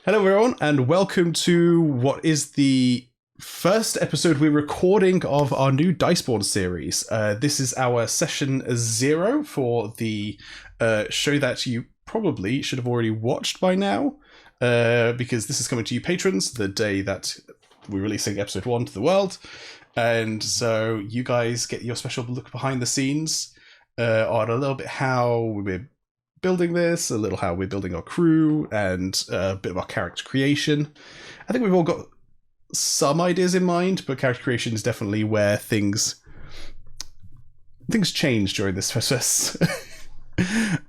Hello, everyone, and welcome to what is the first episode we're recording of our new Diceborn series. This is our session 0 for the show that you probably should have already watched by now, because this is coming to you patrons the day that we're releasing episode 1 to the world. And so you guys get your special look behind the scenes on a little bit how we're building this, a little how we're building our crew, and a bit of our character creation. I think we've all got some ideas in mind, but character creation is definitely where things change during this process.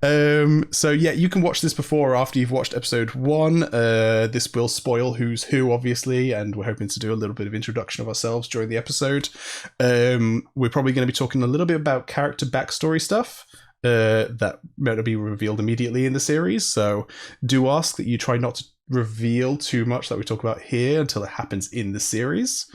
So yeah, you can watch this before or after you've watched episode 1. This will spoil who's who, obviously, and we're hoping to do a little bit of introduction of ourselves during the episode. We're probably going to be talking a little bit about character backstory stuff that might not be revealed immediately in the series, so do ask that you try not to reveal too much that we talk about here until it happens in the series.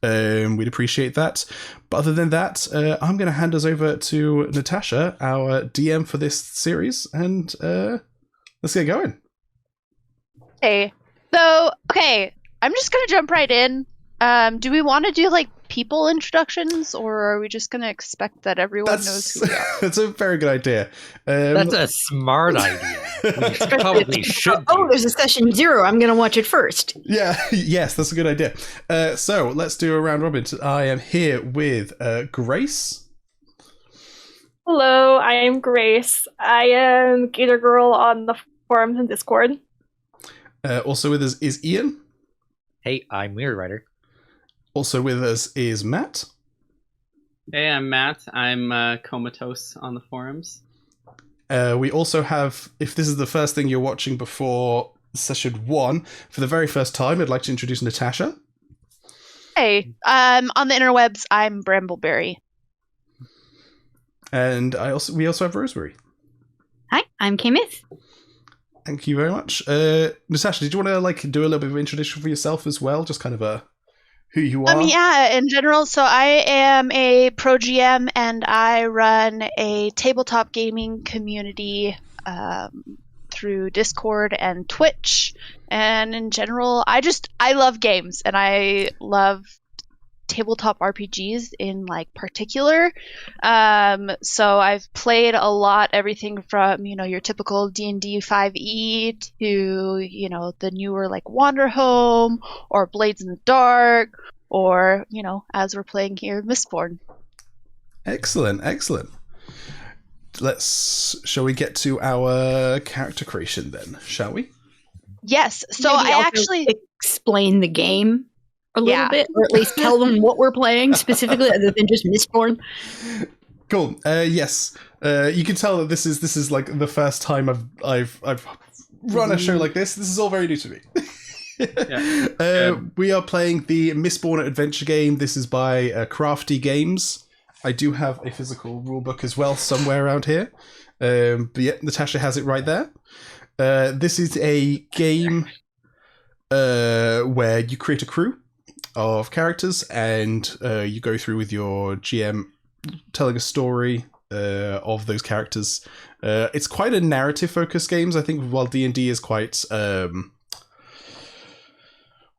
We'd appreciate that. But other than that, I'm going to hand us over to Natasha, our DM for this series, and let's get going. Hey, so, okay, I'm just going to jump right in. Do we want to do, people introductions, or are we just going to expect that everyone knows who we are? That's a very good idea. That's a smart idea. We probably should. Oh, there's a session 0. I'm going to watch it first. Yeah, yes, that's a good idea. So let's do a round robin. I am here with Grace. Hello, I am Grace. I am Gator Girl on the forums and Discord. Also with us is Ian. Hey, I'm Weird Writer. Also with us is Matt. Hey, I'm Matt. I'm comatose on the forums. We also have, if this is the first thing you're watching before session 1, for the very first time, I'd like to introduce Natasha. Hey, on the interwebs, I'm Brambleberry. And we also have Rosemary. Hi, I'm K-Myth. Thank you very much. Natasha, did you want to do a little bit of introduction for yourself as well? Just kind of who you are? Yeah, in general, so I am a pro GM and I run a tabletop gaming community through Discord and Twitch. And in general, I love games and I love tabletop RPGs in particular. So I've played a lot, everything from, your typical D&D 5e to, the newer Wanderhome or Blades in the Dark or, as we're playing here, Mistborn. Excellent. Shall we get to our character creation then, shall we? Yes. So Maybe I also actually explain the game a little bit, or at least tell them what we're playing specifically, other than just Mistborn. Cool. Yes. You can tell that this is the first time I've run a show like this. This is all very new to me. Yeah. We are playing the Mistborn adventure game. This is by Crafty Games. I do have a physical rulebook as well somewhere around here. But yeah, Natasha has it right there. This is a game where you create a crew of characters and you go through with your GM telling a story of those characters. It's quite a narrative focused games, I think, while D&D is quite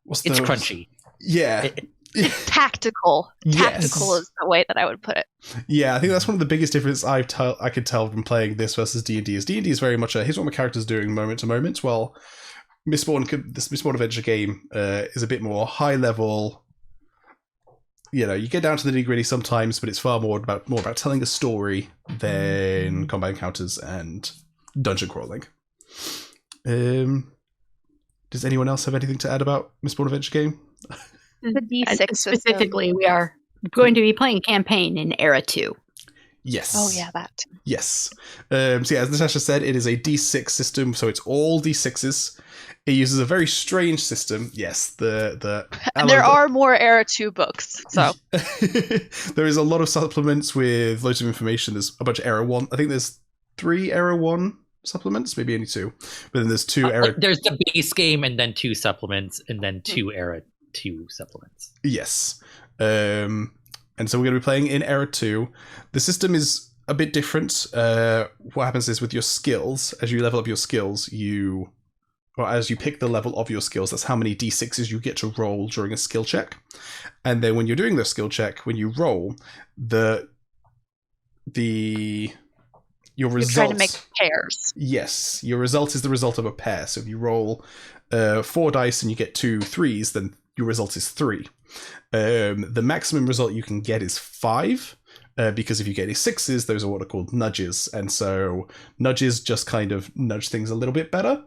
It's crunchy. Yeah. it's tactical. Yes. Tactical is the way that I would put it. Yeah, I think that's one of the biggest differences I could tell from playing this versus D&D. Is D&D is very much here's what my character's doing moment to moment, while this Mistborn adventure game is a bit more high level. You get down to the nitty-gritty sometimes, but it's far more about telling a story than combat encounters and dungeon crawling. Does anyone else have anything to add about Mistborn adventure game? The D6 Specifically, we are going to be playing campaign in Era 2. Yes. Oh yeah, that. Yes. So yeah, as Natasha said, it is a D6 system, so it's all D6s. It uses a very strange system. Yes, and there are more Era 2 books, so there is a lot of supplements with loads of information. There's a bunch of Era 1. I think there's 3 Era 1 supplements, maybe only 2. But then there's 2 Era. There's the base game, and then 2 supplements, and then 2 Era 2 supplements. Yes. And so we're going to be playing in Era 2. The system is a bit different. What happens is with your skills, as you level up your skills, you or as you pick the level of your skills, that's how many d6s you get to roll during a skill check. And then when you're doing the skill check, when you roll, your result... You're trying to make pairs. Yes, your result is the result of a pair. So if you roll 4 dice and you get 2 3s, then your result is 3. The maximum result you can get is 5, because if you get any 6s, those are what are called nudges. And so nudges just kind of nudge things a little bit better.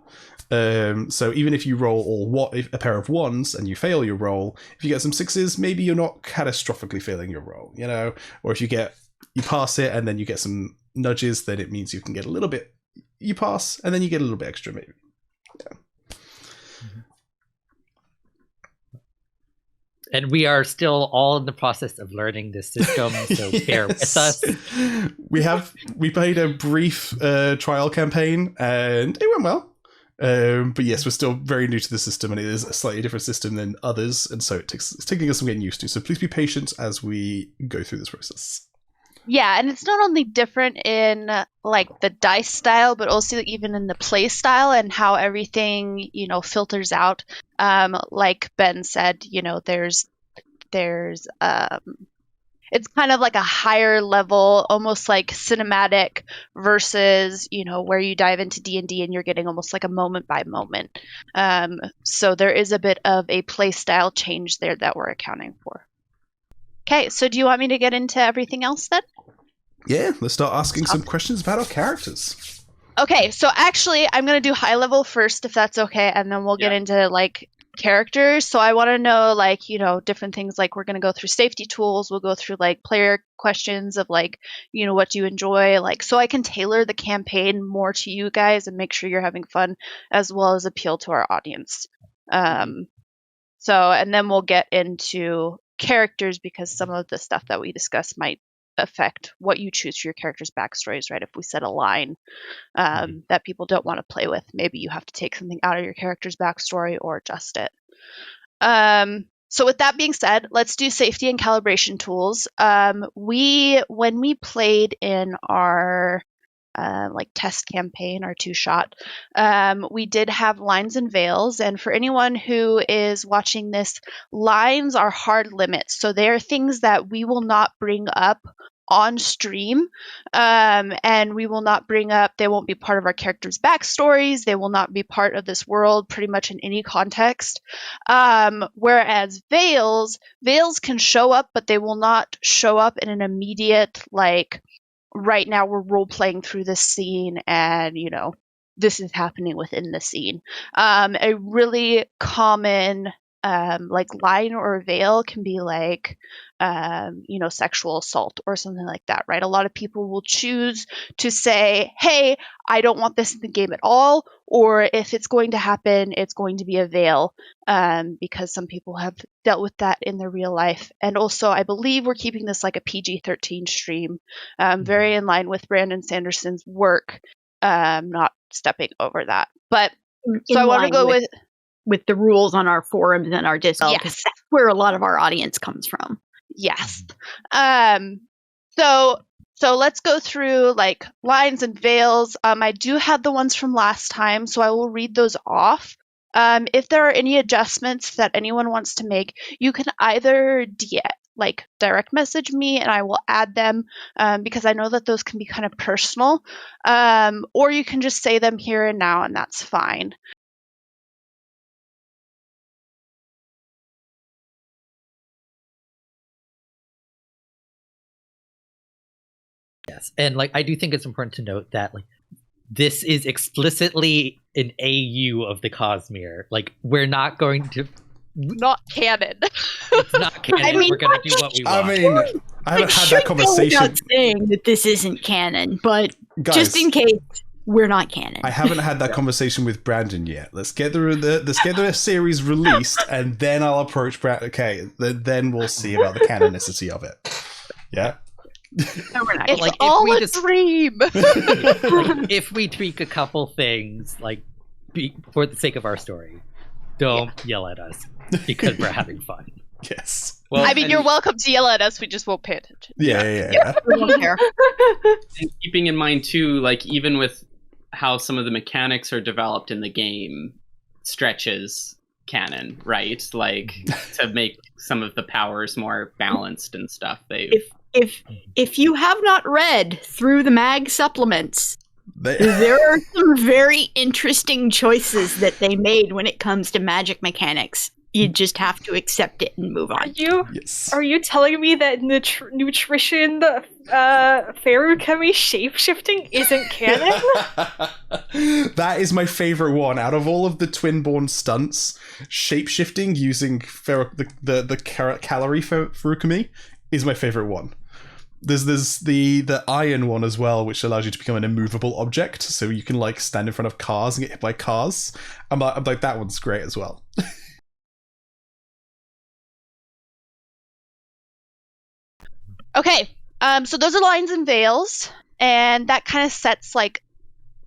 So even if you roll a pair of 1s and you fail your roll, if you get some 6s, maybe you're not catastrophically failing your roll, you know? Or if you pass it and then you get some nudges, then it means you can get a little bit, you pass, and then you get a little bit extra maybe. Yeah. And we are still all in the process of learning this system, so bear with us. We played a brief trial campaign, and it went well. But yes, we're still very new to the system, and it is a slightly different system than others, and so it's taking us some getting used to. So please be patient as we go through this process. Yeah, and it's not only different in like the dice style, but also even in the play style and how everything, filters out. Like Ben said, there's it's kind of like a higher level, almost like cinematic versus, where you dive into D&D and you're getting almost like a moment by moment. So there is a bit of a play style change there that we're accounting for. Okay, so do you want me to get into everything else then? Yeah, let's start asking some questions about our characters. Okay, so actually, I'm going to do high level first, if that's okay, and then we'll get into, characters. So I want to know, different things, we're going to go through safety tools, we'll go through, player questions of, what do you enjoy, so I can tailor the campaign more to you guys and make sure you're having fun, as well as appeal to our audience. And then we'll get into characters, because some of the stuff that we discuss might affect what you choose for your characters' backstories, right? If we set a line that people don't want to play with, maybe you have to take something out of your character's backstory or adjust it. So with that being said, let's do safety and calibration tools. When we played in our test campaign, our 2-shot, we did have lines and veils, and for anyone who is watching this, lines are hard limits, so they are things that we will not bring up on stream, and we will not bring up, they won't be part of our characters' backstories, they will not be part of this world pretty much in any context, whereas veils can show up, but they will not show up in an immediate, right now we're role-playing through this scene and, this is happening within the scene. A really common, line or veil can be sexual assault or something like that, right? A lot of people will choose to say, hey, I don't want this in the game at all, or if it's going to happen, it's going to be a veil, because some people have dealt with that in their real life. And also, I believe we're keeping this like a PG-13 stream, very in line with Brandon Sanderson's work, not stepping over that. But so I want to go with the rules on our forums and our Discord, because that's where a lot of our audience comes from. Yes. So let's go through lines and veils. I do have the ones from last time, so I will read those off. If there are any adjustments that anyone wants to make, you can either direct message me and I will add them, because I know that those can be kind of personal, or you can just say them here and now, and that's fine. Yes, and I do think it's important to note that this is explicitly an AU of the Cosmere. We're not going to not canon. It's not canon. We're going to do what we want. I haven't had that conversation. I'm not saying that this isn't canon, but guys, just in case, we're not canon. I haven't had that conversation with Brandon yet. Let's get the series released, and then I'll approach Brandon. Okay, then we'll see about the canonicity of it. Yeah. No, we're not. It's all a dream. If we tweak a couple things, for the sake of our story, don't yell at us because we're having fun. Yes. Well, you're welcome to yell at us. We just won't pay attention. Yeah. We don't care. And keeping in mind too, even with how some of the mechanics are developed in the game, stretches canon, right? Like to make some of the powers more balanced and stuff. If you have not read through the mag supplements, They- there are some very interesting choices that they made when it comes to magic mechanics. You just have to accept it and move on. yes. Are you telling me that nutrition Ferukami shapeshifting isn't canon? That is my favorite one out of all of the Twinborn stunts. Shapeshifting using the calorie Furukami is my favorite one. There's the iron one as well, which allows you to become an immovable object, so you can like stand in front of cars and get hit by cars. I'm like that one's great as well. Okay, so those are lines and veils, and that kind of sets like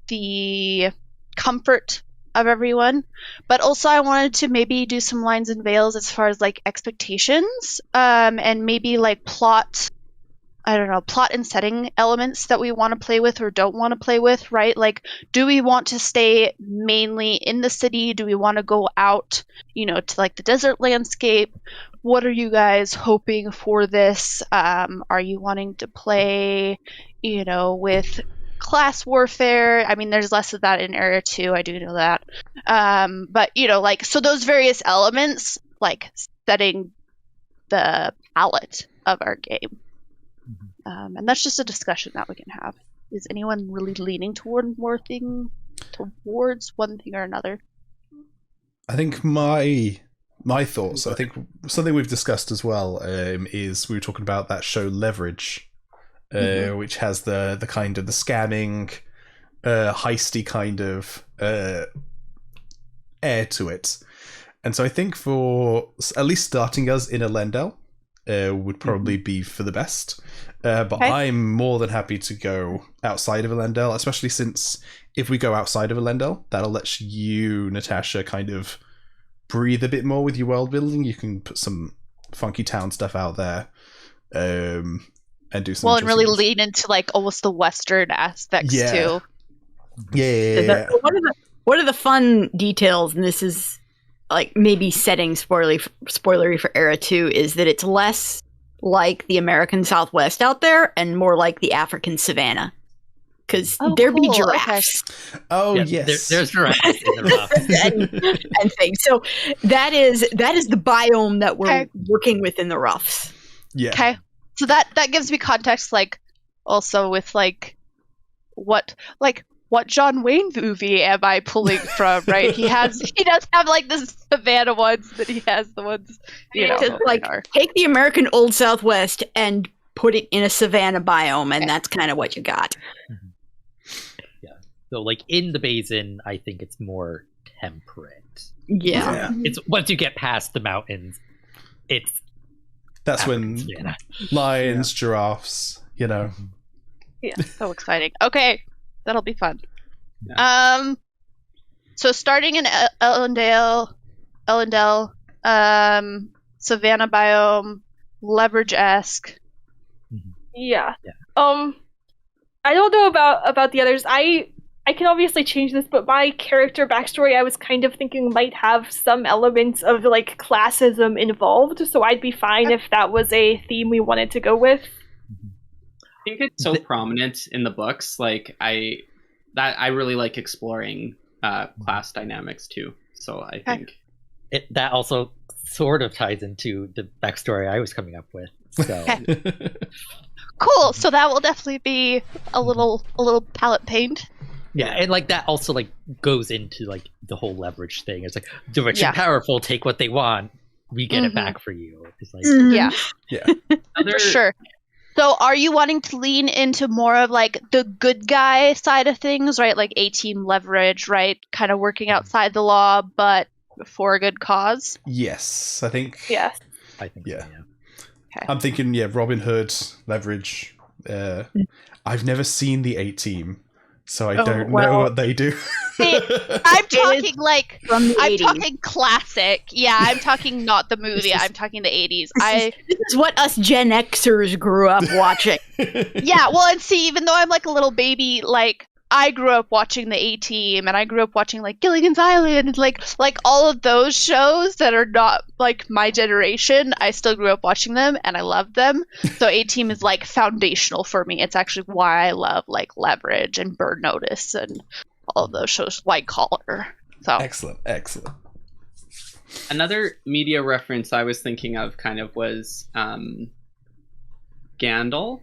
the comfort of everyone. But also, I wanted to maybe do some lines and veils as far as like expectations, and maybe like plot. I don't know, plot and setting elements that we want to play with or don't want to play with, right? Like, do we want to stay mainly in the city? Do we want to go out, to like the desert landscape? What are you guys hoping for this? Are you wanting to play, with class warfare? I mean, there's less of that in Era 2, I do know that. But, so those various elements, like setting the palette of our game. And that's just a discussion that we can have. Is anyone really leaning towards one thing or another? I think my thoughts. I think something we've discussed as well is we were talking about that show Leverage, which has the kind of the scamming, heisty kind of air to it, and so I think for at least starting us in Elendel would probably be for the best. But okay. I'm more than happy to go outside of Elendel, especially since if we go outside of Elendel, that'll let you, Natasha, kind of breathe a bit more with your world building. You can put some funky town stuff out there, and do some. Well, and really lean into like almost the Western aspects too. Yeah. One of the fun details, and this is like maybe setting spoilery for Era 2, is that it's less like the American Southwest out there and more like the African savannah. Because there be giraffes. Okay. Oh, yeah, yes. There's giraffes in the roughs. and things. So that is the biome that we're working with in the roughs. Yeah. Okay. So that gives me context, like, also with, like, what John Wayne movie am I pulling from, right? He does have like the savannah ones, but he has the ones, like take the American Old Southwest and put it in a savannah biome, and that's kind of what you got. Yeah. So like in the basin, I think it's more temperate. Yeah. It's once you get past the mountains, that's when lions, giraffes, Yeah, so exciting. Okay. That'll be fun. Yeah. So starting in Elendel, Savannah biome, Leverage-esque. Yeah. I don't know about the others. I can obviously change this, but my character backstory, I was kind of thinking might have some elements of like classism involved, so I'd be fine if that was a theme we wanted to go with. I think it's so prominent in the books. Like I really like exploring class dynamics too. So I think that also sort of ties into the backstory I was coming up with. So cool. So that will definitely be a little palette paint. Yeah, and like that also like goes into like the whole leverage thing. It's like the rich and powerful take what they want. We get it back for you. It's like yeah, for sure. So are you wanting to lean into more of like the good guy side of things, right? Like A-team leverage, right? Kind of working outside the law, but for a good cause? Yes, I think. Yes. I think so, yeah. Okay. I'm thinking, Robin Hood, leverage. I've never seen the A-team, so I don't know what they do. I'm talking like from the 80s. I'm talking classic. Yeah, I'm talking not the movie. I'm talking the 80s. This is what us Gen Xers grew up watching. Yeah, well, and see, even though I'm like a little baby, like I grew up watching the A-Team, and I grew up watching like Gilligan's Island, like all of those shows that are not like my generation. I still grew up watching them, and I loved them. So A-Team is like foundational for me. It's actually why I love like Leverage and Bird Notice and all of those shows, White Collar. So Excellent. Another media reference I was thinking of kind of was Gandalf.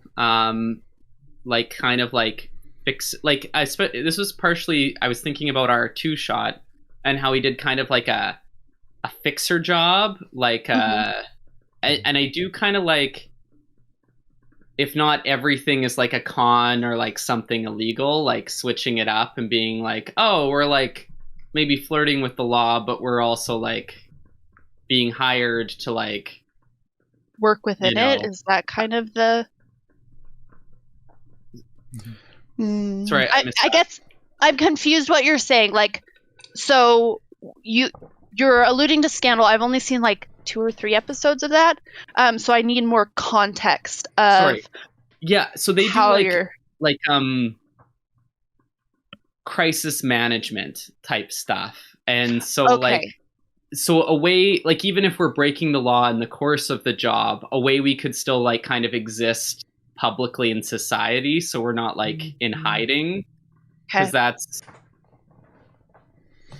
Like kind of like this was partially I was thinking about our 2-shot and how he did kind of like a fixer job, like and I do kind of like, if not everything is like a con or like something illegal, like switching it up and being like, oh, we're like maybe flirting with the law, but we're also like being hired to like work within it. Is that kind of the Sorry, I guess I'm confused what you're saying. Like, so you're alluding to Scandal. I've only seen like 2 or 3 episodes of that. So I need more context of Sorry. Yeah, so they do like crisis management type stuff. And so like so a way, like even if we're breaking the law in the course of the job, a way we could still like kind of exist publicly in society, so we're not like in hiding, because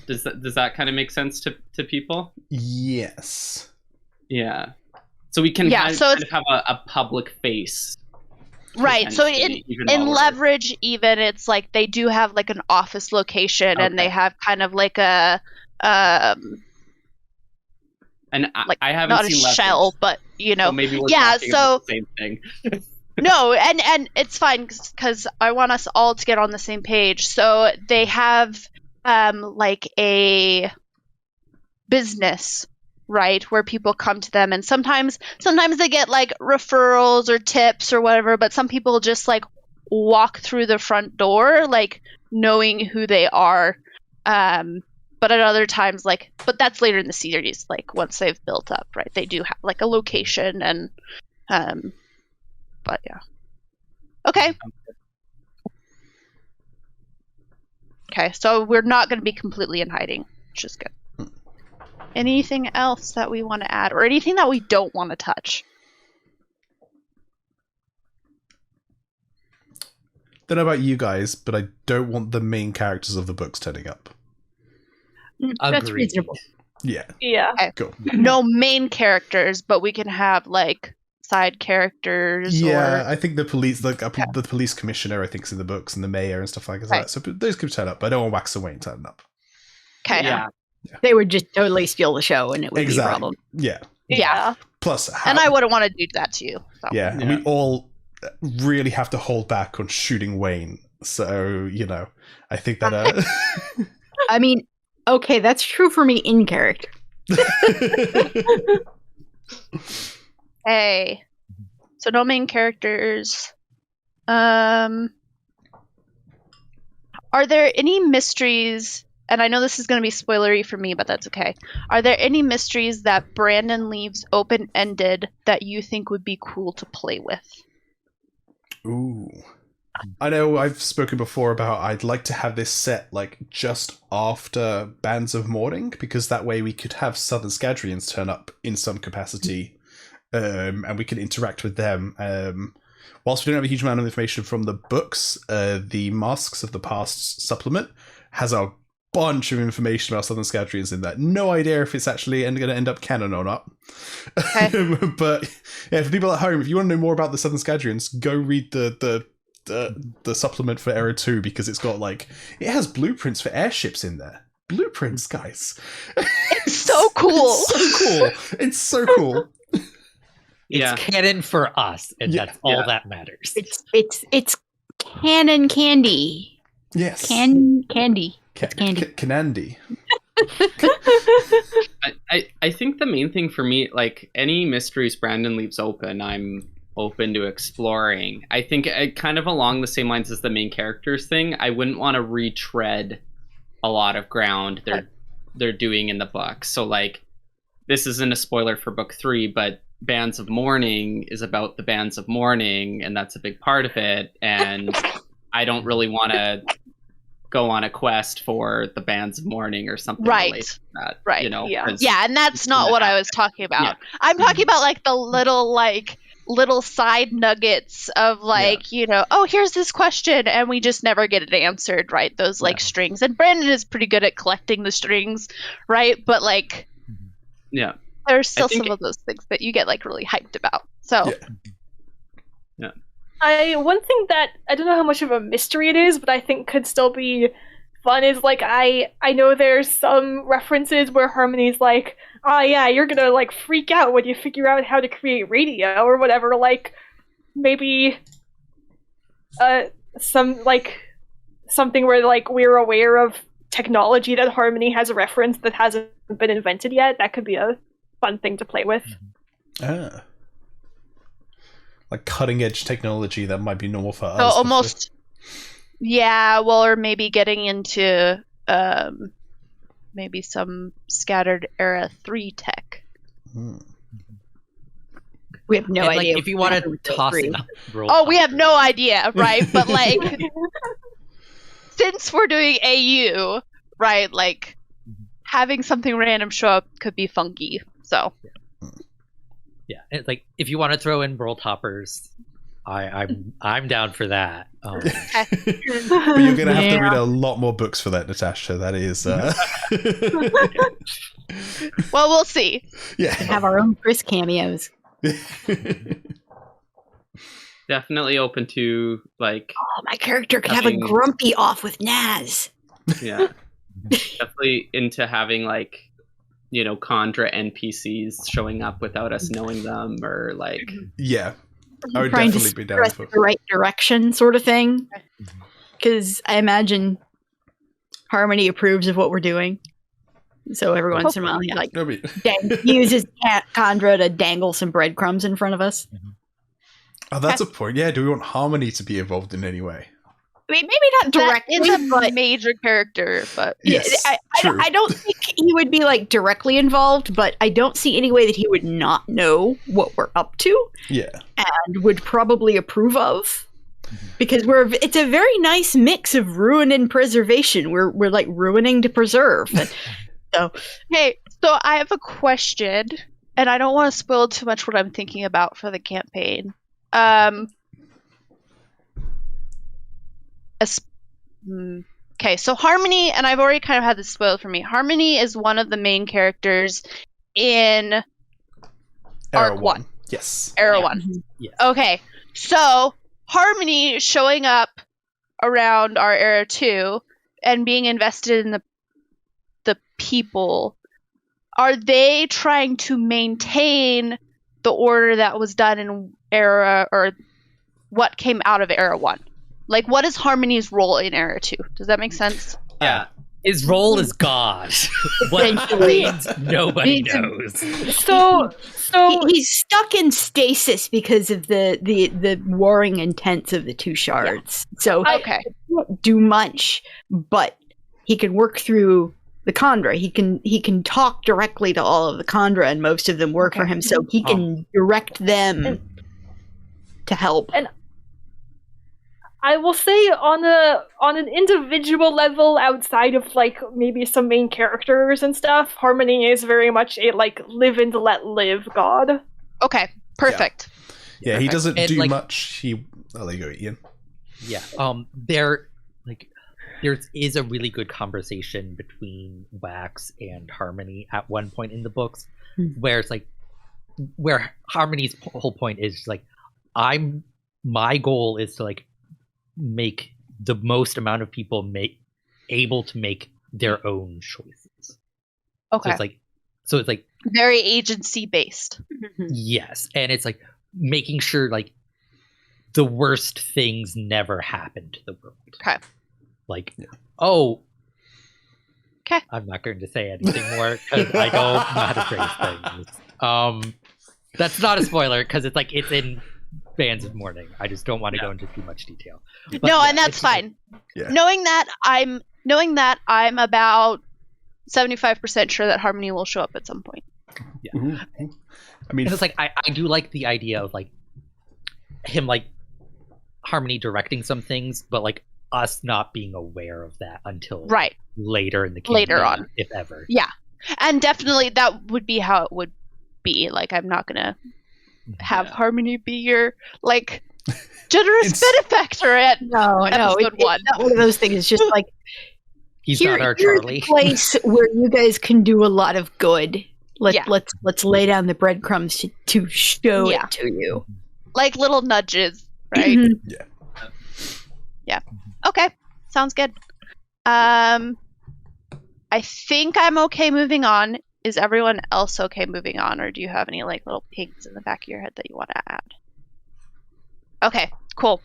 does that kind of make sense to people? Yes. Yeah, so we can kind of have a public face, right? So in Leverage, even it's like they do have like an office location, and they have kind of like a and like I haven't not seen a Leverage, shell, but you know, so maybe we're talking about the same thing. No, and it's fine because I want us all to get on the same page. So they have like a business, right, where people come to them, and sometimes they get like referrals or tips or whatever, but some people just like walk through the front door like knowing who they are. But at other times, like, but that's later in the series, like once they've built up, right? They do have like a location and but yeah. Okay, so we're not going to be completely in hiding, which is good. Anything else that we want to add, or anything that we don't want to touch? Don't know about you guys, but I don't want the main characters of the books turning up. That's reasonable. Yeah. Okay. Cool. No main characters, but we can have like side characters. Yeah, I think the police, like the police commissioner, I think is in the books, and the mayor and stuff like that. So those could turn up, but I don't want Wax and Wayne turning up. Okay. Yeah. They would just totally steal the show, and it would be a problem. Yeah. Plus, and I wouldn't want to do that to you. So. Yeah, and we all really have to hold back on shooting Wayne. So I think that. I mean, okay, that's true for me in character. Hey, so no main characters. Are there any mysteries? And I know this is going to be spoilery for me, but that's okay. Are there any mysteries that Brandon leaves open-ended that you think would be cool to play with? Ooh. I know I've spoken before about I'd like to have this set like just after Bands of Mourning, because that way we could have Southern Scadrians turn up in some capacity, and we can interact with them. Whilst we don't have a huge amount of information from the books, the Masks of the Past supplement has a bunch of information about Southern Scadrians in that. No idea if it's actually going to end up canon or not. Okay. But yeah, for people at home, if you want to know more about the Southern Scadrians, go read the supplement for Era 2, because it's got it has blueprints for airships in there. Blueprints, guys. It's so cool. It's so cool. It's canon for us, and that's all that matters. It's canon candy. Yes. Candy. Canandy. I think the main thing for me, like any mysteries Brandon leaves open, I'm open to exploring. I think kind of along the same lines as the main characters thing, I wouldn't want to retread a lot of ground they're doing in the book. So this isn't a spoiler for book 3, but Bands of Mourning is about the Bands of Mourning, and that's a big part of it, and I don't really want to go on a quest for the bands of mourning or something Right. related to that. Right, You know, yeah. 'cause- Yeah, and that's not what I was talking about. Yeah. I'm talking about like the little side nuggets of like, oh, here's this question and we just never get it answered, right? Those like strings. And Brandon is pretty good at collecting the strings, right? But like Yeah. there's still think some of those things that you get like really hyped about. So One thing that I don't know how much of a mystery it is, but I think could still be fun is like I know there's some references where Harmony's like, oh yeah, you're gonna like freak out when you figure out how to create radio or whatever. Like maybe something where like we're aware of technology that Harmony has referenced that hasn't been invented yet. That could be a fun thing to play with. Ah. Like cutting edge technology that might be normal for us. So almost, yeah. Well, or maybe getting into maybe some scattered era 3 tech. We have no And, idea. Like, if you want to toss it up, We have no idea, right? But like, since we're doing AU, right? Like, having something random show up could be funky. So. Yeah, it's like if you want to throw in world toppers, I'm down for that. But you're going to have to read a lot more books for that, Natasha. That is. Well, we'll see. Yeah. Have our own Chris cameos. Definitely open to like. Oh, my character could have a grumpy off with Naz. Yeah. Definitely into having like, Condra NPCs showing up without us knowing them, or like. Yeah. I would Trying definitely to be down stress for the right direction, sort of thing. Because I imagine Harmony approves of what we're doing. So every once in a while, he like uses Condra to dangle some breadcrumbs in front of us. Oh, that's a point. Yeah, do we want Harmony to be involved in any way? I mean, maybe not directly, That is a but major character, but Yes, true. I don't think he would be like directly involved, but I don't see any way that he would not know what we're up to. Yeah. And would probably approve of. Because it's a very nice mix of ruin and preservation. We're like ruining to preserve. So hey, so I have a question, and I don't want to spoil too much what I'm thinking about for the campaign. Okay, so Harmony, and I've already kind of had this spoiled for me. Harmony is one of the main characters in Era Arc 1. Yes. Era 1. Yes. Okay, so Harmony showing up around our Era 2 and being invested in the people, are they trying to maintain the order that was done in Era, or what came out of Era 1? Like, what is Harmony's role in Era 2? Does that make sense? Yeah. His role is God. What he means, nobody knows. So he's stuck in stasis because of the warring intents of the two shards. So Okay. he can't do much, but he can work through the Condra. He can talk directly to all of the Condra, and most of them work for him, so he can direct them to help. And I will say on an individual level, outside of like maybe some main characters and stuff, Harmony is very much a like live and let live god. Okay, perfect. Yeah, he doesn't And, do like- much. There you go, Ian. Yeah. There is a really good conversation between Wax and Harmony at one point in the books, where it's like, where Harmony's whole point is like, my goal is to like make the most amount of people able to make their own choices. Okay. So it's like Very agency based. yes, and it's like making sure like the worst things never happen to the world. Okay. Like, oh, okay. I'm not going to say anything more because I don't know how to phrase things. That's not a spoiler because it's like it's in Bands of Mourning. I just don't want to go into too much detail. But No, yeah, and that's it's fine. Yeah. Knowing that I'm about 75% sure that Harmony will show up at some point. Ooh. I mean, And it's like I do like the idea of like him like Harmony directing some things, but like us not being aware of that until Right. later in the campaign, Later on. if ever. Yeah. And definitely that would be how it would be. Like, I'm not going to have Harmony be your, like, generous benefactor at episode 1. It's not one of those things. It's just like, he's not our here's Charlie. a place where you guys can do a lot of good. Let's lay down the breadcrumbs to show it to you. Like little nudges, right? Yeah. Okay. Sounds good. I think I'm okay moving on. Is everyone else okay moving on, or do you have any like little pigs in the back of your head that you want to add? Okay, cool.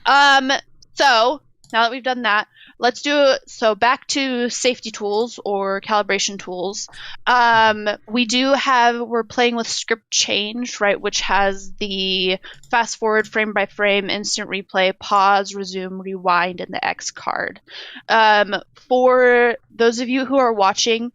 So now that we've done that, let's do back to safety tools or calibration tools. We're playing with script change, right, which has the fast forward, frame by frame, instant replay, pause, resume, rewind, and the X card. For those of you who are watching,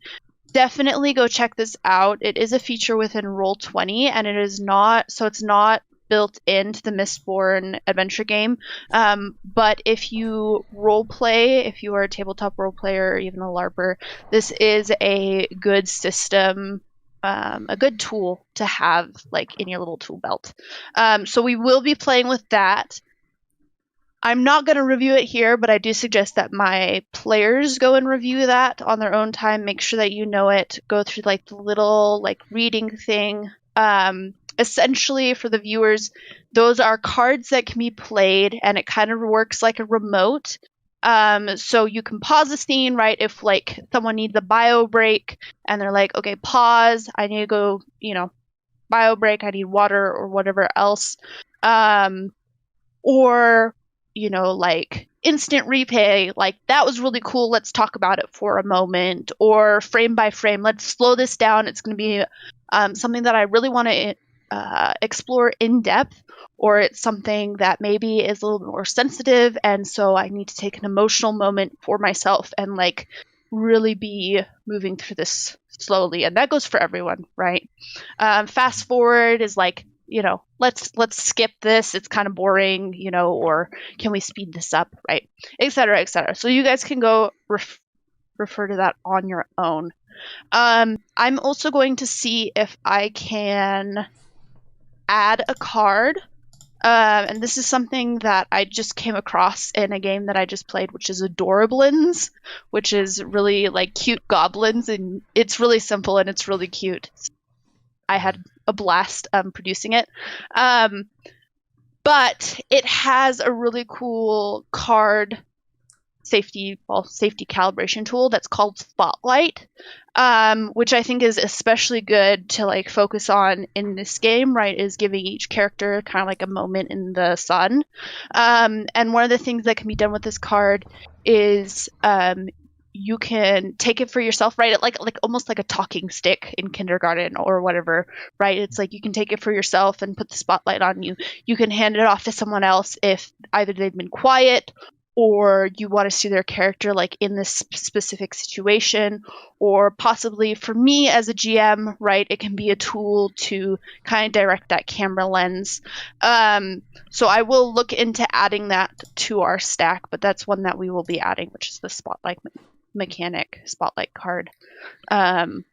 definitely go check this out. It is a feature within Roll20, and it's not built into the Mistborn adventure game. But if you roleplay, if you are a tabletop role player or even a LARPer, this is a good system, a good tool to have like in your little tool belt. So we will be playing with that. I'm not going to review it here, but I do suggest that my players go and review that on their own time. Make sure that you know it. Go through like the little like reading thing. Essentially, for the viewers, those are cards that can be played, and it kind of works like a remote. So you can pause a scene, right? If like someone needs a bio break and they're like, okay, pause, I need to go, bio break, I need water or whatever else. Or, like instant replay, like that was really cool. Let's talk about it for a moment. Or frame by frame, let's slow this down. It's going to be something that I really want to explore in depth, or it's something that maybe is a little bit more sensitive, and so I need to take an emotional moment for myself and like really be moving through this slowly. And that goes for everyone, right? Fast forward is like, let's skip this, it's kind of boring, or can we speed this up, right, etc., etc. So you guys can go refer to that on your own. I'm also going to see if I can add a card, and this is something that I just came across in a game that I just played, which is Adorablins, which is really like cute goblins, and it's really simple and it's really cute. I had a blast producing it, but it has a really cool card safety calibration tool that's called Spotlight, which I think is especially good to like focus on in this game, right, is giving each character kind of like a moment in the sun. And one of the things that can be done with this card is you can take it for yourself, right? Like almost like a talking stick in kindergarten or whatever, right? It's like you can take it for yourself and put the spotlight on you. You can hand it off to someone else if either they've been quiet or you want to see their character like in this specific situation, or possibly for me as a GM, right, it can be a tool to kind of direct that camera lens. So I will look into adding that to our stack, but that's one that we will be adding, which is the Spotlight mechanic, Spotlight card. And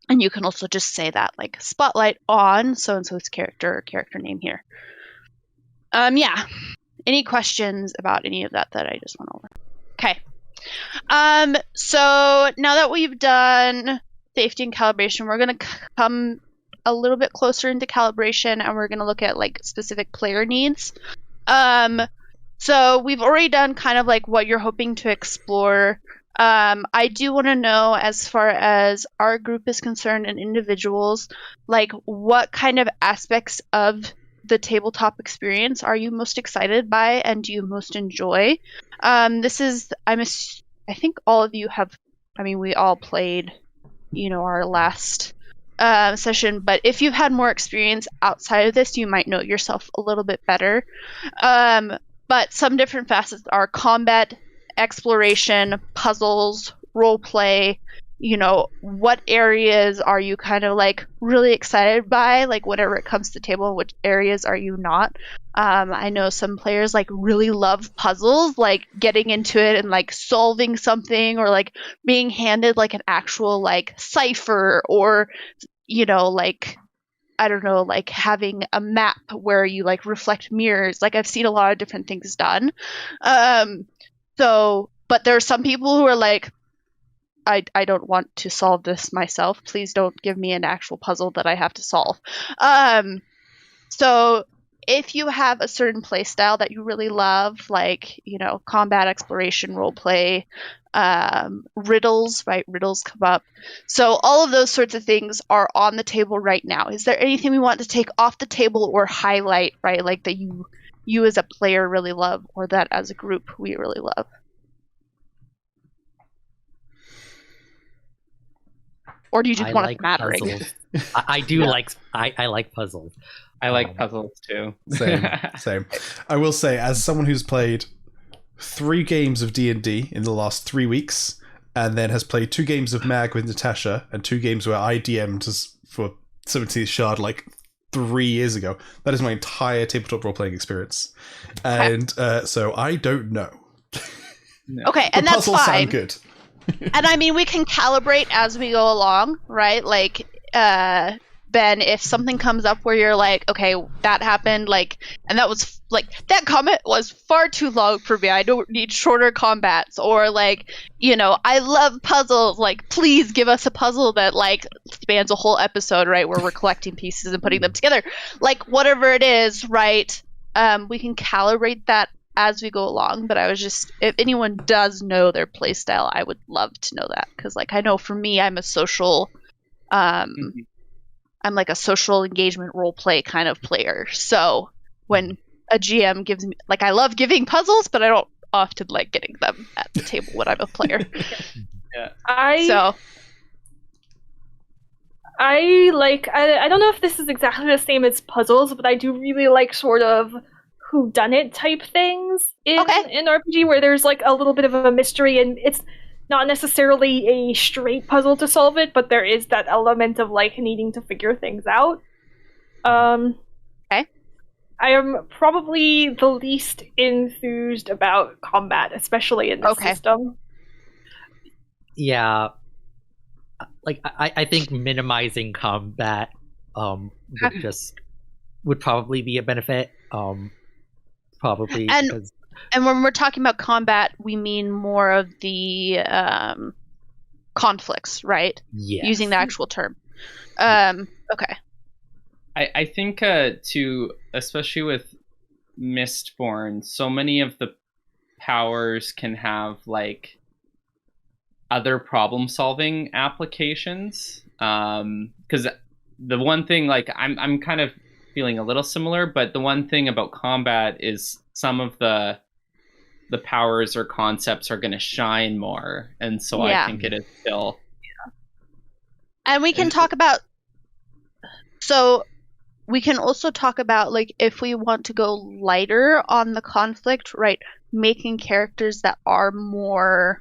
you can also just say that, like, Spotlight on so-and-so's character name here. Yeah. Any questions about any of that I just went over? Okay. So now that we've done safety and calibration, we're going to come a little bit closer into calibration, and we're going to look at like specific player needs. So we've already done kind of like what you're hoping to explore. I do want to know, as far as our group is concerned and individuals, like what kind of aspects of the tabletop experience are you most excited by and do you most enjoy? This is, I think all of you have, we all played, our last session, but if you've had more experience outside of this, you might know yourself a little bit better. But some different facets are combat, exploration, puzzles, role play, what areas are you kind of like really excited by, like whenever it comes to the table, and which areas are you not. I know some players like really love puzzles, like getting into it and like solving something, or like being handed like an actual like cipher, or like I don't know, like having a map where you like reflect mirrors. Like I've seen a lot of different things done. But there are some people who are like, I don't want to solve this myself. Please don't give me an actual puzzle that I have to solve. So if you have a certain play style that you really love, like, combat, exploration, roleplay, riddles, right? Riddles come up. So all of those sorts of things are on the table right now. Is there anything we want to take off the table or highlight, right? Like that you as a player really love, or that as a group we really love? Or do you just want like a smattering? puzzles. I do like I like puzzles. I like puzzles too. Same. I will say, as someone who's played 3 games of D&D in the last 3 weeks, and then has played 2 games of MAG with Natasha, and 2 games where I DM'd for 17th Shard like 3 years ago. That is my entire tabletop role-playing experience. And so I don't know. Okay, and But that's puzzles fine. sound good. And I mean, we can calibrate as we go along, right? Like, Ben, if something comes up where you're like, okay, that happened, like, and that was, like, that comment was far too long for me. I don't need shorter combats. Or, like, I love puzzles. Like, please give us a puzzle that, like, spans a whole episode, right? Where we're collecting pieces and putting them together. Like, whatever it is, right? We can calibrate that as we go along. But I was just, if anyone does know their playstyle, I would love to know that. Because, like, I know for me, I'm a social, I'm like a social engagement role play kind of player. So when a GM gives me, like, I love giving puzzles, but I don't often like getting them at the table when I'm a player. Yeah. I don't know if this is exactly the same as puzzles, but I do really like sort of whodunit type things in RPG, where there's like a little bit of a mystery, and it's not necessarily a straight puzzle to solve it, but there is that element of like needing to figure things out. I am probably the least enthused about combat, especially in this system. Yeah. Like, I think minimizing combat would probably be a benefit. Probably because... And when we're talking about combat, we mean more of the conflicts, right? Yes. Using the actual term. Okay. I think especially with Mistborn, so many of the powers can have like other problem-solving applications. Because the one thing, like, I'm kind of feeling a little similar, but the one thing about combat is some of the powers or concepts are going to shine more, and so I think it is still. Yeah. And we can talk about. So we can also talk about, like, if we want to go lighter on the conflict, right? Making characters that are more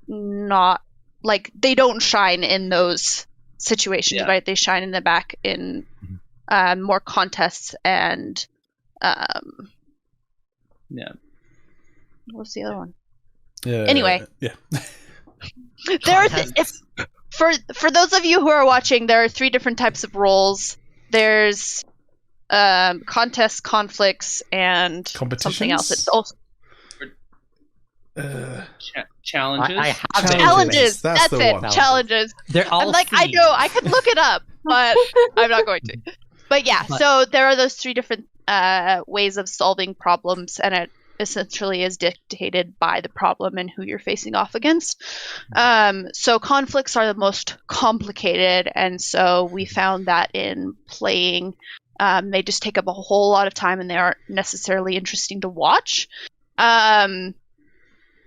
not like they don't shine in those situations, right? They shine in the back in more contests and. Yeah. What's the other one? Anyway. Yeah. There are for those of you who are watching, there are 3 different types of roles. There's contests, conflicts, and something else. It's also challenges. Challenges. That's it. One. Challenges. They're all. I'm like, I know, I could look it up, but I'm not going to. But yeah, so there are those 3 different ways of solving problems, and it essentially is dictated by the problem and who you're facing off against. So conflicts are the most complicated, and so we found that in playing, they just take up a whole lot of time, and they aren't necessarily interesting to watch.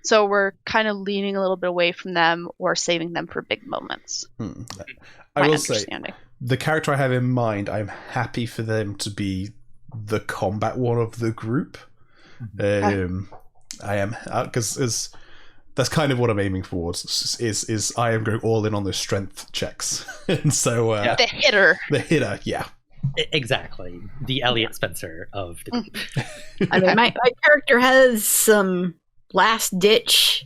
So we're kind of leaning a little bit away from them or saving them for big moments. I will say, the character I have in mind, I'm happy for them to be the combat one of the group. I am, because That's kind of what I'm aiming towards. Is I am going all in on those strength checks, and so The hitter. the hitter, yeah. Exactly. The Elliot Spencer of the group. I mean, my character has some last ditch,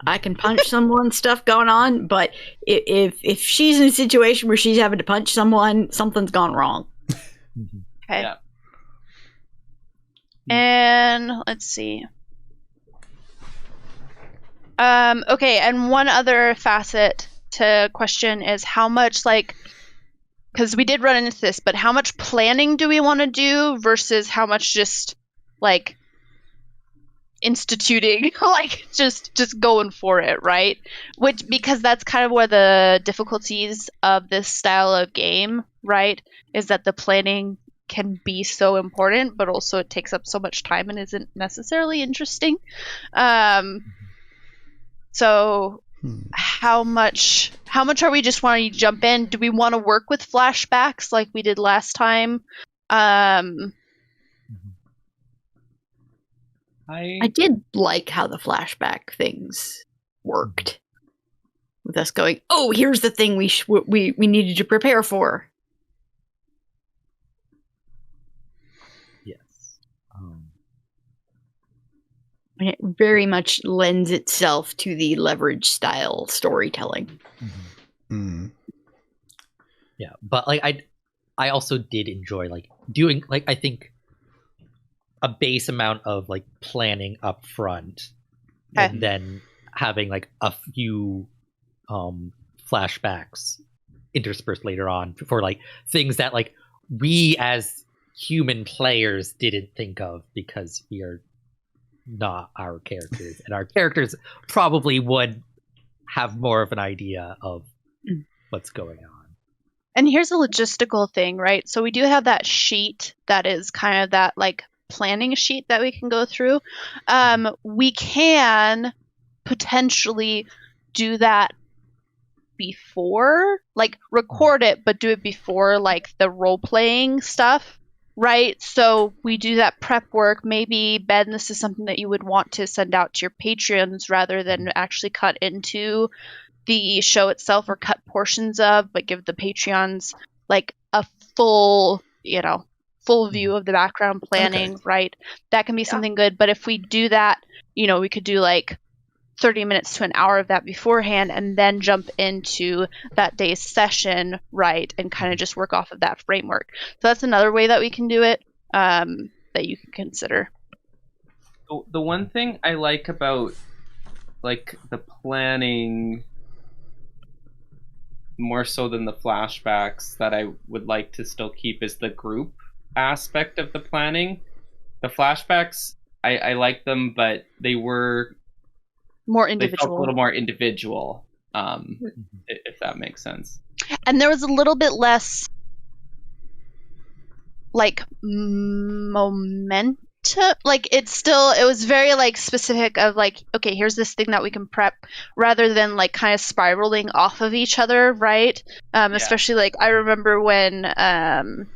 I can punch someone stuff going on, but if she's in a situation where she's having to punch someone, something's gone wrong. Okay. Yeah. And let's see. Okay, and one other facet to question is how much, like, because we did run into this, but how much planning do we want to do versus how much just, like, instituting, like, just going for it, right? Which, because that's kind of where the difficulties of this style of game, right, is that the planning can be so important, but also it takes up so much time and isn't necessarily interesting. So how much are we just wanting to jump in? Do we want to work with flashbacks like we did last time? I did like how the flashback things worked, with us going, "Oh, here's the thing we needed to prepare for." Yes. And it very much lends itself to the leverage style storytelling. Yeah, but like I also did enjoy like doing, like, I think a base amount of like planning up front, and then having like a few flashbacks interspersed later on for like things that like we as human players didn't think of because we are not our characters, and our characters probably would have more of an idea of what's going on. And here's a logistical thing, right? So we do have that sheet that is kind of that like planning sheet that we can go through. We can potentially do that before, like record it, but do it before like the role playing stuff, right? So we do that prep work. Maybe, Ben, this is something that you would want to send out to your Patreons rather than actually cut into the show itself or cut portions of, but give the Patreons like a full view of the background planning, right? That can be something good. But if we do that, we could do like 30 minutes to an hour of that beforehand and then jump into that day's session, right? And kind of just work off of that framework. So that's another way that we can do it, that you can consider. The one thing I like about like the planning more so than the flashbacks that I would like to still keep is the group aspect of the planning. The flashbacks, I like them, but they were more They individual. felt a little more individual, if that makes sense. And there was a little bit less like momentum. Like it was very like specific of like, okay, here's this thing that we can prep, rather than like kind of spiraling off of each other, right? Especially like I remember when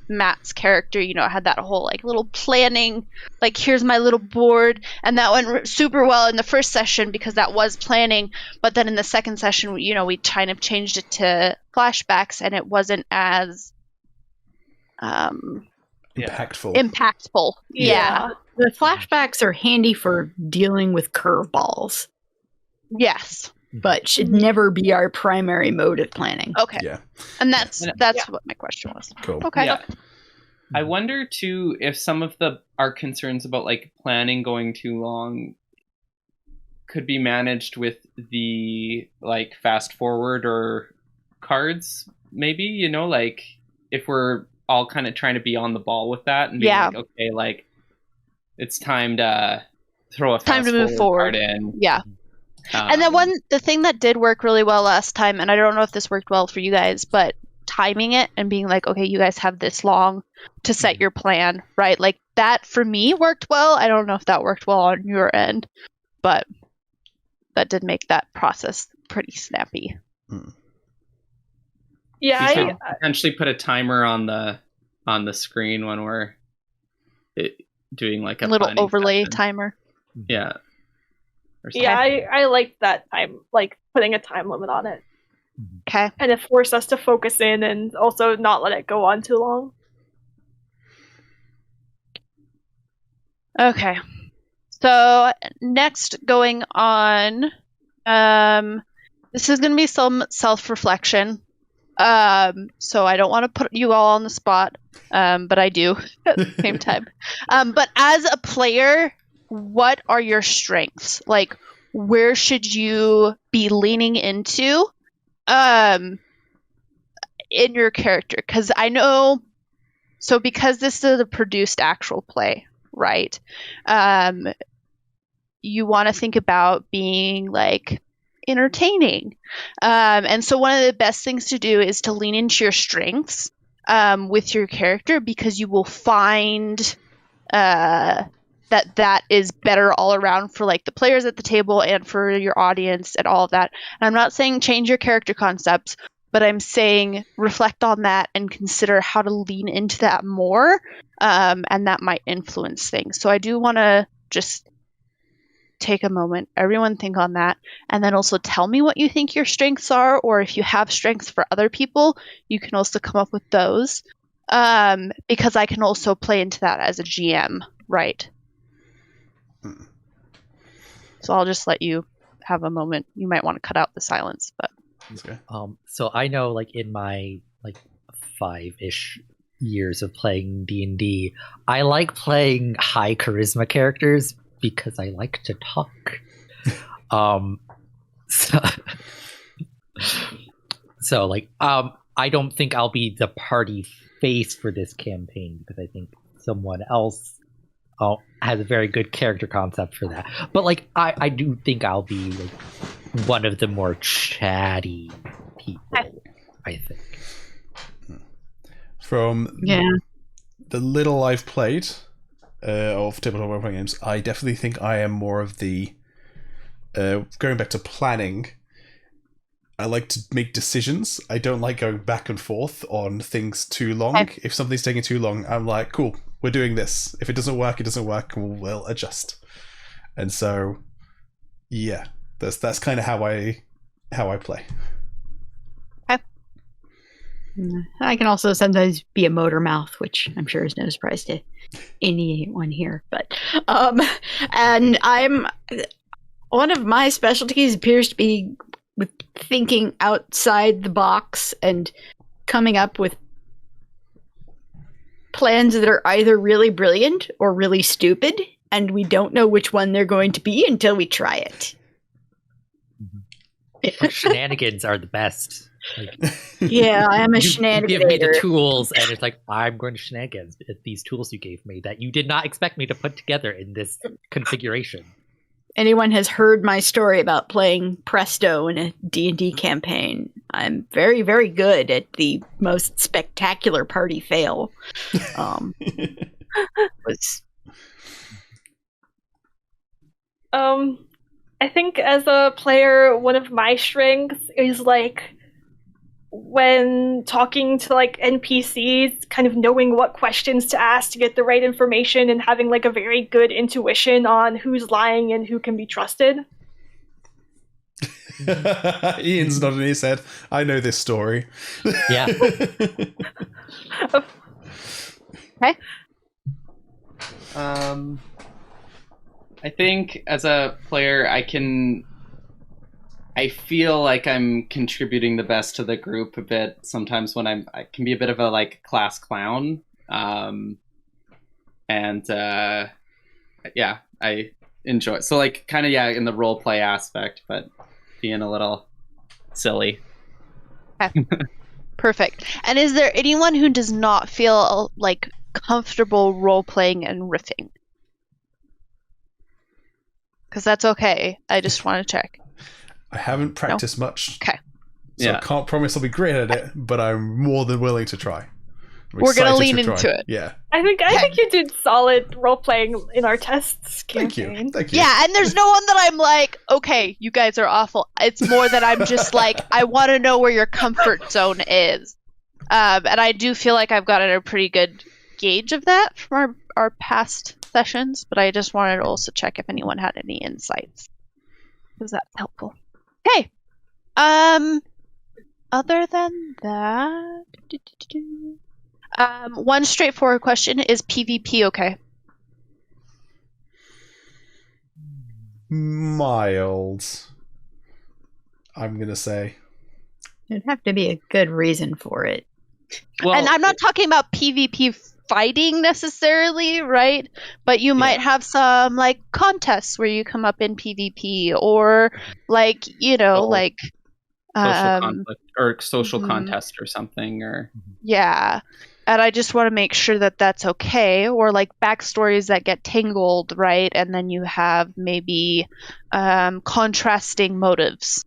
Matt's character, had that whole like little planning, like here's my little board, and that went super well in the first session because that was planning. But then in the second session, we kind of changed it to flashbacks, and it wasn't as impactful. Yeah. The flashbacks are handy for dealing with curveballs, Yes. but should never be our primary mode of planning. Okay. Yeah. And that's what my question was. Cool. Okay. Yeah. I wonder too if some of our concerns about like planning going too long could be managed with the like fast forward or cards, maybe, like if we're all kind of trying to be on the ball with that and be like, okay, like it's time to throw a time to move forward card in. Yeah. And then the thing that did work really well last time, and I don't know if this worked well for you guys, but timing it and being like, okay, you guys have this long to set your plan, right? Like that for me worked well. I don't know if that worked well on your end, but that did make that process pretty snappy. Yeah, you could potentially put a timer on the screen when we're doing like a little planning overlay session. timer. Yeah. or something. Yeah, I like that time, like putting a time limit on it. Okay. And it forced us to focus in and also not let it go on too long. Okay. So next going on, this is going to be some self-reflection. So I don't want to put you all on the spot, but I do at the same time. But as a player, what are your strengths? Like, where should you be leaning into in your character? Because I know, so because this is a produced actual play, right? You want to think about being like entertaining. And so one of the best things to do is to lean into your strengths with your character, because you will find that is better all around for like the players at the table and for your audience and all of that. And I'm not saying change your character concepts, but I'm saying reflect on that and consider how to lean into that more, and that might influence things. So I do want to just take a moment, everyone think on that, and then also tell me what you think your strengths are, or if you have strengths for other people, you can also come up with those, because I can also play into that as a GM, right? So I'll just let you have a moment. You might want to cut out the silence, but Okay. So I know, like, in my like 5-ish years of playing D&D, I like playing high charisma characters because I like to talk. So like I don't think I'll be the party face for this campaign, because I think someone else has a very good character concept for that. But like I do think I'll be like one of the more chatty people, I think. From Yeah. the little I've played of tabletop role-playing games, I definitely think I am more of the going back to planning. I like to make decisions. I don't like going back and forth on things too long. Okay. If something's taking too long, I'm like, cool, we're doing this. If it doesn't work, it doesn't work, and we'll adjust. And so, yeah, that's kind of how I play. I can also sometimes be a motor mouth, which I'm sure is no surprise to anyone here. But and I'm one of my specialties appears to be with thinking outside the box and coming up with plans that are either really brilliant or really stupid, and we don't know which one they're going to be until we try it. Shenanigans are the best. Like, Yeah, I am a you give me the shenanigator. tools, and it's like, I'm going to shenanigans at these tools you gave me that you did not expect me to put together in this configuration. Anyone has heard my story about playing Presto in a D&D campaign, I'm very, very good at the most spectacular party fail. Was I think as a player, one of my strengths is like when talking to like NPCs, kind of knowing what questions to ask to get the right information and having like a very good intuition on who's lying and who can be trusted. Ian's nodding his head. I know this story. Yeah. okay. I think as a player, I feel like I'm contributing the best to the group a bit sometimes when I can be a bit of a like class clown. Yeah, I enjoy. So like kind of, yeah, in the role play aspect, but being a little silly. Okay. Perfect. And is there anyone who does not feel like comfortable role playing and riffing? Because that's okay. I just want to check. I haven't practiced much. Okay. So I can't promise I'll be great at it, but I'm more than willing to try. We're going to lean into it. Yeah. I think you did solid role playing in our tests campaign. Thank you. Yeah, and there's no one that I'm like, okay, you guys are awful. It's more that I'm just like, I want to know where your comfort zone is. And I do feel like I've gotten a pretty good gauge of that from our past sessions, but I just wanted to also check if anyone had any insights. because that's helpful. Okay. Other than that, one straightforward question: is PvP okay? Mild, I'm gonna say. There'd have to be a good reason for it. Well, And I'm not talking about PvP fighting necessarily, right? But you might have some like contests where you come up in PvP, or like like social conflict or social mhm. contest or something, or yeah. And I just want to make sure that that's okay, or like backstories that get tangled, right? And then you have maybe contrasting motives.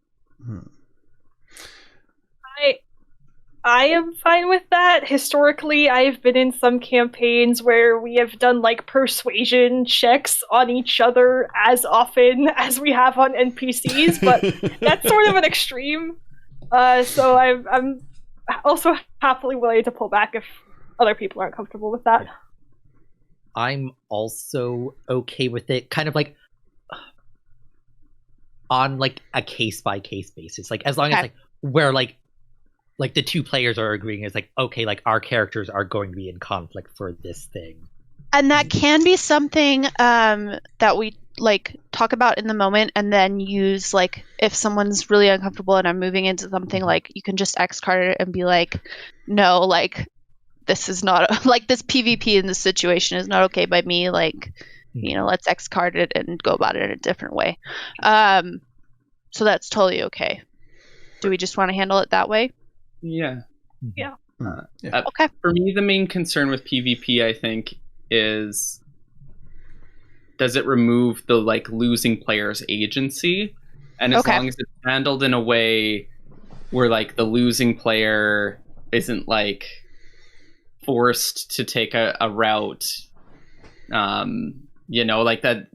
I am fine with that. Historically, I've been in some campaigns where we have done like persuasion checks on each other as often as we have on NPCs, but that's sort of an extreme. So I'm also happily willing to pull back if other people aren't comfortable with that. I'm also okay with it, kind of like on like a case by case basis. Like as long as like where like the two players are agreeing is like, okay, like our characters are going to be in conflict for this thing. And that can be something that we like talk about in the moment, and then use like if someone's really uncomfortable and I'm moving into something, like you can just X card it and be like, no, like this is not like this PvP in this situation is not okay by me. Like, let's X card it and go about it in a different way. So that's totally okay. Do we just want to handle it that way? Yeah. Okay. For me, the main concern with PvP, I think, is does it remove the like losing player's agency? And as long as it's handled in a way where like the losing player isn't like forced to take a route, like that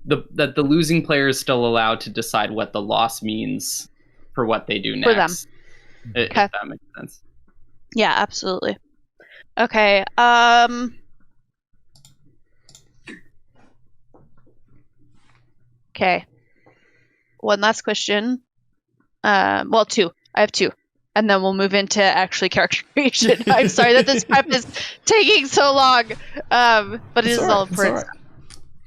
the losing player is still allowed to decide what the loss means for what they do next. For them. If that makes sense. Yeah, absolutely. Okay. Okay. One last question. Well, two. I have two. And then we'll move into actually character creation. I'm sorry that this prep is taking so long. But it is all important.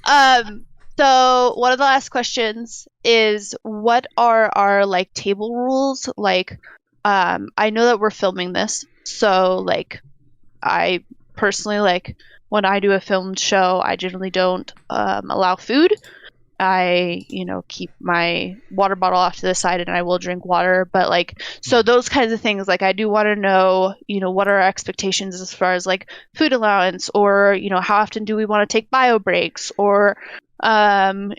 So one of the last questions is, what are our like table rules? Like, I know that we're filming this, so like I personally, like when I do a filmed show, I generally don't allow food. I keep my water bottle off to the side, and I will drink water, but like, so those kinds of things, like I do want to know what are our expectations as far as like food allowance, or how often do we want to take bio breaks, or I'm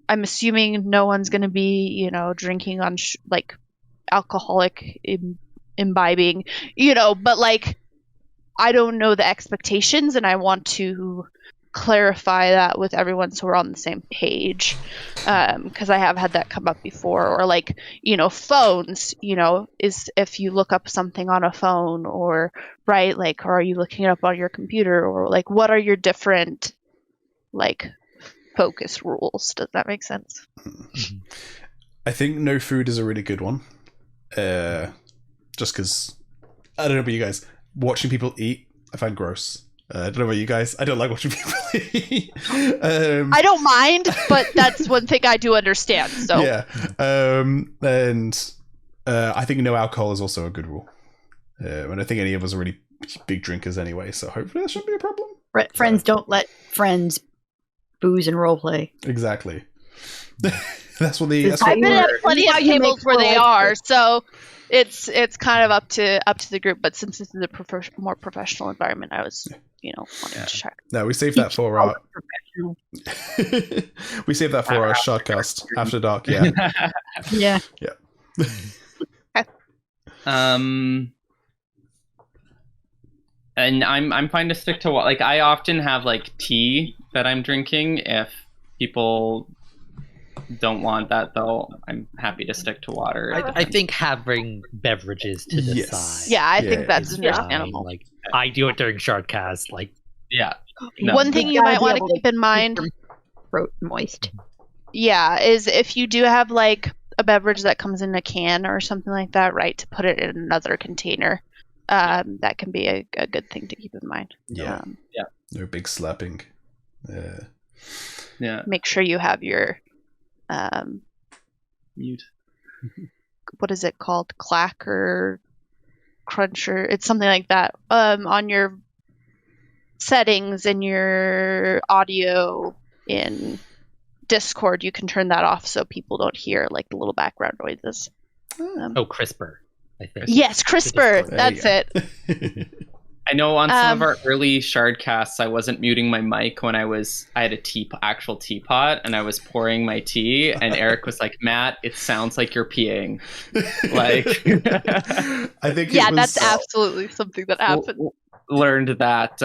assuming no one's going to be drinking on like alcoholic imbibing, but like I don't know the expectations, and I want to clarify that with everyone so we're on the same page, because I have had that come up before. Or like phones, is if you look up something on a phone, or right, like, or are you looking it up on your computer, or like what are your different like focus rules? Does that make sense? I think no food is a really good one. Just because I don't know about you guys, watching people eat I find gross. I don't know about you guys. I don't like watching people eat. I don't mind, but that's one thing I do understand. So yeah, and I think no alcohol is also a good rule. And I think any of us are really big drinkers anyway, so hopefully that shouldn't be a problem. Friends don't let friends booze and roleplay. Exactly. That's what the. I've been at plenty of tables where they are, so it's kind of up to the group. But since this is a more professional environment, I was wanting to check. No, we saved that for our. We saved that for our shotcast after dark. Yeah. Yeah. Yeah. And I'm fine to stick to like I often have like tea that I'm drinking. If people don't want that, though, I'm happy to stick to water. I think having beverages to the side. Yeah, I think that's understandable. Like I do it during shortcast. Like yeah. No. One thing you might want to keep in mind. Throat moist. is if you do have like a beverage that comes in a can or something like that, right, to put it in another container. That can be a good thing to keep in mind. Yeah. No big slapping. Yeah. Make sure you have your Mute. what is it called? Clack or cruncher. It's something like that. On your settings in your audio in Discord, you can turn that off so people don't hear like the little background noises. CRISPR, I think. Yes, CRISPR. That's it. I know on some of our early Shardcasts, I wasn't muting my mic when I had a actual teapot, and I was pouring my tea, and Eric was like, "Matt, it sounds like you're peeing." Like, I think that's absolutely something that happened. Learned that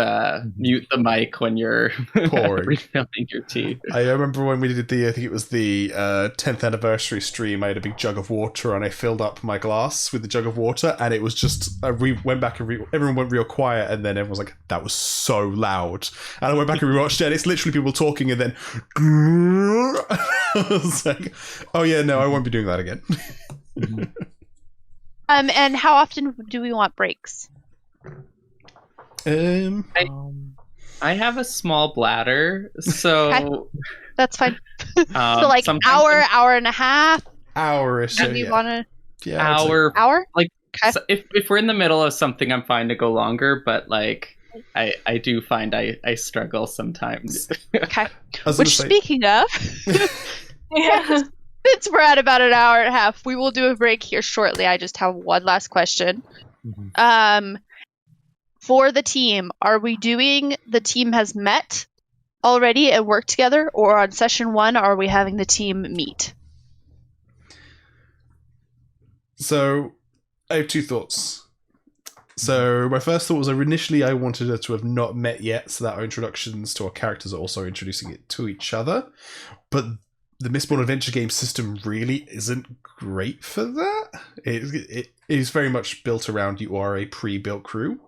mute the mic when you're pouring, refilling your tea. I remember when we did I think it was the 10th anniversary stream, I had a big jug of water and I filled up my glass with the jug of water, and it was just, went back and everyone went real quiet, and then everyone was like, that was so loud. And I went back and rewatched it, and it's literally people talking, and then I was like, oh yeah, no, I won't be doing that again. And how often do we want breaks? I have a small bladder, so okay. That's fine. So like hour and a half. Hour-ish. Do you want to? Hour. Like okay. So if we're in the middle of something, I'm fine to go longer. But like I do find I struggle sometimes. Okay. Which speaking of, since we're at about an hour and a half, we will do a break here shortly. I just have one last question. Mm-hmm. For the team, are we doing the team has met already and worked together, or on session 1 are we having the team meet? So I have two thoughts. So my first thought was initially I wanted her to have not met yet, so that our introductions to our characters are also introducing it to each other. But the Mistborn adventure game system really isn't great for that. It is very much built around you are a pre-built crew.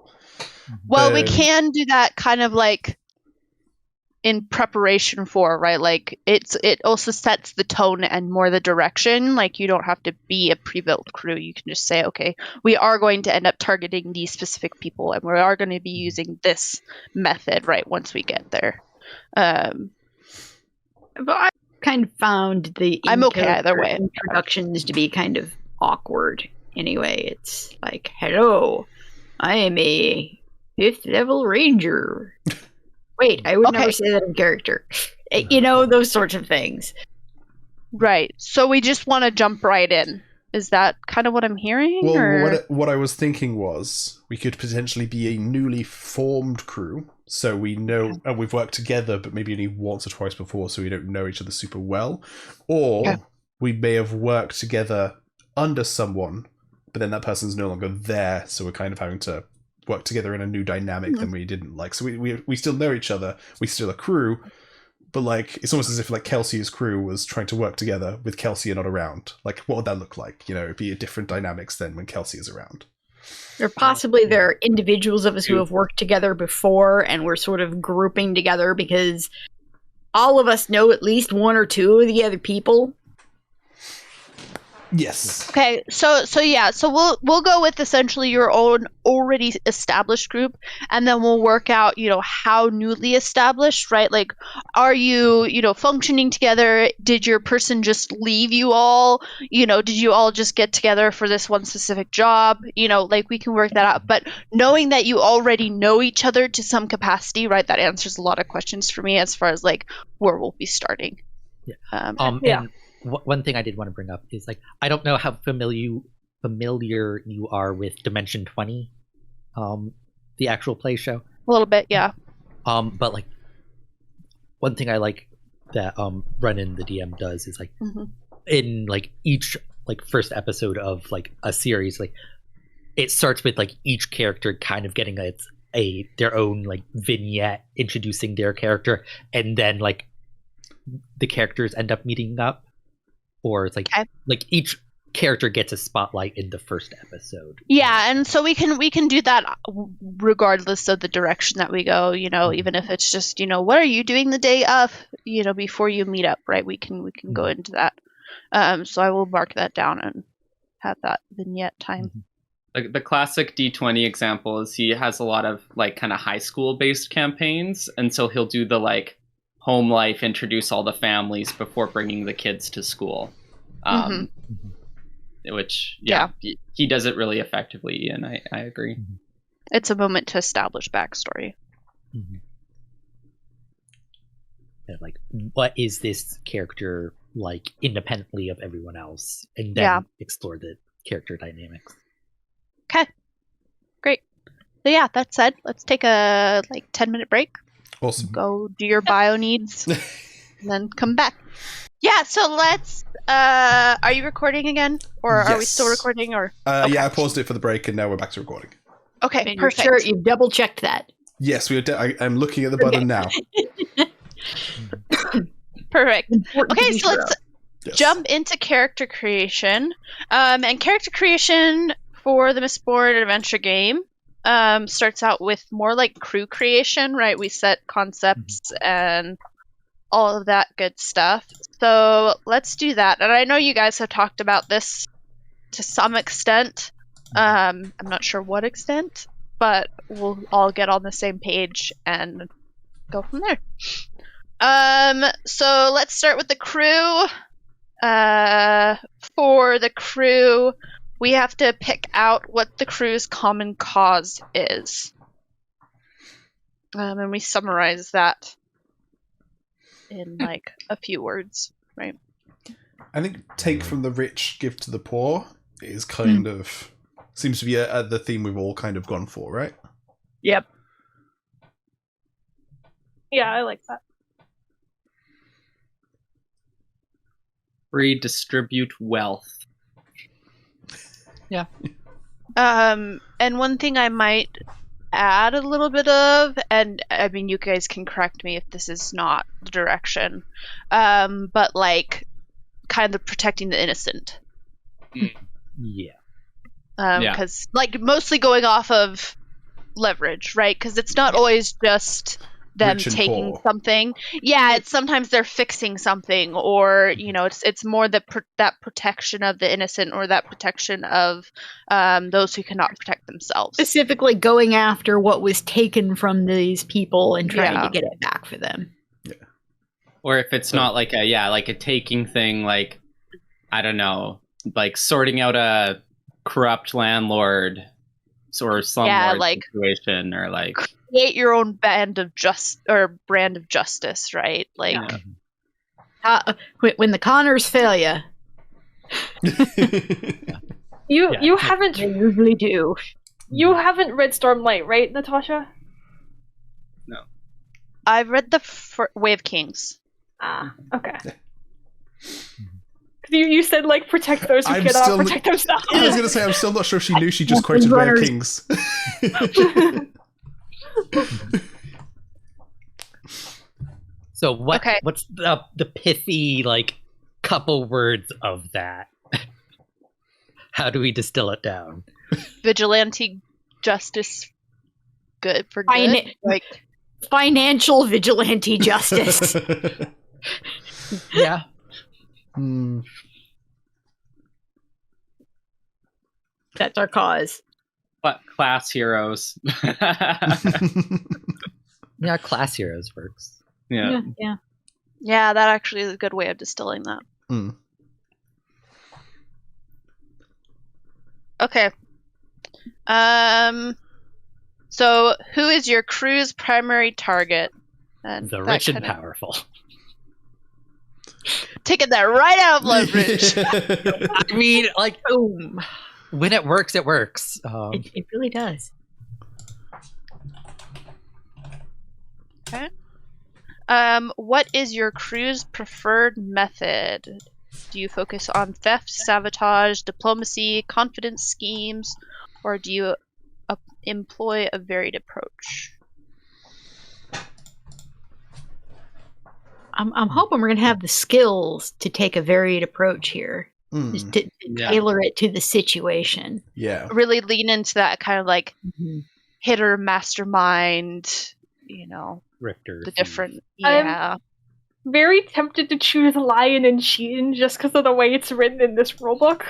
Well, we can do that kind of like in preparation for, right? Like it also sets the tone and more the direction. Like you don't have to be a pre-built crew. You can just say, okay, we are going to end up targeting these specific people, and we are going to be using this method, right? Once we get there. But I kind of found the I'm okay either way. Introductions to be kind of awkward. Anyway, it's like, hello, I am a 5th level ranger. Wait, I would never say that in character. You know, those sorts of things. Right. So we just want to jump right in. Is that kind of what I'm hearing? Well, or? What I was thinking was we could potentially be a newly formed crew. So we know, and we've worked together, but maybe only once or twice before, so we don't know each other super well. Or we may have worked together under someone, but then that person's no longer there, so we're kind of having to work together in a new dynamic than we didn't like. So we still know each other, we still a crew, but like it's almost as if like Kelsey's crew was trying to work together with Kelsey not around. Like what would that look like? You know, it'd be a different dynamics than when Kelsey is around. Or possibly there are individuals of us who have worked together before, and we're sort of grouping together because all of us know at least one or two of the other people. Yes. Okay, so we'll go with essentially your own already established group, and then we'll work out, you know, how newly established, right? Like, are you, you know, functioning together? Did your person just leave you all? You know, did you all just get together for this one specific job? You know, like we can work that out. But knowing that you already know each other to some capacity, right? That answers a lot of questions for me as far as like where we'll be starting. Yeah. And one thing I did want to bring up is like I don't know how familiar you are with Dimension 20, the actual play show. A little bit, yeah. But like one thing I like that Brennan the DM does is like in like each like first episode of like a series, like it starts with like each character kind of getting their own like vignette introducing their character, and then like the characters end up meeting up. Or it's like like each character gets a spotlight in the first episode. Yeah, and so we can do that regardless of the direction that we go, even if it's just, what are you doing the day of, before you meet up, right? We can go into that. So I will mark that down and have that vignette time. The classic D20 example is he has a lot of like kind of high school based campaigns, and so he'll do the like home life, introduce all the families before bringing the kids to school. Which he does it really effectively, and I agree. It's a moment to establish backstory. And like, what is this character like independently of everyone else, and then explore the character dynamics. Okay, great. So yeah, that said, let's take a 10-minute break. Awesome. Go do your bio needs, and then come back. Yeah, so let's. Are you recording again, or are we still recording? Or okay. Yeah, I paused it for the break, and now we're back to recording. Okay, perfect. Sure, you've double checked that. Yes, I'm looking at the button now. Perfect. Okay, so let's jump into character creation. And character creation for the Mistborn adventure game starts out with more like crew creation, right? We set concepts and all of that good stuff. So let's do that. And I know you guys have talked about this to some extent. I'm not sure what extent, but we'll all get on the same page and go from there. So let's start with the crew. For the crew, we have to pick out what the crew's common cause is. And we summarize that in a few words, right? I think take from the rich, give to the poor is kind of seems to be the theme we've all kind of gone for, right? Yep. Yeah, I like that. Redistribute wealth. Yeah. And one thing I might add a little bit of, and I mean, you guys can correct me if this is not the direction, but kind of protecting the innocent. Yeah. Because mostly going off of leverage, right? Because it's not always just them taking poor. something. Yeah, it's sometimes they're fixing something, or it's more that protection of the innocent, or that protection of those who cannot protect themselves. Specifically going after what was taken from these people and trying to get it back for them. Yeah. Or if it's not like a taking thing, I don't know, sorting out a corrupt landlord or slumlord situation, or create your own brand of justice, right? When the Connors fail you. You haven't They usually do. You haven't read Stormlight, right, Natasha? No. I've read the Way of Kings. Ah, okay. You said protect those who cannot protect themselves. I was going to say I'm still not sure she knew. She just quoted Way of Kings. So what's the pithy couple words of that? How do we distill it down? Vigilante justice, good for good. Financial vigilante justice. Yeah. That's our cause. But class heroes. Yeah, class heroes works. Yeah. Yeah, that actually is a good way of distilling that. Okay. So who is your crew's primary target? And the rich and powerful. Taking that right out of leverage. I mean, boom. When it works, it works. It really does. Okay. What is your crew's preferred method? Do you focus on theft, sabotage, diplomacy, confidence schemes, or do you employ a varied approach? I'm hoping we're going to have the skills to take a varied approach here. Just to tailor it to the situation. Yeah. Really lean into that kind of like hitter mastermind, Rifter. the different. I'm Yeah. very tempted to choose Lion and Sheen just because of the way it's written in this rulebook.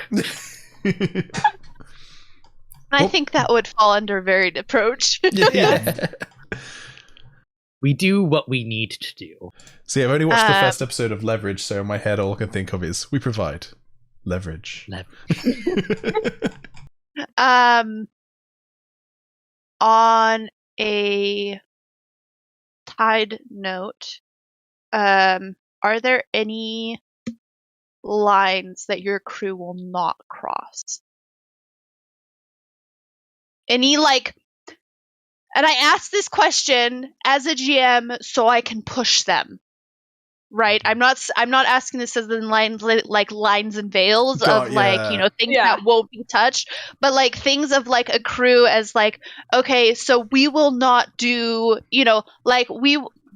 I think that would fall under varied approach. Yeah. We do what we need to do. See, I've only watched the first episode of Leverage, so in my head all I can think of is we provide leverage. On a tied note, are there any lines that your crew will not cross? Any and I ask this question as a GM so I can push them. Right, I'm not asking this as in lines like lines and veils of things that won't be touched, but like things of like a crew as like, okay, so we will not do,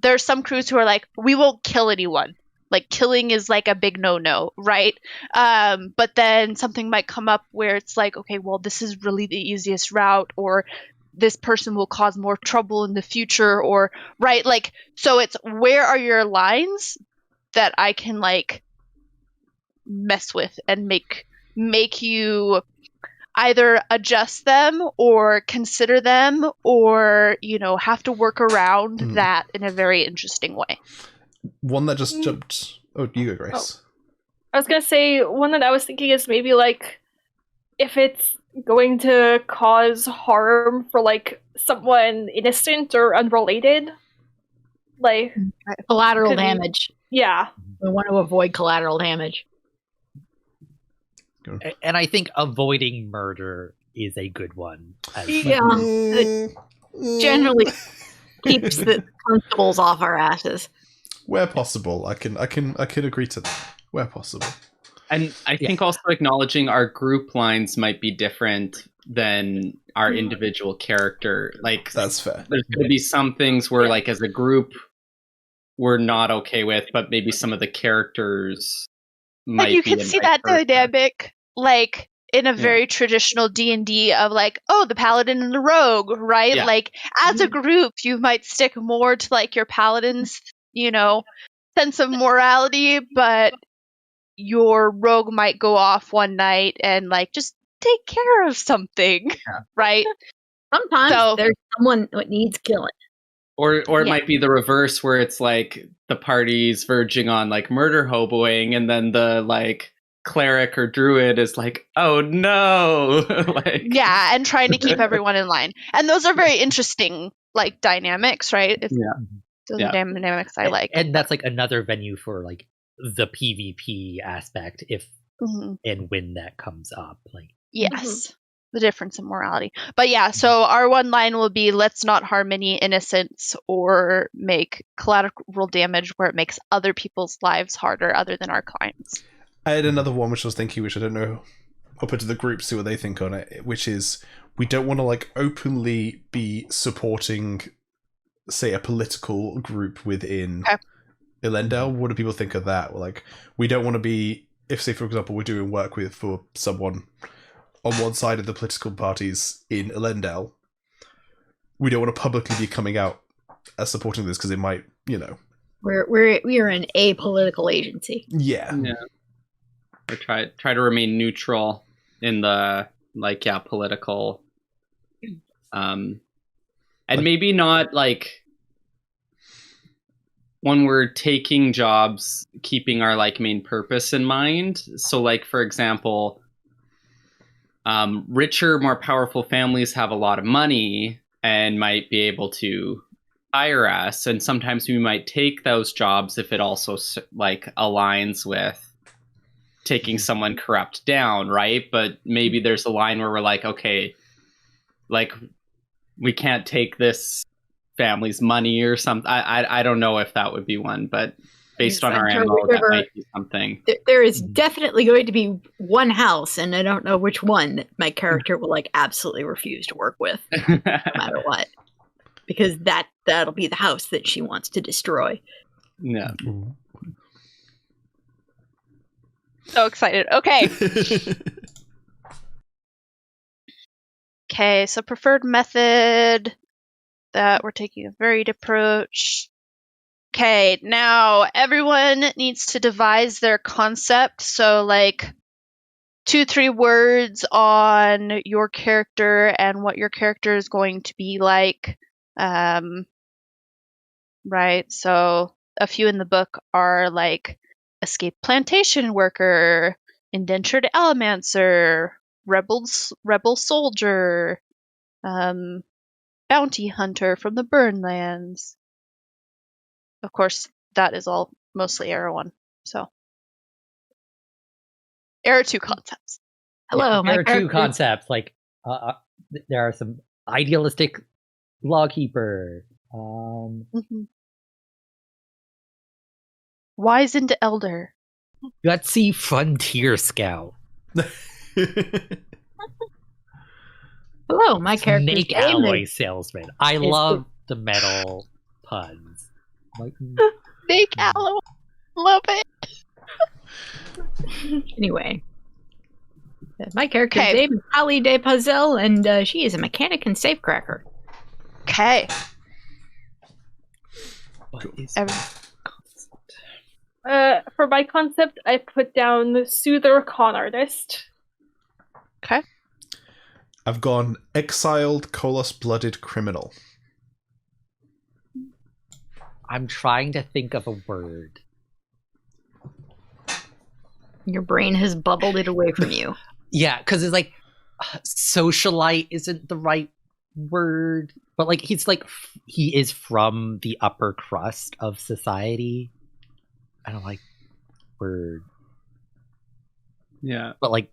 there's some crews who are like, we won't kill anyone. Like killing is like a big no, right? But then something might come up where it's like, okay, well, this is really the easiest route, or this person will cause more trouble in the future, or right, like, so it's where are your lines that I can like mess with and make you either adjust them or consider them, or have to work around that in a very interesting way. One that just jumped. Oh, you go, Grace. I was gonna say one that I was thinking is maybe like if it's going to cause harm for like someone innocent or unrelated, like collateral damage. Yeah, we want to avoid collateral damage. And I think avoiding murder is a good one. It generally keeps the constables off our asses. Where possible, I can agree to that. Where possible. And I think also acknowledging our group lines might be different than our individual character. Like that's fair. There's going to be some things where, like, as a group, we're not okay with, but maybe some of the characters might. And you can see that dynamic, like in a very traditional D&D of like, oh, the paladin and the rogue, right? Yeah. Like as a group, you might stick more to like your paladin's, sense of morality, but your rogue might go off one night and like just take care of something, right? Sometimes there's someone that needs killing. Or it might be the reverse, where it's like the party's verging on like murder hoboing, and then the like cleric or druid is like, oh no. Yeah, and trying to keep everyone in line. And those are very interesting like dynamics, right? Those are dynamics I like. And that's like another venue for like the PvP aspect if and when that comes up. Like yes. The difference in morality. But yeah, so our one line will be, let's not harm any innocents or make collateral damage where it makes other people's lives harder other than our clients. I had another one which I was thinking, which I don't know, I'll put to the group, see what they think on it, which is we don't want to like openly be supporting, say, a political group within Elendel. What do people think of that? Like, we don't want to be, if say for example we're doing work for someone on one side of the political parties in Elendel, we don't want to publicly be coming out as supporting this because it might, we are an apolitical agency. Yeah. Or try to remain neutral in the political, and maybe not like when we're taking jobs, keeping our like main purpose in mind. So like for example, richer, more powerful families have a lot of money and might be able to hire us. And sometimes we might take those jobs if it also like aligns with taking someone corrupt down, right? But maybe there's a line where we're like, okay, like we can't take this family's money or something. I don't know if that would be one, but based on our MO, that might be something. There is definitely going to be one house, and I don't know which one, that my character will like absolutely refuse to work with, no matter what, because that'll be the house that she wants to destroy. Yeah. So excited. Okay. Okay, so preferred method that we're taking a varied approach. Okay, now everyone needs to devise their concept. So, like, 2-3 words on your character and what your character is going to be like. Right, so a few in the book are like escaped plantation worker, indentured allomancer, rebel soldier, bounty hunter from the Burnlands. Of course, that is all mostly Era 1. So, Era 2 concepts. Hello, my there are two character. concepts. Like, there are some idealistic lawkeeper. Mhm. Wizened elder. Gutsy frontier scout. Hello, my character. Snake alloy salesman. I love the metal puns. Like, Snake alloy. Love it. Anyway, my character's Okay. name is Ali de Pazel, and she is a mechanic and safecracker. Okay. what is Every- For my concept, I put down the soother con artist. Okay. I've gone exiled, Kolos-blooded criminal. I'm trying to think of a word. Your brain has bubbled it away from you. Yeah, because it's like socialite isn't the right word, but like he is from the upper crust of society. I don't like word, Yeah. but like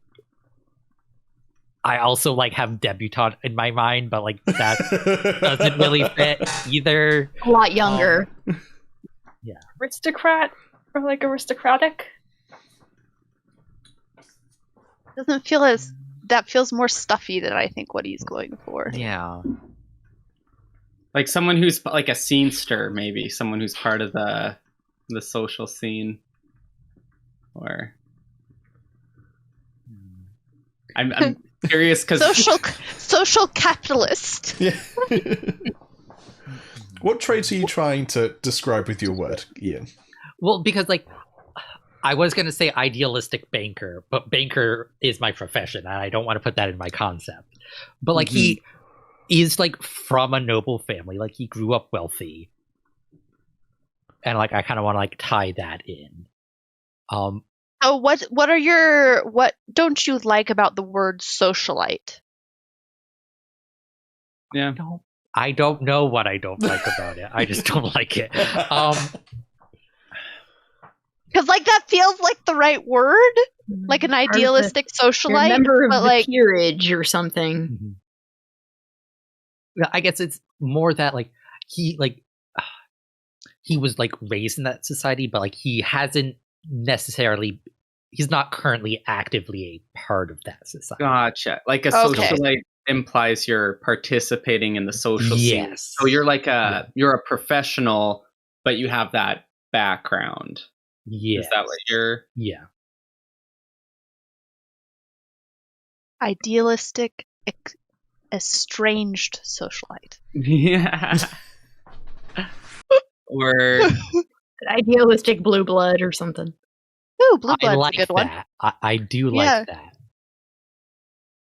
I also like have debutante in my mind, but like that doesn't really fit either. A lot younger. Aristocrat, or like aristocratic. Doesn't feel as that feels more stuffy than I think what he's going for. Yeah. Like someone who's like a scenester, maybe someone who's part of the social scene, or I'm curious because Social capitalist. Yeah. What traits are you trying to describe with your word, Ian? Well, because like I was gonna say idealistic banker, but banker is my profession, and I don't want to put that in my concept. But like he is like from a noble family, like he grew up wealthy, and like I kind of want to like tie that in. So what don't you like about the word socialite? yeah. I don't know what I don't like about it. I just don't like it. Because like that feels like the right word, like an idealistic You're a socialite, member of but the like peerage or something. I guess it's more that like he was like raised in that society, but like he hasn't necessarily. He's not currently actively a part of that society. Gotcha. Like a Okay. socialite implies you're participating in the social scene. Yes. So you're like you're a professional, but you have that background. Yeah. Is that what you're? Yeah. idealistic, estranged socialite. Yeah. Or An idealistic blue blood or something. Ooh, blue I blood's like a good one. that. I do Yeah. like that.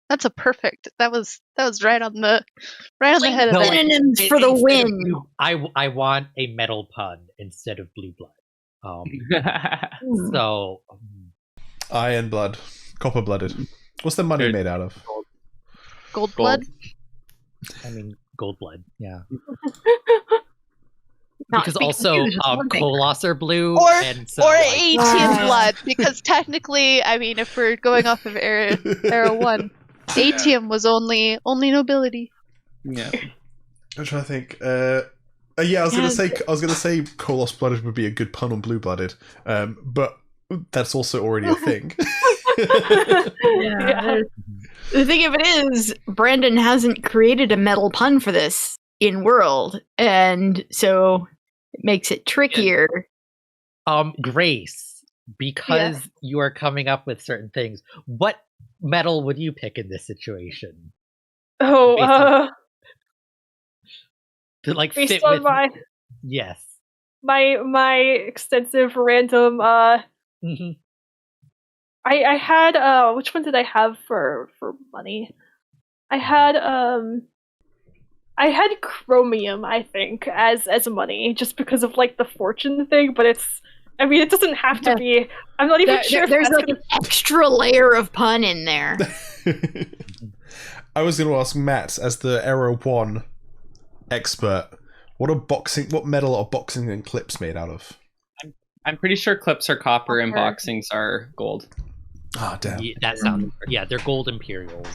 That's a perfect. That was right on the head of No, it. like, Synonyms for the instead of win. blue- I want a metal pun instead of blue blood. So Iron blood, copper blooded. What's the money Good. made out of? Gold blood. I mean gold blood, yeah. Not Because to be also confused with one thing. Colosser blue Or and so or like, ATM blood, because technically, I mean, if we're going off of Era 1, ATM was only nobility. yeah. I'm trying to think. Yeah, I was gonna say Kolos blooded would be a good pun on blue blooded, but that's also already a thing. Yeah. The thing of it is, Brandon hasn't created a metal pun for this in world, and so it makes it trickier. Grace. because you are coming up with certain things, what metal would you pick in this situation? Oh, To like based fit on with yes. my extensive random Mm-hmm. I had which one did I have for money? I had chromium, I think, as money, just because of like the fortune thing, but it doesn't have to be. I'm not even sure if There's that's like an extra layer of pun in there. I was going to ask Matt, as the Aero 1 expert, what metal are boxing and clips made out of? I'm pretty sure clips are copper and boxings are gold. Ah, damn. Yeah, that sounds they're gold imperials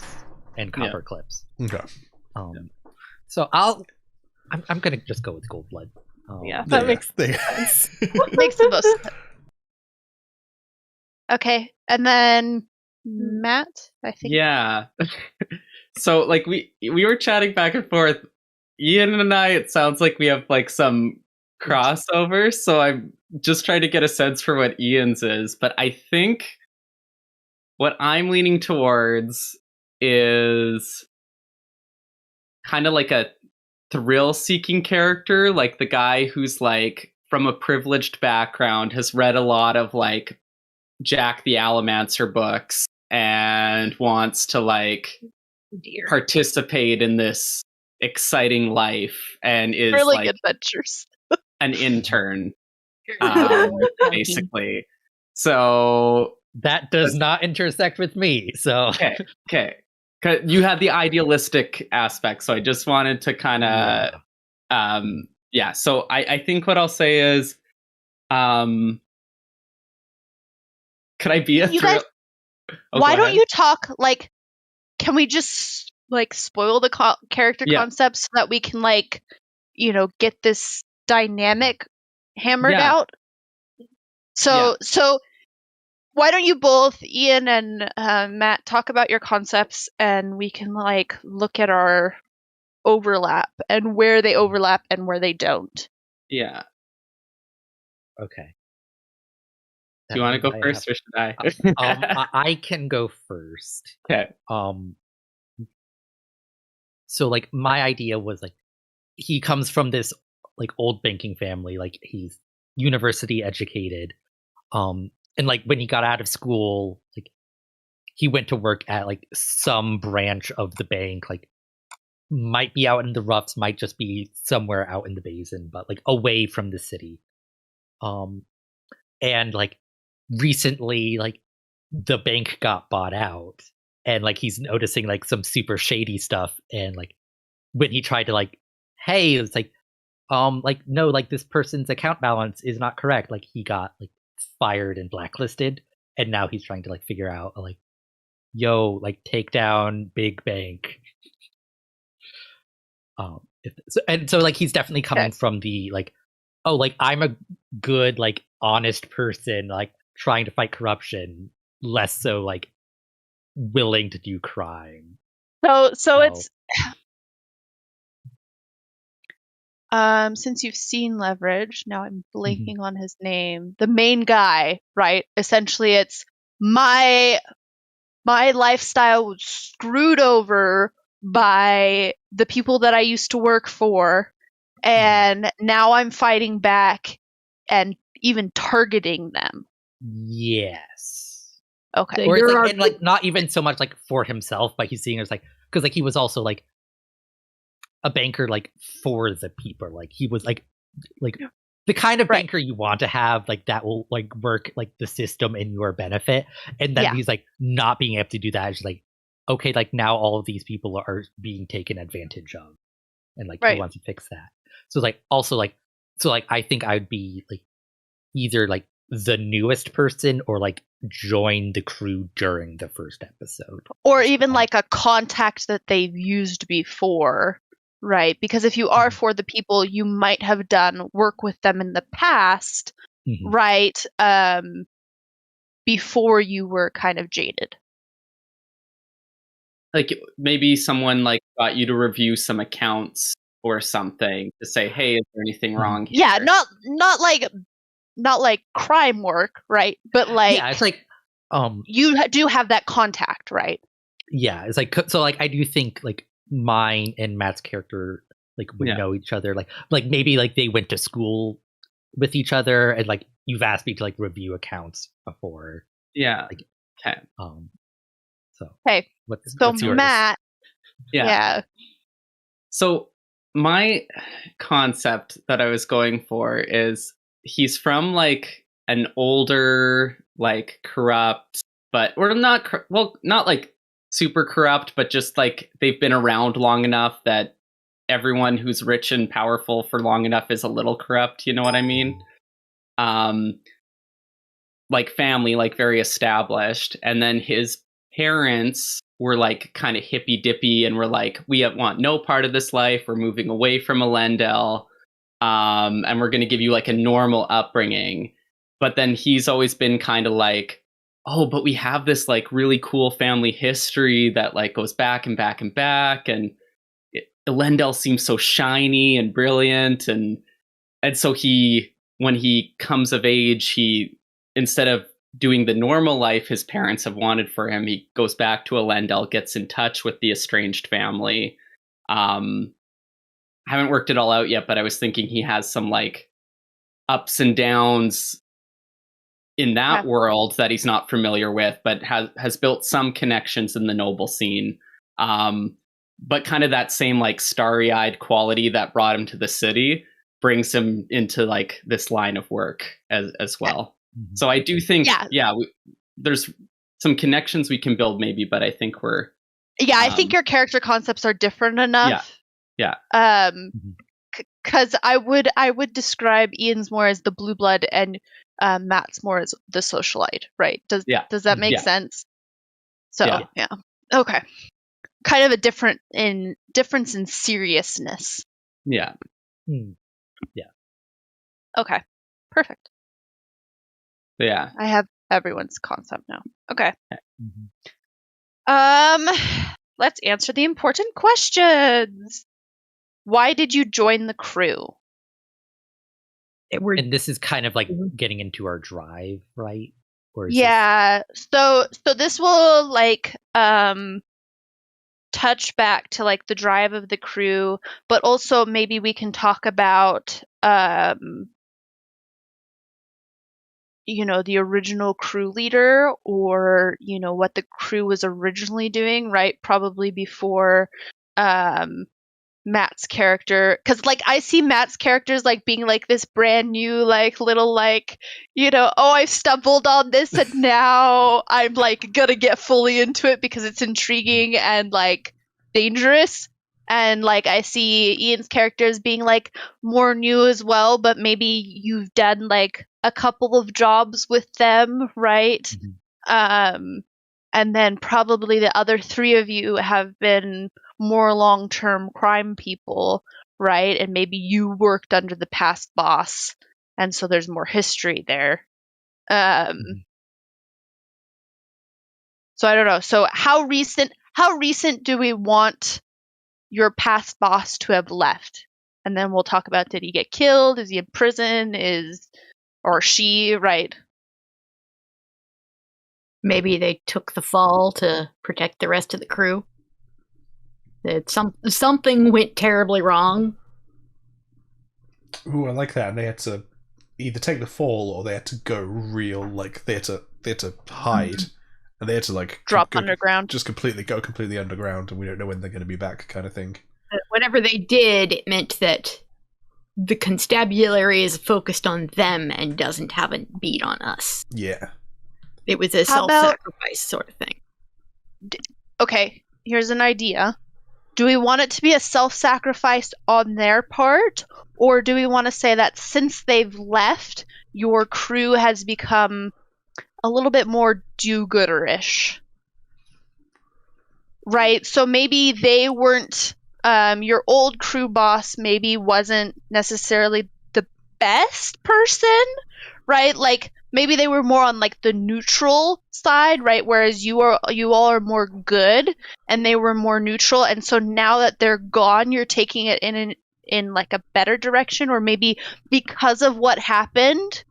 and copper clips. Okay. So I'm gonna just go with gold blood. That makes sense. Makes the most sense. Okay, and then Matt, I think. Yeah. So like we were chatting back and forth. Ian and I, it sounds like we have like some crossover, so I'm just trying to get a sense for what Ian's is, but I think what I'm leaning towards is kind of like a thrill-seeking character, like the guy who's like from a privileged background, has read a lot of like Jack the Allomancer books and wants to like participate in this exciting life and is Thrilling like adventures. an intern, basically. So that does not intersect with me. So okay. You had the idealistic aspect, so I just wanted to kind of So I think what I'll say is could I be a you guys, why don't you talk like, can we just like spoil the character concepts so that we can like, get this dynamic hammered out? So why don't you both, Ian and Matt, talk about your concepts, and we can like look at our overlap and where they overlap and where they don't. Yeah. Okay. Do you want to go first, or should I? I can go first. Okay. So like my idea was like he comes from this like old banking family, like he's university educated. And like when he got out of school, like he went to work at like some branch of the bank, like might be out in the roughs, might just be somewhere out in the basin, but like away from the city. And like recently, like the bank got bought out, and like he's noticing like some super shady stuff. And like when he tried to like, hey, it's like no, like this person's account balance is not correct. Like he got like fired and blacklisted, and now he's trying to like figure out like, yo, like take down big bank. So like he's definitely coming from the like, oh, like I'm a good like honest person, like trying to fight corruption, less so like willing to do crime. So it's since you've seen Leverage, now I'm blanking on his name. The main guy, right? Essentially it's my lifestyle was screwed over by the people that I used to work for, and now I'm fighting back and even targeting them. Yes. Okay. Or it's like, and like not even so much like for himself, but he's seeing it as like, because like he was also like a banker like for the people. Like he was like the kind of banker you want to have, like that will like work like the system in your benefit. And then he's like not being able to do that. It's like, okay, like now all of these people are being taken advantage of, and like he wants to fix that. So like also like, so like I think I would be like either like the newest person or like join the crew during the first episode, or even like a contact that they've used before. Right, because if you are for the people, you might have done work with them in the past, right? Before you were kind of jaded. Like maybe someone like got you to review some accounts or something to say, hey, is there anything wrong here? Yeah, not like not like crime work, right? But like, yeah, it's like you do have that contact, right? Yeah, it's like so. Like I do think like mine and Matt's character like would Yeah. know each other. Like maybe like they went to school with each other, and like you've asked me to like review accounts before. Yeah. Like, Okay. So Okay. what's yours? Matt. Yeah. Yeah. So my concept that I was going for is he's from like an older, like corrupt, or not, not like super corrupt, but just like they've been around long enough that everyone who's rich and powerful for long enough is a little corrupt. You know what I mean? Like family, like very established. And then his parents were like kind of hippy dippy and were like, we want no part of this life. We're moving away from Elendel. And we're going to give you like a normal upbringing. But then he's always been kind of like, oh, but we have this like really cool family history that like goes back and back and back. And Elendel seems so shiny and brilliant. And so when he comes of age, instead of doing the normal life his parents have wanted for him, he goes back to Elendel, gets in touch with the estranged family. I haven't worked it all out yet, but I was thinking he has some like ups and downs in that world that he's not familiar with, but has built some connections in the noble scene. But kind of that same like starry-eyed quality that brought him to the city brings him into like this line of work as well. Mm-hmm. So I do think, there's some connections we can build maybe, but I think we're... Yeah, I think your character concepts are different enough. Yeah. Because I would describe Ian's more as the blue blood and Matt's more as the socialite, right? Does that make sense? So yeah. Okay. Kind of a difference in seriousness. Yeah. Yeah. Okay. Perfect. Yeah. I have everyone's concept now. Okay. Let's answer the important questions. Why did you join the crew? And this is kind of like getting into our drive, right? Or So this will like touch back to like the drive of the crew, but also maybe we can talk about the original crew leader, or what the crew was originally doing, right? Probably before Matt's character, because like I see Matt's characters like being like this brand new like little like I've stumbled on this and now I'm like gonna get fully into it because it's intriguing and like dangerous. And like I see Ian's characters being like more new as well, but maybe you've done like a couple of jobs with them, right? Mm-hmm. And then probably the other three of you have been more long-term crime people, right? And maybe you worked under the past boss, and so there's more history there. So I don't know. So how recent do we want your past boss to have left? And then we'll talk about, did he get killed? Is he in prison? Or she, right? Maybe they took the fall to protect the rest of the crew. That something went terribly wrong. Ooh, I like that. And they had to either take the fall or they had to go real, like they had to hide, and they had to like drop underground, just go completely underground, and we don't know when they're going to be back, kind of thing. Whatever they did, it meant that the constabulary is focused on them and doesn't have a beat on us. Yeah. It was a self-sacrifice sort of thing. Okay, here's an idea. Do we want it to be a self-sacrifice on their part, or do we want to say that since they've left, your crew has become a little bit more do-gooder-ish? Right? So maybe they weren't... your old crew boss maybe wasn't necessarily the best person, right? Like, maybe they were more on like the neutral side, right? Whereas you all are more good, and they were more neutral. And so now that they're gone, you're taking it in like a better direction, or maybe because of what happened,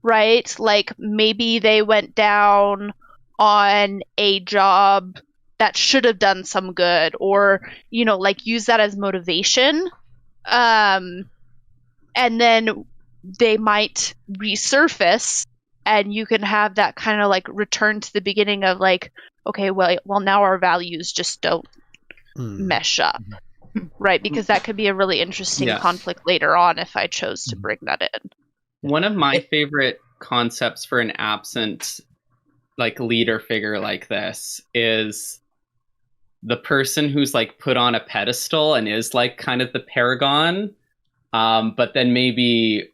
right? Like maybe they went down on a job that should have done some good, or like use that as motivation. And then they might resurface, and you can have that kind of like return to the beginning of like, okay, well now our values just don't mesh up, right? Because that could be a really interesting conflict later on if I chose to bring that in. One of my favorite concepts for an absent like leader figure like this is the person who's like put on a pedestal and is like kind of the paragon, but then maybe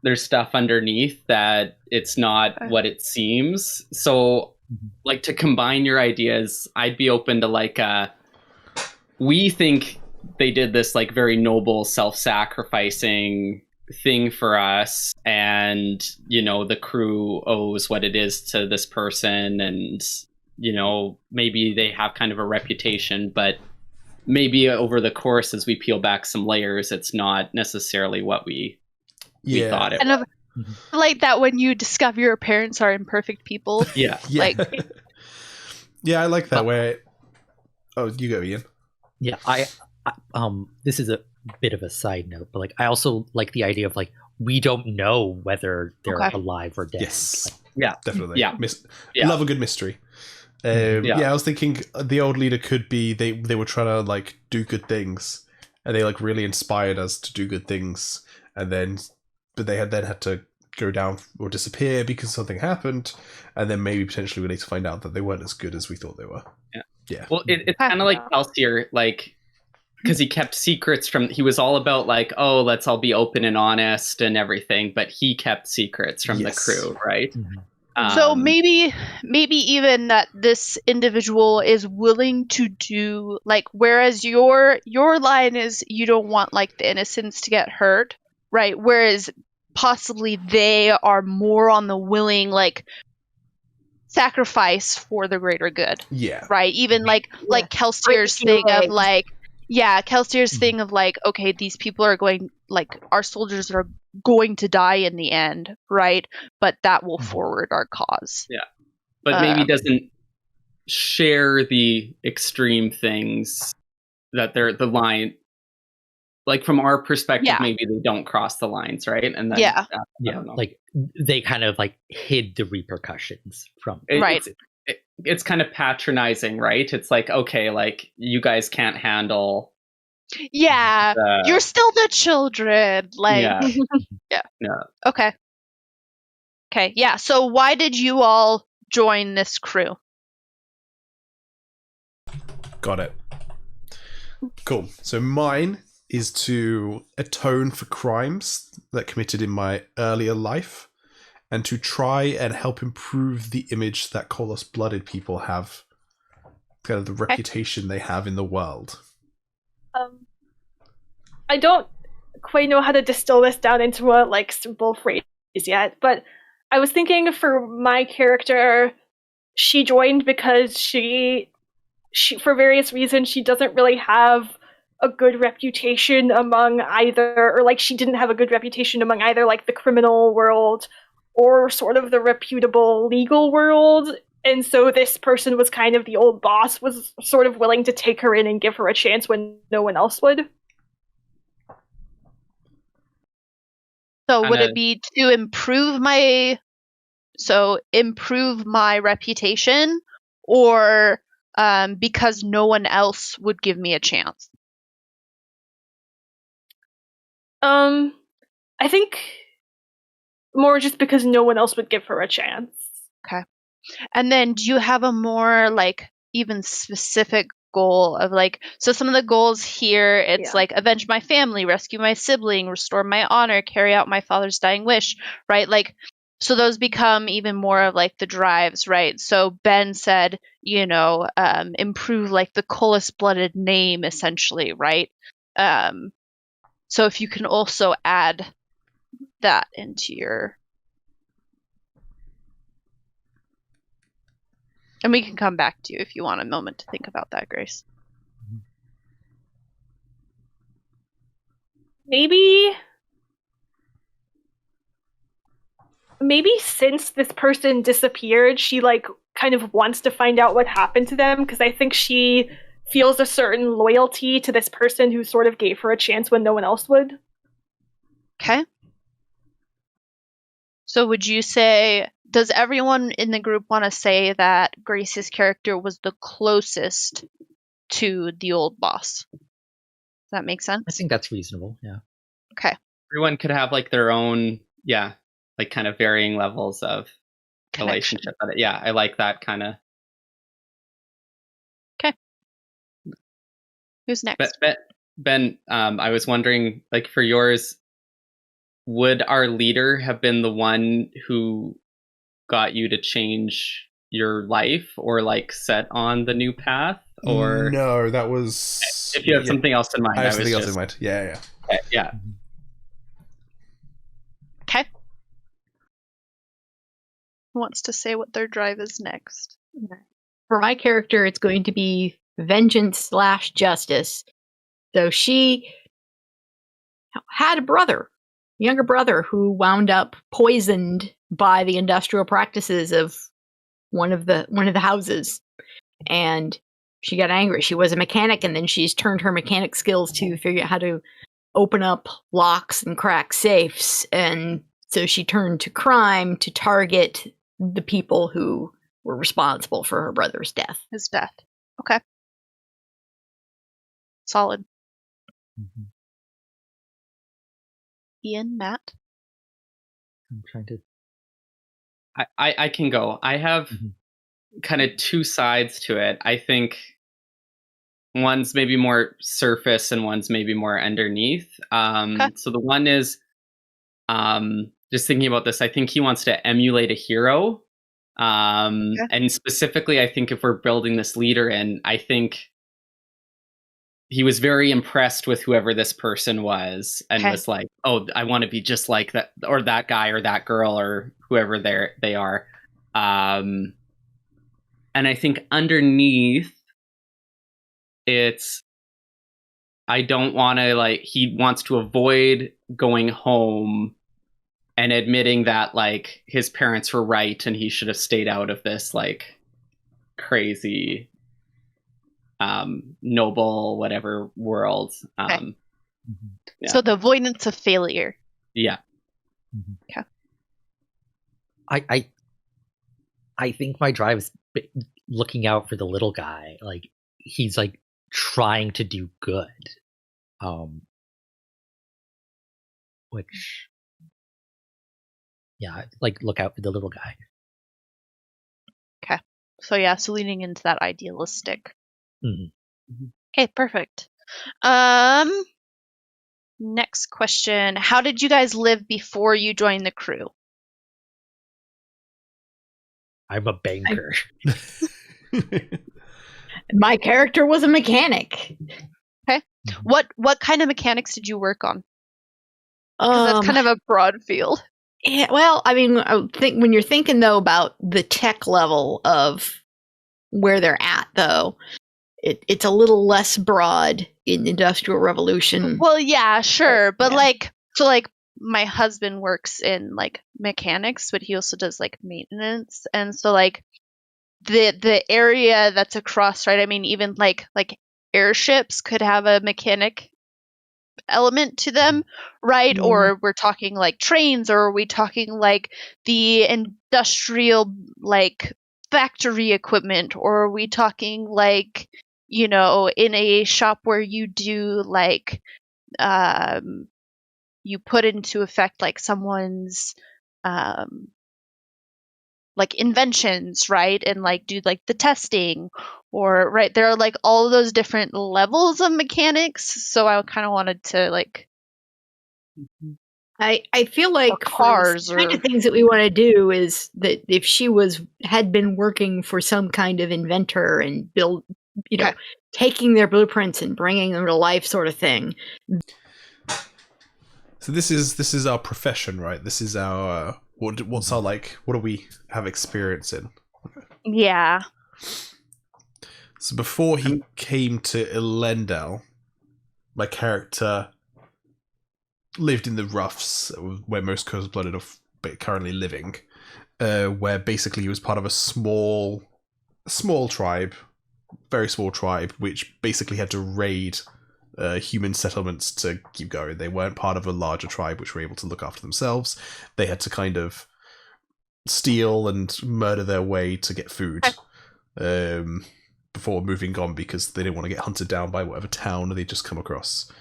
there's stuff underneath that it's not what it seems. So like to combine your ideas, I'd be open to like we think they did this like very noble self-sacrificing thing for us, and the crew owes what it is to this person, and maybe they have kind of a reputation, but maybe over the course as we peel back some layers, it's not necessarily what we thought it was. Like that when you discover your parents are imperfect people. Yeah. Like yeah, I like that way. Oh, you go, Ian. Yeah, I this is a bit of a side note, but like I also like the idea of like we don't know whether they're alive or dead. Yes. Like, definitely. Yeah. Love a good mystery. I was thinking the old leader could be they were trying to like do good things, and they like really inspired us to do good things, but they had to go down or disappear because something happened, and then maybe potentially we later find out that they weren't as good as we thought they were. Yeah. Well, it's kind of like Kelsier, like because he kept secrets he was all about like, oh, let's all be open and honest and everything, but he kept secrets from the crew, right? Mm-hmm. So maybe even that this individual is willing to do like, whereas your line is you don't want like the innocents to get hurt, right? Whereas possibly they are more on the willing like sacrifice for the greater good. Yeah. Right? Even like Kelsier's thing of like, Kelsier's thing of like, okay, these people are going, like, our soldiers are going to die in the end, right? But that will forward our cause. Yeah. But maybe doesn't share the extreme things that they're the line. Like from our perspective, maybe they don't cross the lines, right? And then, I don't know. Like they kind of like hid the repercussions from right. It's kind of patronizing, right? It's like, okay, like you guys can't handle. Yeah, you're still the children. Like, yeah. Okay. Yeah. So why did you all join this crew? Got it. Cool. So mine is to atone for crimes that committed in my earlier life, and to try and help improve the image that Kolos-blooded people have, kind of the reputation they have in the world. I don't quite know how to distill this down into a like simple phrase yet, but I was thinking for my character, she joined because she for various reasons she doesn't really have a good reputation among either, or like she didn't have a good reputation among either like the criminal world or sort of the reputable legal world. And so this person was kind of the old boss, was sort of willing to take her in and give her a chance when no one else would. So would it be to improve my reputation, or because no one else would give me a chance? I think more just because no one else would give her a chance. Okay. And then do you have a more like even specific goal of like, so some of the goals here, it's like avenge my family, rescue my sibling, restore my honor, carry out my father's dying wish, right? Like, so those become even more of like the drives, right? So Ben said, improve like the Kolos-blooded name essentially, right? So if you can also add that into your... And we can come back to you if you want a moment to think about that, Grace. Maybe maybe since this person disappeared, she like kind of wants to find out what happened to them, because I think she feels a certain loyalty to this person who sort of gave her a chance when no one else would. Okay. So would you say, does everyone in the group want to say that Grace's character was the closest to the old boss? Does that make sense? I think that's reasonable. Yeah. Okay. Everyone could have like their own, like kind of varying levels of relationship. But yeah, I like that kind of. Okay. Who's next? Ben, I was wondering, like for yours, would our leader have been the one who got you to change your life or like set on the new path? Or no, that was. If you have something else in mind, I have something else in mind. Yeah. Yeah. Okay. Who wants to say what their drive is next? For my character, it's going to be vengeance/justice. So she had a younger brother, who wound up poisoned by the industrial practices of one of the houses, and she got angry. She was a mechanic, and then she's turned her mechanic skills to figure out how to open up locks and crack safes, and so she turned to crime to target the people who were responsible for her brother's death. His death. Okay. Solid. Mm-hmm. Ian, Matt? I'm trying to. I can go. I have kind of two sides to it. I think one's maybe more surface and one's maybe more underneath. Okay. So the one is just thinking about this, I think he wants to emulate a hero. And specifically, I think if we're building this leader in, I think he was very impressed with whoever this person was and was like, oh, I want to be just like that, or that guy or that girl or whoever they are. And I think underneath it's, I don't want to, like, he wants to avoid going home and admitting that like his parents were right and he should have stayed out of this like crazy noble whatever world. So the avoidance of failure. Yeah. Okay. I think my drive is looking out for the little guy. Like he's like trying to do good. Which like look out for the little guy. Okay. So yeah, so leaning into that idealistic. Mm-hmm. Okay, perfect. Next question. How did you guys live before you joined the crew? I'm a banker. My character was a mechanic. Okay. What kind of mechanics did you work on? 'Cause that's kind of a broad field. Yeah, well, I mean, I think when you're thinking though about the tech level of where they're at, though, it's a little less broad in Industrial Revolution. Well, yeah, sure, but like my husband works in like mechanics, but he also does like maintenance, and so like the area that's across, right? I mean, even like airships could have a mechanic element to them, right? Mm-hmm. Or we're talking like trains, or are we talking like the industrial like factory equipment, or are we talking like, you know, in a shop where you do like you put into effect like someone's like inventions, right? And like do like the testing, or right, there are like all of those different levels of mechanics. So I kind of wanted to like I feel like cars the kind of things that we want to do is that if she had been working for some kind of inventor and build, you know, taking their blueprints and bringing them to life, sort of thing. So this is our profession, right? This is our what's our like? What do we have experience in? Yeah. So before he came to Elendel, my character lived in the roughs, where most cold-blooded currently living, where basically he was part of a small tribe, very small tribe, which basically had to raid human settlements to keep going. They weren't part of a larger tribe which were able to look after themselves. They had to kind of steal and murder their way to get food before moving on, because they didn't want to get hunted down by whatever town they'd just come across.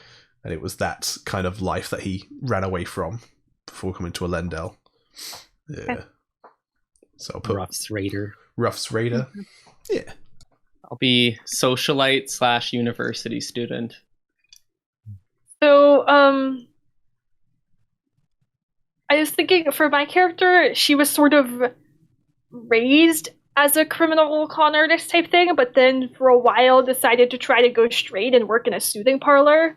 And it was that kind of life that he ran away from before coming to Elendel. Yeah. So I'll put Ruff's Raider. Ruff's Raider. Mm-hmm. Yeah. I'll be socialite / university student. So, I was thinking for my character, she was sort of raised as a criminal con artist type thing, but then for a while decided to try to go straight and work in a soothing parlor.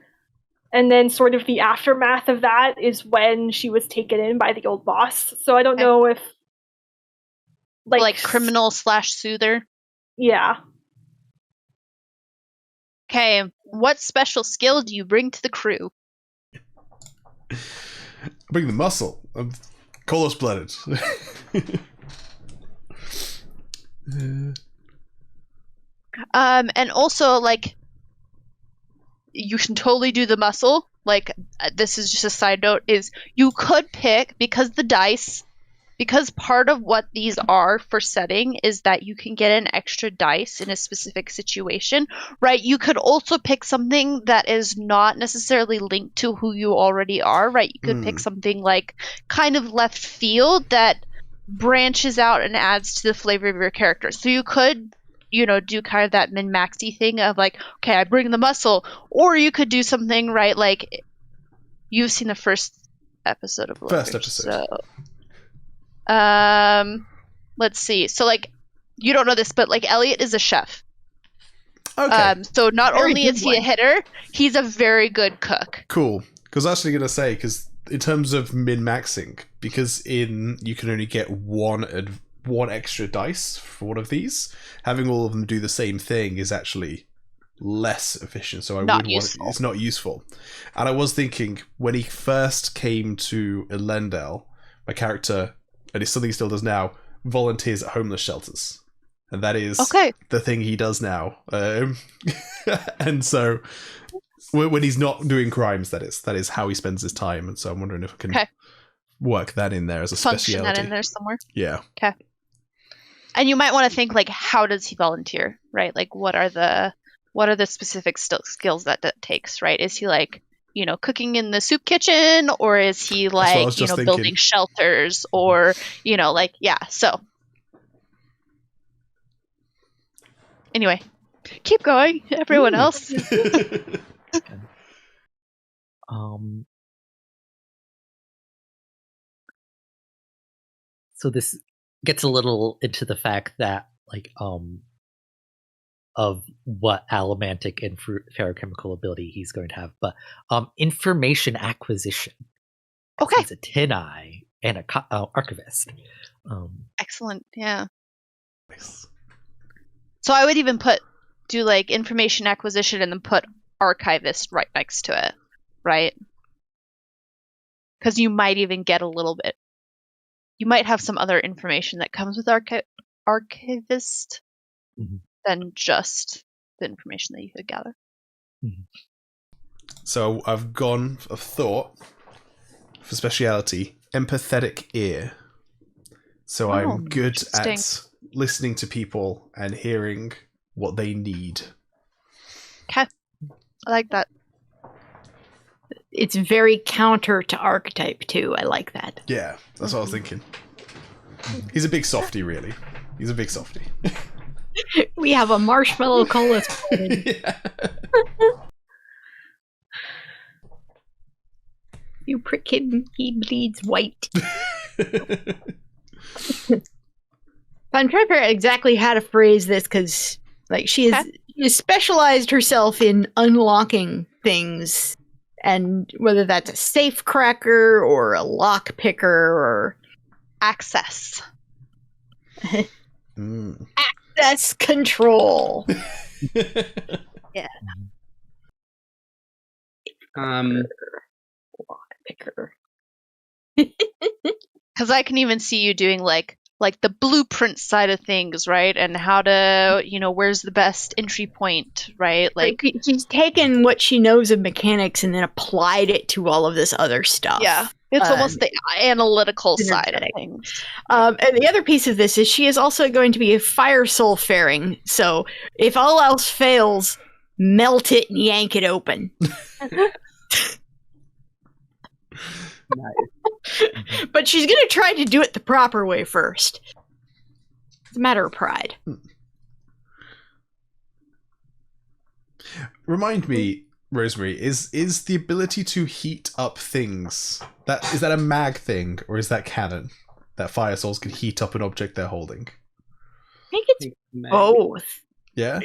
And then sort of the aftermath of that is when she was taken in by the old boss. So I don't know if... Like criminal / soother? Yeah. Okay, what special skill do you bring to the crew? Bring the muscle. I'm Kolos-blooded. And also, like, you can totally do the muscle. Like, this is just a side note, is you could pick, because part of what these are for setting is that you can get an extra dice in a specific situation, right? You could also pick something that is not necessarily linked to who you already are, right? You could pick something like kind of left field that branches out and adds to the flavor of your character. So you could, do kind of that min-maxy thing of like, okay, I bring the muscle, or you could do something, right? Like, you've seen the first episode of Lovers, First episode. So, let's see. So, like, you don't know this, but like Elliot is a chef. Okay. So not Very only is good he a one. hitter, he's a very good cook. Cool. Because I was actually going to say, because in terms of min-maxing, because you can only get one extra dice for one of these, having all of them do the same thing is actually less efficient. So it's not useful. And I was thinking, when he first came to Elendel, my character, and it's something he still does now, volunteers at homeless shelters. And that is the thing he does now. And so when he's not doing crimes, that is how he spends his time. And so I'm wondering if I can work that in there as a function speciality. that in there somewhere. Yeah. Okay. And you might want to think, like, how does he volunteer, right? Like, what are the specific skills that takes, right? Is he like, cooking in the soup kitchen, or is he like, building shelters, or, so. Anyway, keep going, everyone else. So this gets a little into the fact that, like, of what allomantic and ferrochemical ability he's going to have, but information acquisition. Okay. He's a tin eye and a archivist. Excellent. Yeah. So I would even do like information acquisition and then put archivist right next to it, right? Because you might even get a little bit. You might have some other information that comes with archivist than just the information that you could gather. So I've gone of thought for speciality, empathetic ear. So I'm good at listening to people and hearing what they need. Okay. I like that. It's very counter to archetype too. I like that. Yeah, that's what I was thinking. He's a big softie, really. He's a big softie. We have a marshmallow Kolos. Yeah. You prick him, he bleeds white. I'm trying to figure out exactly how to phrase this, because like she has specialized herself in unlocking things, and whether that's a safe cracker or a lock picker or access. Access control. Yeah. Lock picker. Because I can even see you doing like the blueprint side of things, right? And how to, where's the best entry point, right? Like, she's taken what she knows of mechanics and then applied it to all of this other stuff. yeah, it's almost the analytical side of energetic. things. And the other piece of this is she is also going to be a fire soul faring. So if all else fails, melt it and yank it open. Nice. But she's going to try to do it the proper way first. It's a matter of pride. Remind me, Rosemary, is the ability to heat up things, is that a mag thing, or is that canon? That fire souls can heat up an object they're holding? I think it's both. Yeah?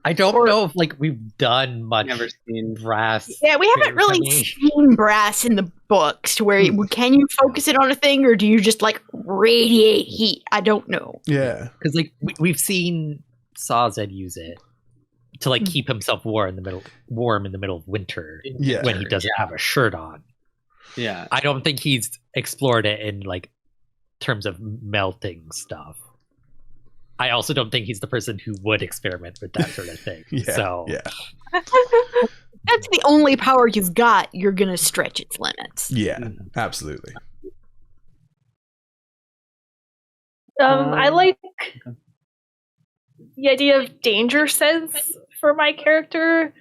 I don't know if we've done much Never seen brass. Yeah, we haven't really seen brass in the books to where can you focus it on a thing or do you just radiate heat? I don't know. Yeah. Because we've seen Sazed use it to keep himself warm in the middle of winter when he doesn't have a shirt on. Yeah. I don't think he's explored it in terms of melting stuff. I also don't think he's the person who would experiment with that sort of thing. Yeah. That's the only power you've got. You're going to stretch its limits. Yeah, absolutely. I like the idea of danger sense for my character.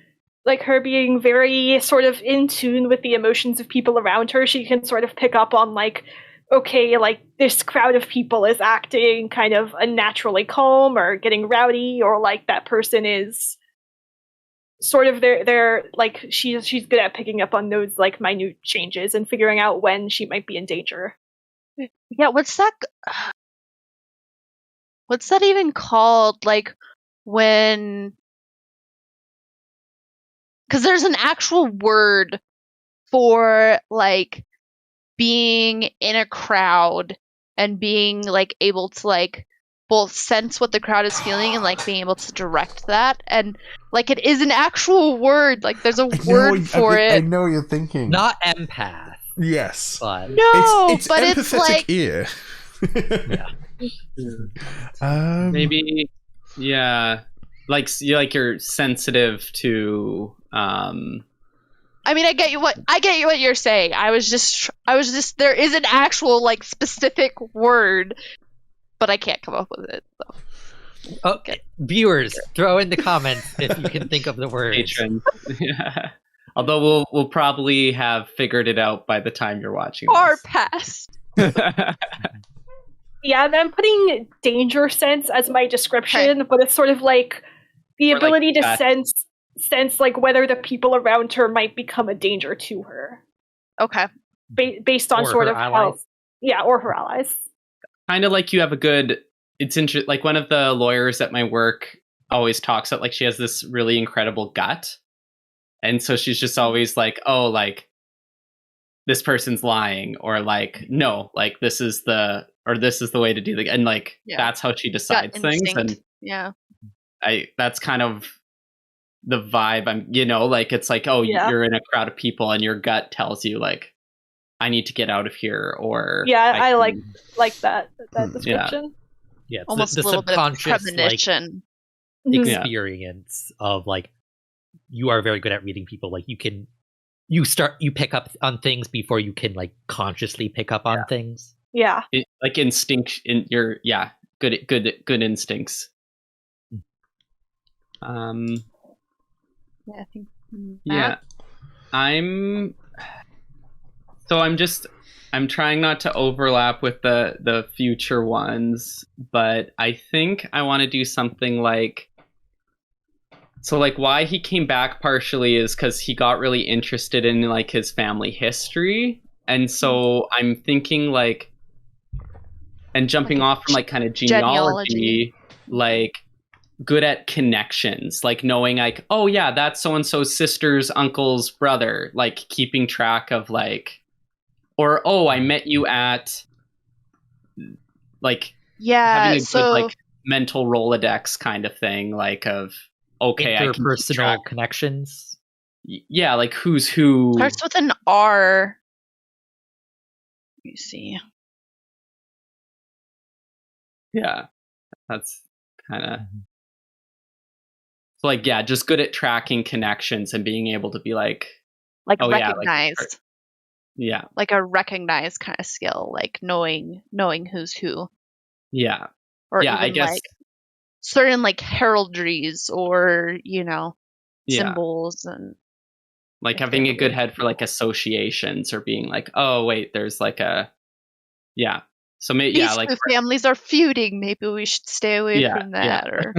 Like her being very sort of in tune with the emotions of people around her. She can sort of pick up on okay, this crowd of people is acting kind of unnaturally calm or getting rowdy, or that person is sort of they're she's good at picking up on those minute changes and figuring out when she might be in danger. Yeah, what's that even called? When, because there's an actual word for being in a crowd and being able to both sense what the crowd is feeling and being able to direct that, and it is an actual word. There's a word for it. I know what you're thinking. Not empath. Yes. But It's but empathetic it's ear. Maybe, yeah, you're sensitive to. I mean, I get you what you're saying. I was just there is an actual specific word, but I can't come up with it. So. Okay, viewers, throw in the comments if you can think of the word. Patrons. Yeah. Although we'll probably have figured it out by the time you're watching. Far past. Yeah, and I'm putting danger sense as my description, but it's sort of the ability to sense whether the people around her might become a danger to her. Okay. Based on or sort her of allies. or her allies. Kind of you have a good. It's interesting. One of the lawyers at my work always talks about she has this really incredible gut, and so she's just always this person's lying, or no, this is the way to do the, and that's how she decides things, and that's kind of the vibe I'm, it's you're in a crowd of people and your gut tells you I need to get out of here, or I like that description. Yeah, it's almost the a little bit of subconscious premonition. experience of you are very good at reading people. You pick up on things before you can consciously pick up on things. Yeah. Instinct in your good instincts. Yeah, I think. Yeah, I'm trying not to overlap with the future ones, but I think I want to do something why he came back partially is because he got really interested in his family history, and so I'm thinking and jumping off from kind of genealogy. Good at connections, knowing oh yeah, that's so and so's sister's uncle's brother, keeping track of or oh, I met you at having a good mental Rolodex kind of thing, of okay, interpersonal connections. Yeah, who's who. Starts with an R. Let me see. Yeah, that's kind of like, yeah, just good at tracking connections and being able to be like, Like oh yeah, recognized. yeah, Like a recognized kind of skill, like knowing who's who. yeah, Or yeah. even I guess like certain like heraldries or, yeah, symbols and like if having they're a good head for like associations or being like, oh wait, there's like a yeah. So maybe these yeah, like two families are feuding. Maybe we should stay away yeah, from that. Or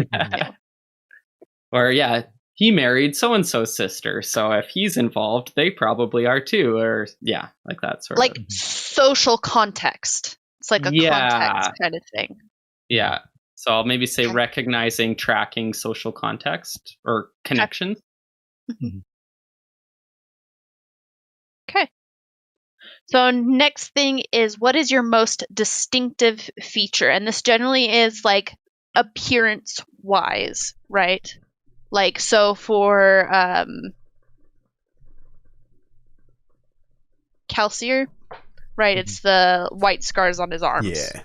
or yeah, he married so and so's sister, so if he's involved, they probably are too. Or yeah, like that sort like of social context. It's like a context kind of thing. yeah. So I'll maybe say Okay. recognizing, tracking social context or connections. Okay. So next thing is, what is your most distinctive feature? And this generally is like appearance wise, right? Like, so for Calcier, right? It's the white scars on his arms. Yeah.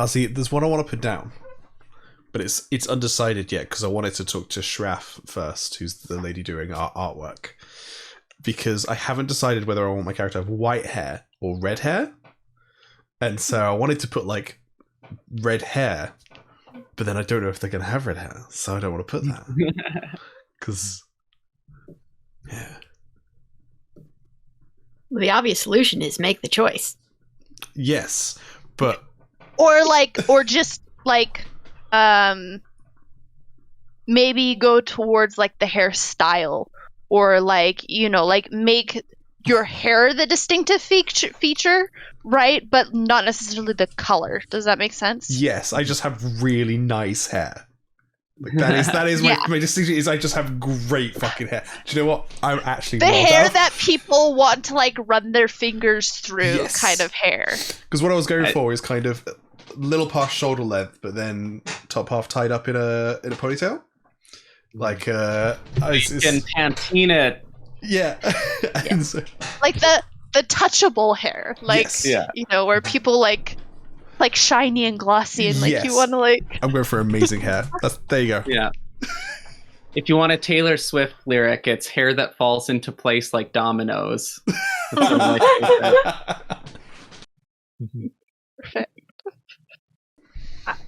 See, there's one I want to put down, but it's undecided yet because I wanted to talk to Shraff first, who's the lady doing our artwork, because I haven't decided whether I want my character to have white hair or red hair, and so I wanted to put like red hair, but then I don't know if they're gonna have red hair, so I don't want to put that because yeah. Well, the obvious solution is make the choice. Yes, but or just like maybe go towards like the hairstyle, or like like make your hair the distinctive feature, right? But not necessarily the color. Does that make sense? yes, I just have really nice hair. Like that is Yeah. my distinction is I just have great fucking hair. Do you know what? I'm actually The well hair done. that people want to like run their fingers through, Yes. kind of hair. Because what I was going for is kind of little past shoulder length, but then top half tied up in a ponytail. Like You can Pantene it. yeah. And so- Like the touchable hair, like Yes. Yeah. where people like shiny and glossy, and like Yes. you want to like. I'm going for amazing hair. There you go. Yeah. If you want a Taylor Swift lyric, it's hair that falls into place like dominoes. That's what I like to say. Perfect.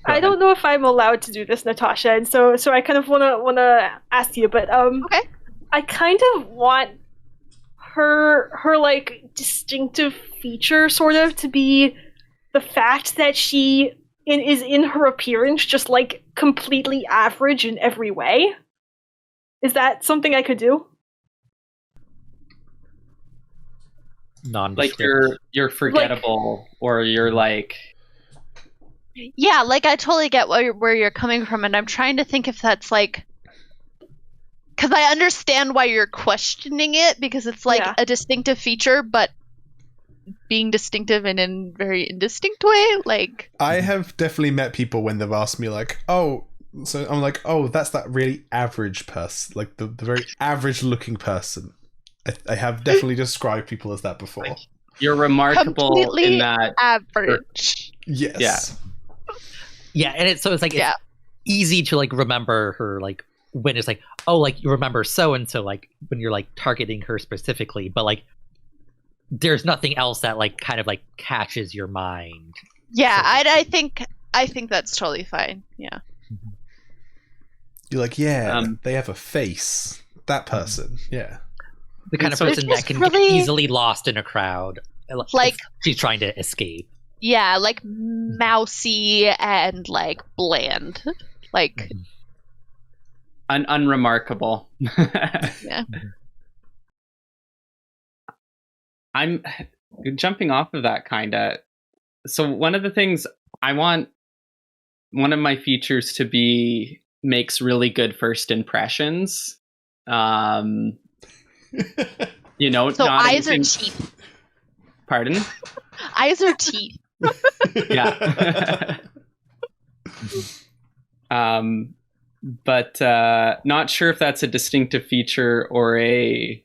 I don't know if I'm allowed to do this, Natasha, and so I kind of wanna ask you, but Okay. I kind of want her like distinctive feature sort of to be the fact that she is in her appearance just like completely average in every way. Is that something I could do? Like Nondescript. you're forgettable, or you're like Yeah, like I totally get where you're coming from, and I'm trying to think if that's like, because I understand why you're questioning it, because it's like Yeah. a distinctive feature, but being distinctive in a very indistinct way, like. I have definitely met people when they've asked me like, oh, so I'm like, oh, that's that really average person, like the very average looking person. I have definitely described people as that before. you're remarkable Completely in that. Average. Yes. Yeah. Yeah, and it's like Yeah. it's easy to like remember her, like when it's like, oh, like you remember so and so, like when you're like targeting her specifically, but like there's nothing else that like kind of like catches your mind. Yeah, So- I think that's totally fine. Yeah. You're like, yeah, Um, they have a face. That person. Yeah. The kind of So- person It's that can really- get easily lost in a crowd, Like- if she's trying to escape. Yeah, like mousy and like bland. Like, Unremarkable. yeah. I'm jumping off of that kind of. So one of the things I want, one of my features to be makes really good first impressions. You know, So not eyes or anything- teeth? Pardon? Eyes or teeth? Yeah. But not sure if that's a distinctive feature or a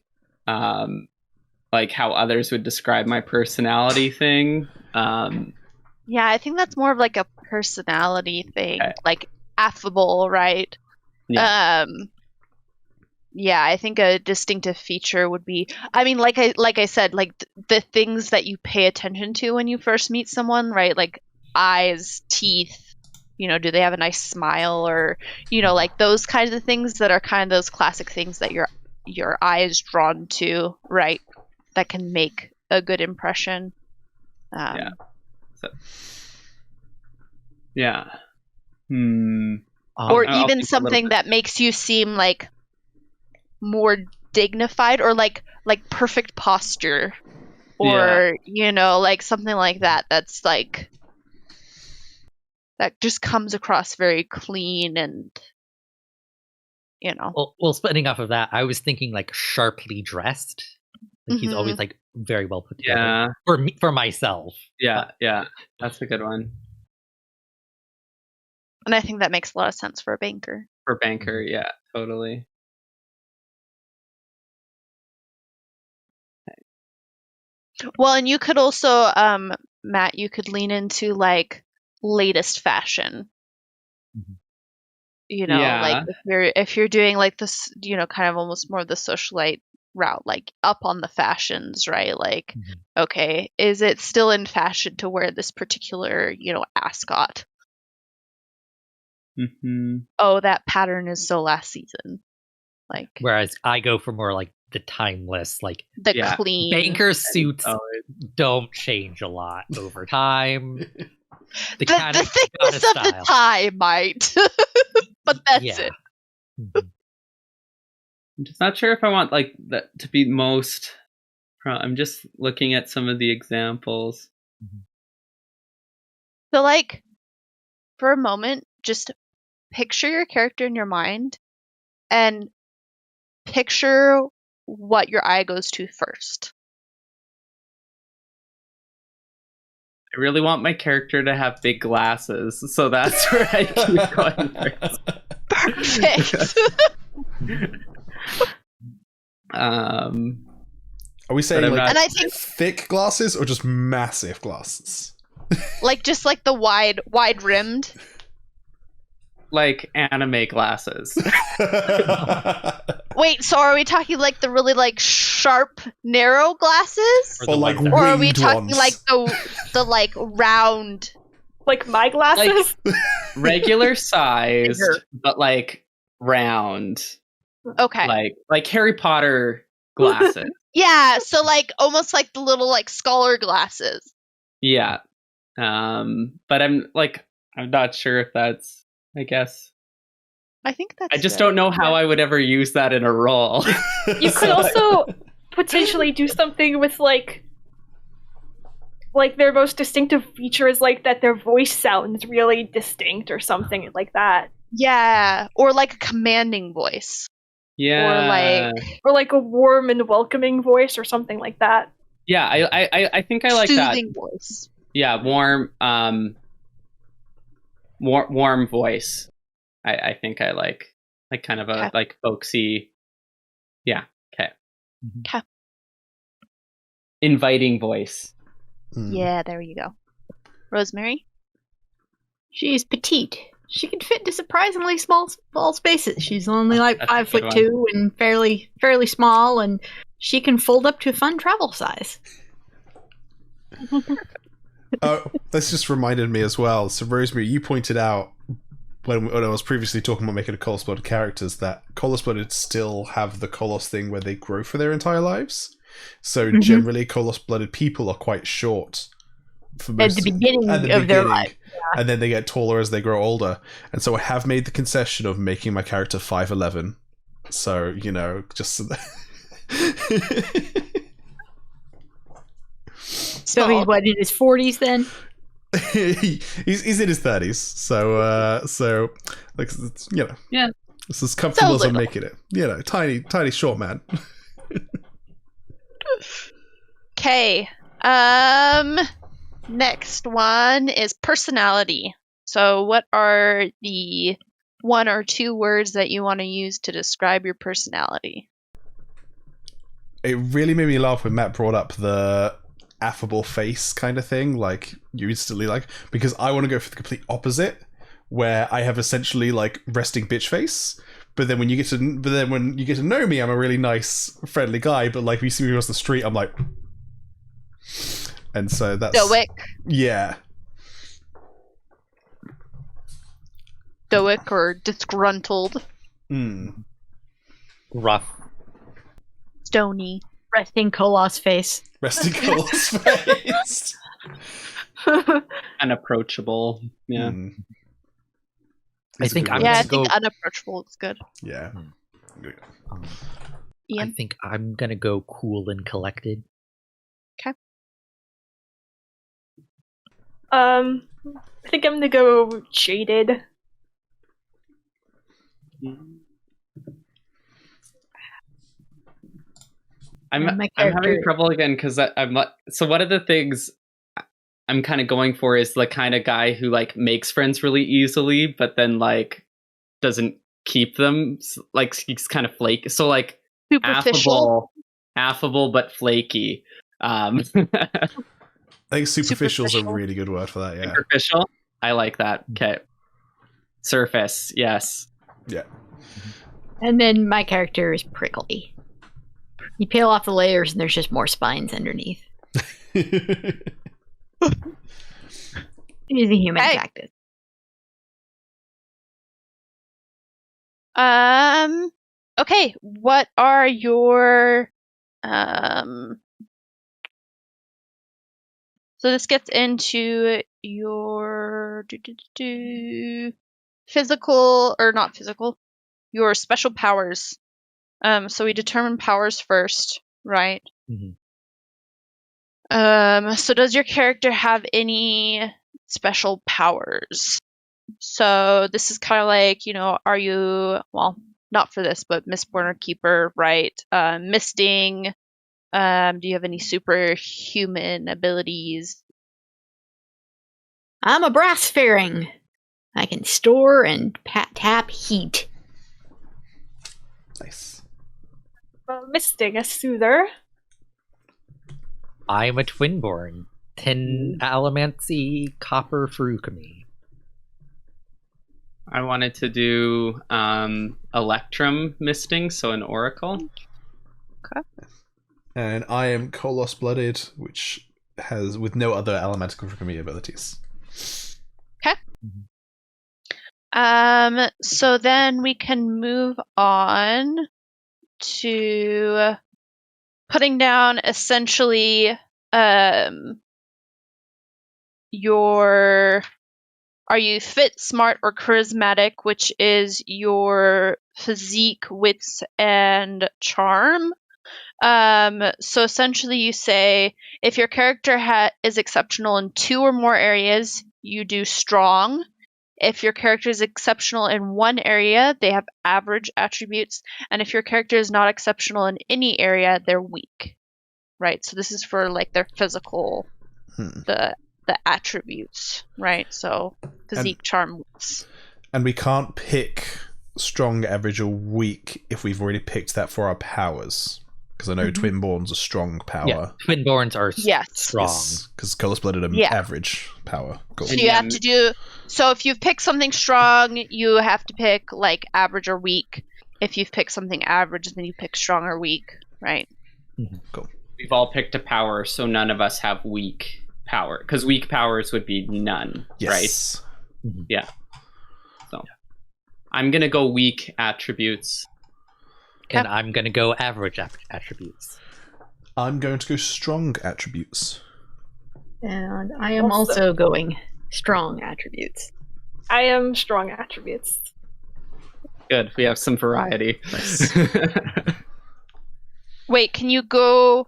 like how others would describe my personality thing. Yeah, I think that's more of like a personality thing, Okay. like affable, right? Yeah. Yeah, I think a distinctive feature would be, I mean, like I said, like the things that you pay attention to when you first meet someone, right? Like eyes, teeth, do they have a nice smile, or like those kinds of things that are kind of those classic things that your eye is drawn to, right? That can make a good impression. Yeah. Yeah. Hmm. Or I'll even think a little something bit. that makes you seem like more dignified, or like perfect posture, or like something like that. That's like that just comes across very clean and Well, spinning off of that, I was thinking like sharply dressed. Like he's always like very well put together. Yeah. For me, for myself. Yeah. That's a good one. And I think that makes a lot of sense for a banker. For banker, yeah, totally. Well, and you could also, Matt, you could lean into like latest fashion. Yeah. Like if you're doing like this, kind of almost more of the socialite route, like up on the fashions, right? Like, okay, is it still in fashion to wear this particular, ascot? Mm-hmm. Oh, that pattern is so last season. Like, whereas I go for more like the timeless, like the clean banker suits don't change a lot over time. The thickness of the tie might, but that's it. I'm just not sure if I want like that to be most. I'm just looking at some of the examples. So, like, for a moment, just picture your character in your mind, and picture what your eye goes to first. I really want my character to have big glasses, so that's where I keep going first. Perfect. Are we saying like and I think thick glasses or just massive glasses? Like just like the wide rimmed? Like anime glasses. Wait, so are we talking like the really like sharp, narrow glasses? Or like or are we talking ones? like the like round, like my glasses? Like regular sized, but like round. Okay. Like Harry Potter glasses. Yeah, so like almost like the little like scholar glasses. Yeah. But I'm not sure if that's, I guess. I think that's I just don't know how I would ever use that in a role. You could also potentially do something with like their most distinctive feature is like that their voice sounds really distinct or something like that. Yeah, or like a commanding voice. Yeah. Or like a warm and welcoming voice or something like that. Yeah, I think I like that. Soothing voice. Yeah, warm voice. I think I like kind of a like folksy. Yeah. Okay. Okay. Inviting voice. Yeah, there you go. Rosemary? She's petite. She can fit into surprisingly small spaces. She's only like 5'2" and fairly small, and she can fold up to a fun travel size. This just reminded me as well. So, Rosemary, you pointed out when I was previously talking about making a Colossus-blooded characters that Colossus-blooded still have the Colossus thing where they grow for their entire lives. So generally, Colossus-blooded people are quite short for most at the beginning of their life, and then they get taller as they grow older. And so I have made the concession of making my character 5'11". So just so that. So he's what, in his 40s then? he's in his 30s. So like yeah, it's as comfortable as I'm making it. Tiny short man. Okay. Next one is personality. So what are the 1 or 2 words that you want to use to describe your personality? It really made me laugh when Matt brought up the affable face kind of thing, like you instantly like, because I want to go for the complete opposite, where I have essentially like resting bitch face. But then when you get to know me, I'm a really nice, friendly guy. But like, when you see me across the street, I'm like, and so that's Stoic. Yeah. Stoic or disgruntled. Rough. Stony. Resting Kolos face. Resting Cole's face. Unapproachable. Yeah. I think I'm Yeah, I gonna think go. unapproachable is good. Yeah. I Ian? think I'm gonna go cool and collected. I think I'm gonna go jaded. I'm My having character- trouble again because I'm like, so one of the things I'm kind of going for is the kind of guy who like makes friends really easily, but then like doesn't keep them. Like he's kind of flaky. So like Superficial. affable but flaky. I think superficial is a Superficial. really good word for that. Yeah. Superficial. I like that. Okay. Surface. Yes. Yeah. And then my character is prickly. You peel off the layers and there's just more spines underneath. It is a human Hey. cactus. Okay, what are your so this gets into your physical, or not physical, your special powers. So we determine powers first, right? So does your character have any special powers? So this is kind of like, are you, well, not for this, but Mistborn or Keeper, right? Misting. Do you have any superhuman abilities? I'm a brass fairing. I can store and tap heat. Nice. Misting, a soother. I'm a twinborn. Tin Alamancy Copper Furukami. I wanted to do Electrum misting, so an oracle. And I am Kolos blooded, which has with no other elemental for me abilities. So then we can move on to putting down essentially your, are you fit, smart, or charismatic, which is your physique, wits, and charm. So essentially you say if your character is exceptional in 2 or more areas, you do strong. If your character is exceptional in 1 area, they have average attributes. And if your character is not exceptional in any area, they're weak. Right? So this is for like their physical, the attributes, right? So physique, charm, wits. And we can't pick strong, average, or weak if we've already picked that for our powers. Because I know Twinborn's a strong power. Yeah, twinborns are strong. Because Kolos blooded are average power. Cool. So you have to do. So if you've picked something strong, you have to pick like average or weak. If you've picked something average, then you pick strong or weak, right? Cool. We've all picked a power, so none of us have weak power. Because weak powers would be none, Yes. right? Yeah. So I'm going to go weak attributes. And I'm going to go average attributes. I'm going to go strong attributes. And I am also going strong attributes. I am strong attributes. Good. We have some variety. Nice. Wait, can you go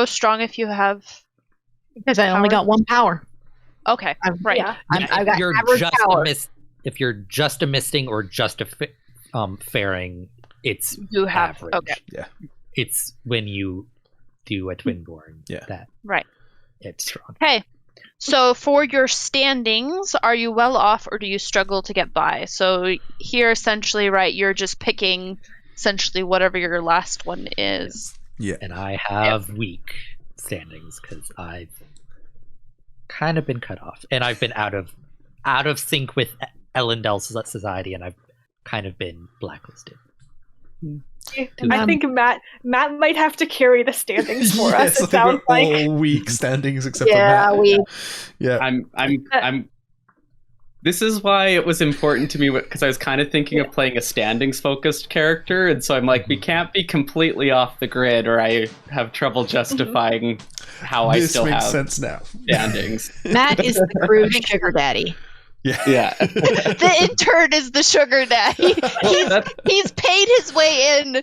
strong if you have? Because I only got 1 power. Okay, right. Yeah. I've got you're average just power. if you're just a misting or just a fairing, it's You have average. okay, It's when you do a twinborn that right. it's strong. Okay. So for your standings, are you well off or do you struggle to get by? So here essentially, right, you're just picking essentially whatever your last one is. Yeah. And I have weak. standings because I've kind of been cut off, and I've been out of sync with Elendel's society, and I've kind of been blacklisted. I think Matt might have to carry the standings for us. Yes, I It think sounds we're like. all weak standings except Yeah, for Matt. Yeah. I'm this is why it was important to me, because I was kind of thinking of playing a standings focused character, and so I'm like, we can't be completely off the grid or I have trouble justifying how I This still makes have sense now. standings. Matt is the crew's sugar daddy. Yeah. Yeah. The intern is the sugar daddy. He's paid his way in to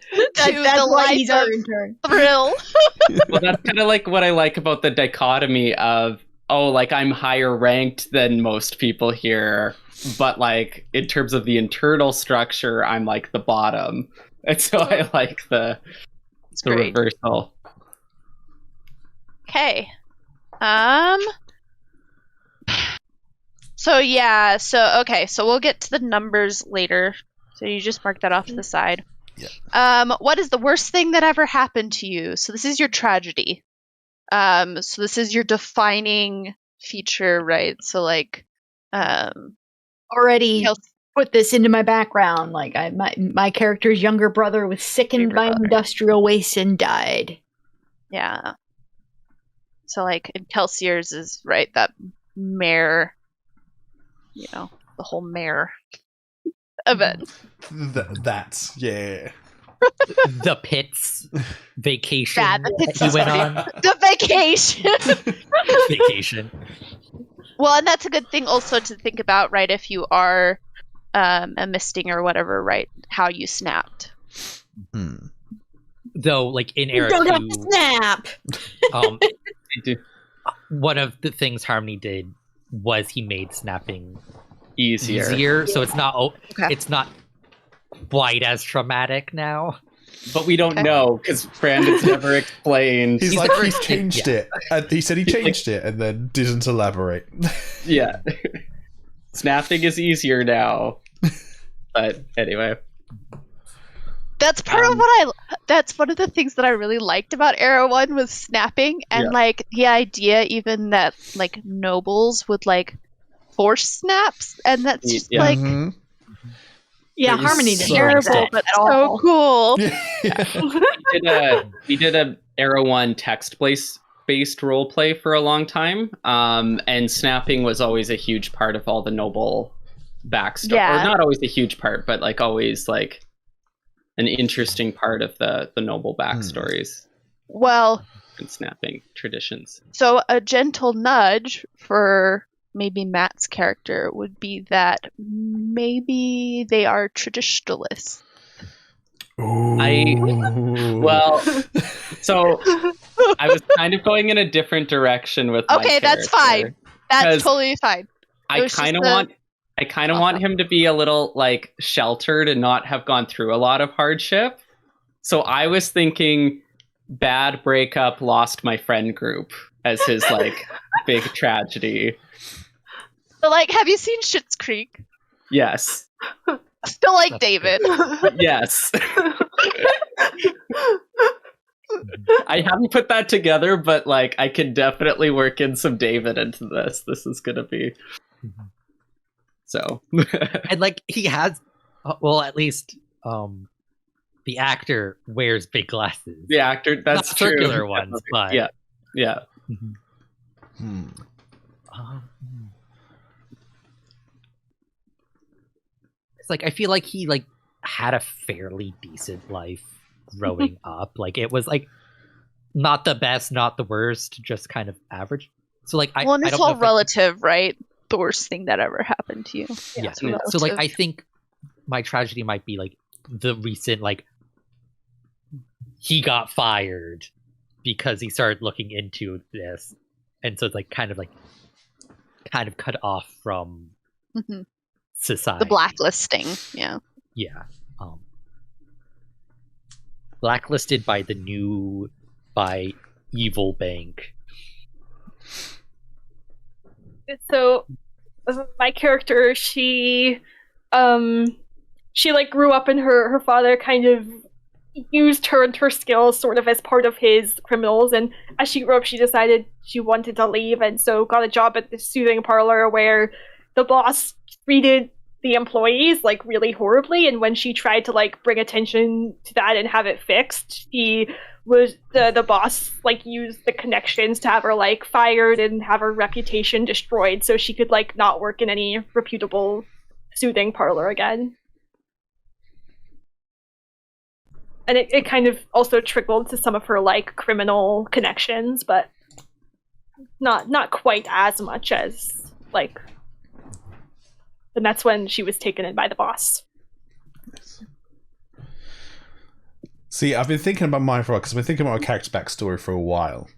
the life of intern. thrill. Well, that's kind of like what I like about the dichotomy of, oh, like I'm higher ranked than most people here, but like in terms of the internal structure, I'm like the bottom. And so I like the great. reversal. Okay. So yeah, so we'll get to the numbers later. So you just mark that off to the side. Yeah. What is the worst thing that ever happened to you? So this is your tragedy. So this is your defining feature, right? So like, Already Kelsey- put this into my background. Like my character's younger brother was sickened by industrial waste and died. yeah. So like in Kelsier's is right that mare, you know, the whole mare event. That's yeah. The pits vacation Yeah, the pits he is went funny. on. The vacation. Vacation. Well, and that's a good thing also to think about, right? If you are a misting or whatever, right? How you snapped. Though, like in You Era don't 2, have to snap. um, I do. one of the things Harmony did was he made snapping Easier. easier, so it's not Okay. it's not quite as traumatic now. But we don't Okay. know because Brandon's never explained. He's like, he's changed Yeah. it. And he said he changed it and then didn't elaborate. Yeah. Snapping is easier now. But anyway. That's part of what that's one of the things that I really liked about Era 1 was snapping and Yeah. like the idea even that like nobles would like force snaps and that's just Yeah. like Mhm. Yeah, It was Harmony so didn't have terrible that but at so all. cool. Yeah. We did a Era 1 text-based role play for a long time. And snapping was always a huge part of all the noble backstory. Yeah. Or not always a huge part, but like always like an interesting part of the noble backstories Well, and snapping traditions. so a gentle nudge for maybe Matt's character would be that maybe they are traditionalists. Ooh. Well, so I was kind of going in a different direction with my Okay, that's character. fine. That's 'Cause totally fine. It I was just kind of the- want him to be a little like sheltered and not have gone through a lot of hardship. So I was thinking bad breakup, lost my friend group as his like big tragedy. So, like, have you seen Schitt's Creek? Yes. Still like That's David. Yes. I haven't put that together, but like I can definitely work in some David into this. This is gonna be so. And like he has, well, at least the actor wears big glasses. The actor, that's Not true. circular ones, but Yeah. Yeah. Hmm. It's like I feel like he like had a fairly decent life growing up. Like it was like not the best, not the worst, just kind of average. So like Well, and I it's don't know all if I- relative, right? The worst thing that ever happened to you. Yeah. it's So like I relative. think my tragedy might be like the recent like he got fired because he started looking into this, and so it's like kind of cut off from Mhm. society. The blacklisting. Yeah. Yeah. Blacklisted by Evil Bank. So my character, she like grew up and her father kind of used her and her skills sort of as part of his criminals. And as she grew up, she decided she wanted to leave, and so got a job at the soothing parlor where the boss treated the employees like really horribly. And when she tried to like bring attention to that and have it fixed, the boss like used the connections to have her like fired and have her reputation destroyed so she could like not work in any reputable soothing parlor again. And it kind of also trickled to some of her like criminal connections, but not quite as much as like. And that's when she was taken in by the boss. See, I've been thinking about mine for a while, because I've been thinking about my character's backstory for a while.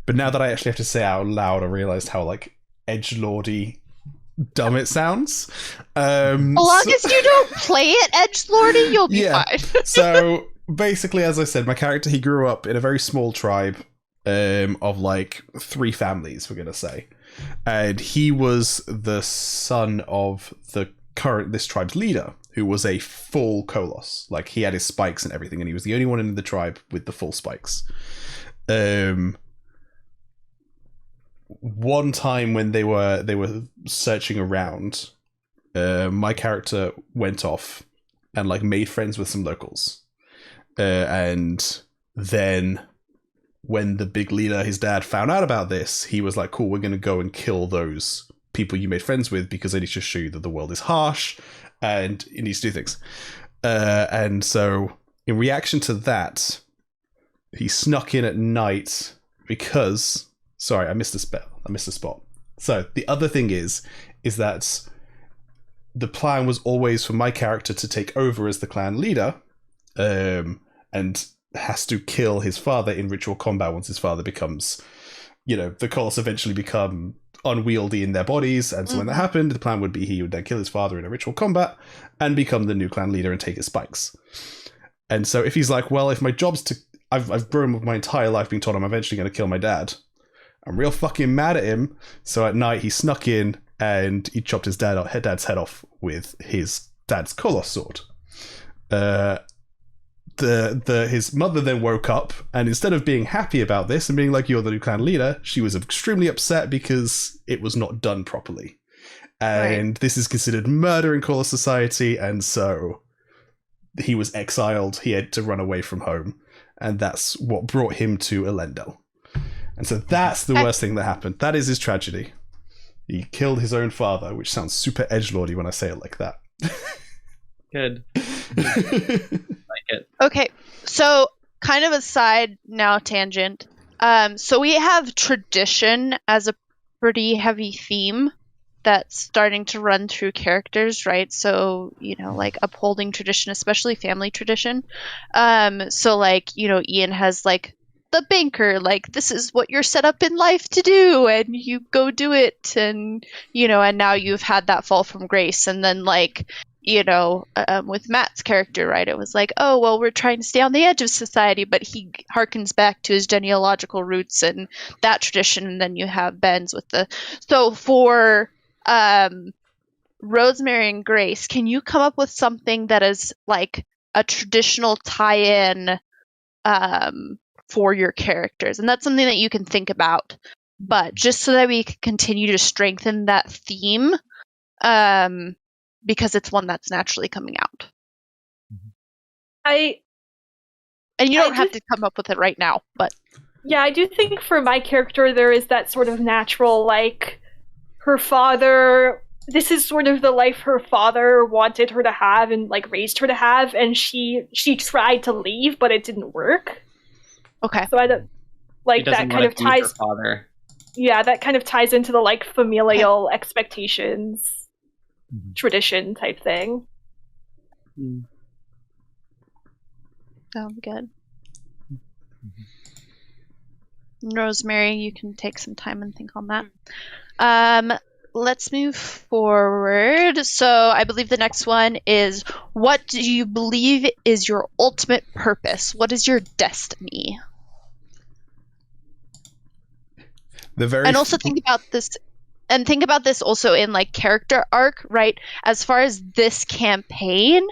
But now that I actually have to say it out loud, I realised how, like, edgelordy dumb it sounds. As long as you don't play it edgelordy, you'll be fine. So, basically, as I said, my character, he grew up in a very small tribe of, like, 3 families, we're going to say. And he was the son of this tribe's leader, who was a full Koloss. Like, he had his spikes and everything, and he was the only one in the tribe with the full spikes. One time when they were searching around, my character went off and like made friends with some locals, and then when the big leader, his dad, found out about this, he was like, cool, we're going to go and kill those people you made friends with, because they need to show you that the world is harsh and it needs to do things. And so in reaction to that, he snuck in at night because... Sorry, I missed a spot. So the other thing is that the plan was always for my character to take over as the clan leader, and has to kill his father in ritual combat once his father becomes, the Colossus eventually become unwieldy in their bodies. And so when that happened, the plan would be he would then kill his father in a ritual combat and become the new clan leader and take his spikes. And so if he's like, well, if my job's to... I've grown up my entire life being told I'm eventually going to kill my dad. I'm real fucking mad at him. So at night he snuck in and he chopped his dad's head off with his dad's Koloss sword. His mother then woke up, and instead of being happy about this and being like, you're the new clan leader, she was extremely upset because it was not done properly. And This is considered murder in Koloss society, and so he was exiled. He had to run away from home, and that's what brought him to Elendel. And so that's the worst thing that happened. That is his tragedy. He killed his own father, which sounds super edgelordy when I say it like that. Good. Like it. Okay, so kind of a side now tangent. So we have tradition as a pretty heavy theme that's starting to run through characters, right? So, like upholding tradition, especially family tradition. So like, Ian has like the banker, like this is what you're set up in life to do, and you go do it, and and now you've had that fall from grace, and then like with Matt's character, right, it was like, oh well, we're trying to stay on the edge of society, but he harkens back to his genealogical roots and that tradition. And then you have Ben's with so for Rosemary and Grace, can you come up with something that is like a traditional tie-in for your characters? And that's something that you can think about, but just so that we can continue to strengthen that theme, because it's one that's naturally coming out. And you don't have to come up with it right now, but... Yeah, I do think for my character there is that sort of natural, like, her father... This is sort of the life her father wanted her to have and, like, raised her to have, and she tried to leave, but it didn't work. Okay. So I don't... Like, that kind of ties... Her father. Yeah, that kind of ties into the, like, familial expectations... tradition type thing. Sounds good. Rosemary, you can take some time and think on that. Let's move forward. So I believe the next one is, what do you believe is your ultimate purpose? What is your destiny? And also think about this. And think about this also in like character arc, right? As far as this campaign,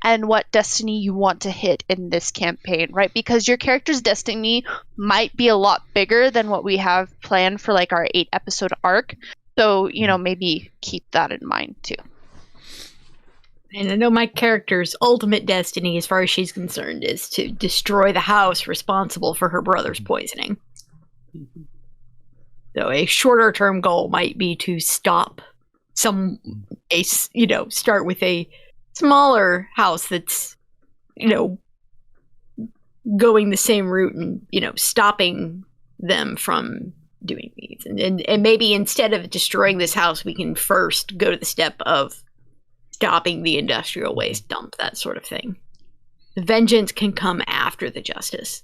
and what destiny you want to hit in this campaign, right? Because your character's destiny might be a lot bigger than what we have planned for like our 8-episode arc. So, maybe keep that in mind too. And I know my character's ultimate destiny, as far as she's concerned, is to destroy the house responsible for her brother's poisoning. So a shorter term goal might be to stop start with a smaller house that's, going the same route and, stopping them from doing these. And maybe instead of destroying this house, we can first go to the step of stopping the industrial waste dump, that sort of thing. The vengeance can come after the justice.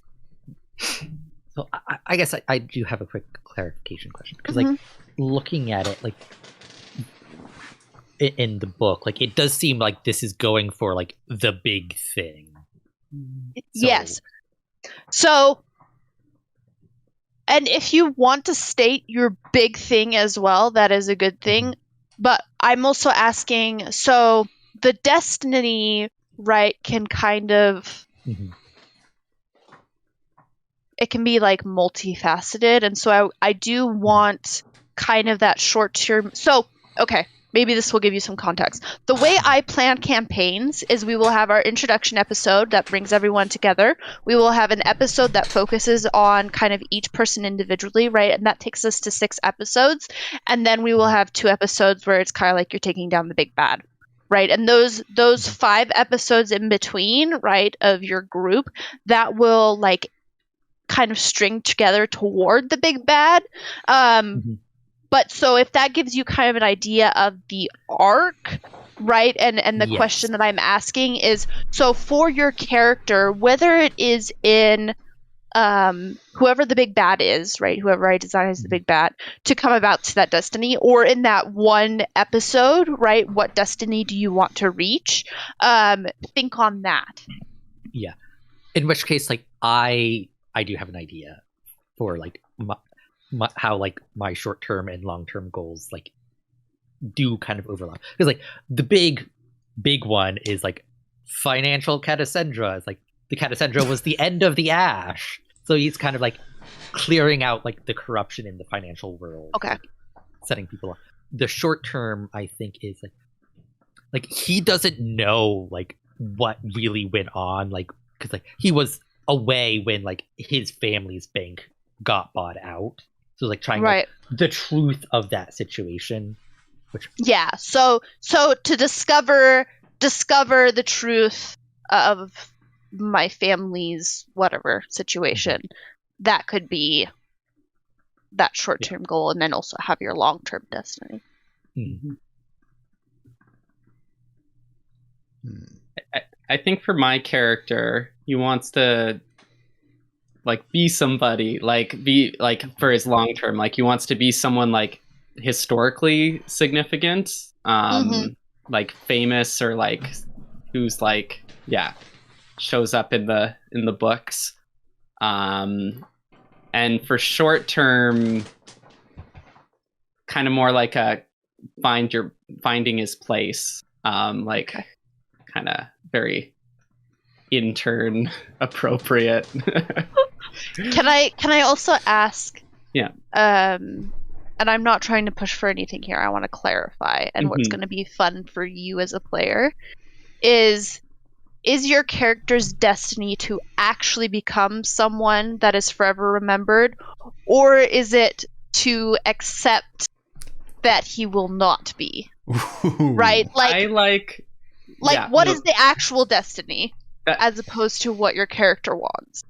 So I guess I do have a quick clarification question, because like looking at it, like in the book, like it does seem like this is going for like the big thing. Yes. So, and if you want to state your big thing as well, that is a good thing. But I'm also asking, so the destiny, right, can kind of, it can be like multifaceted. And so I do want kind of that short term. So, okay, maybe this will give you some context. The way I plan campaigns is we will have our introduction episode that brings everyone together. We will have an episode that focuses on kind of each person individually, right? And that takes us to 6 episodes. And then we will have 2 episodes where it's kind of like you're taking down the big bad, right? And those 5 episodes in between, right, of your group, that will like kind of string together toward the big bad. But so if that gives you kind of an idea of the arc, right? And the question that I'm asking is, so for your character, whether it is in whoever the big bad is, right? Whoever I design as the big bad, to come about to that destiny, or in that one episode, right? What destiny do you want to reach? Think on that. Yeah. In which case, like I do have an idea for like how like my short-term and long-term goals like do kind of overlap, because like the big one is like financial Catacendra. It's like the Catacendra was the end of the Ash, so he's kind of like clearing out like the corruption in the financial world, Okay. setting people up. The short term, I think, is like he doesn't know like what really went on, like because like he was away when like his family's bank got bought out. So like trying like, the truth of that situation, which so to discover the truth of my family's whatever situation, that could be that short-term goal, and then also have your long-term destiny. I think for my character, he wants to like be somebody, like be like for his long term, like he wants to be someone like historically significant, like famous, or like who's like shows up in the books. And for short term, kind of more like a finding his place, like kind of very intern appropriate. Can I also ask? Yeah. And I'm not trying to push for anything here. I want to clarify, and what's going to be fun for you as a player is your character's destiny to actually become someone that is forever remembered, or is it to accept that he will not be? Right? Like what is the actual destiny as opposed to what your character wants?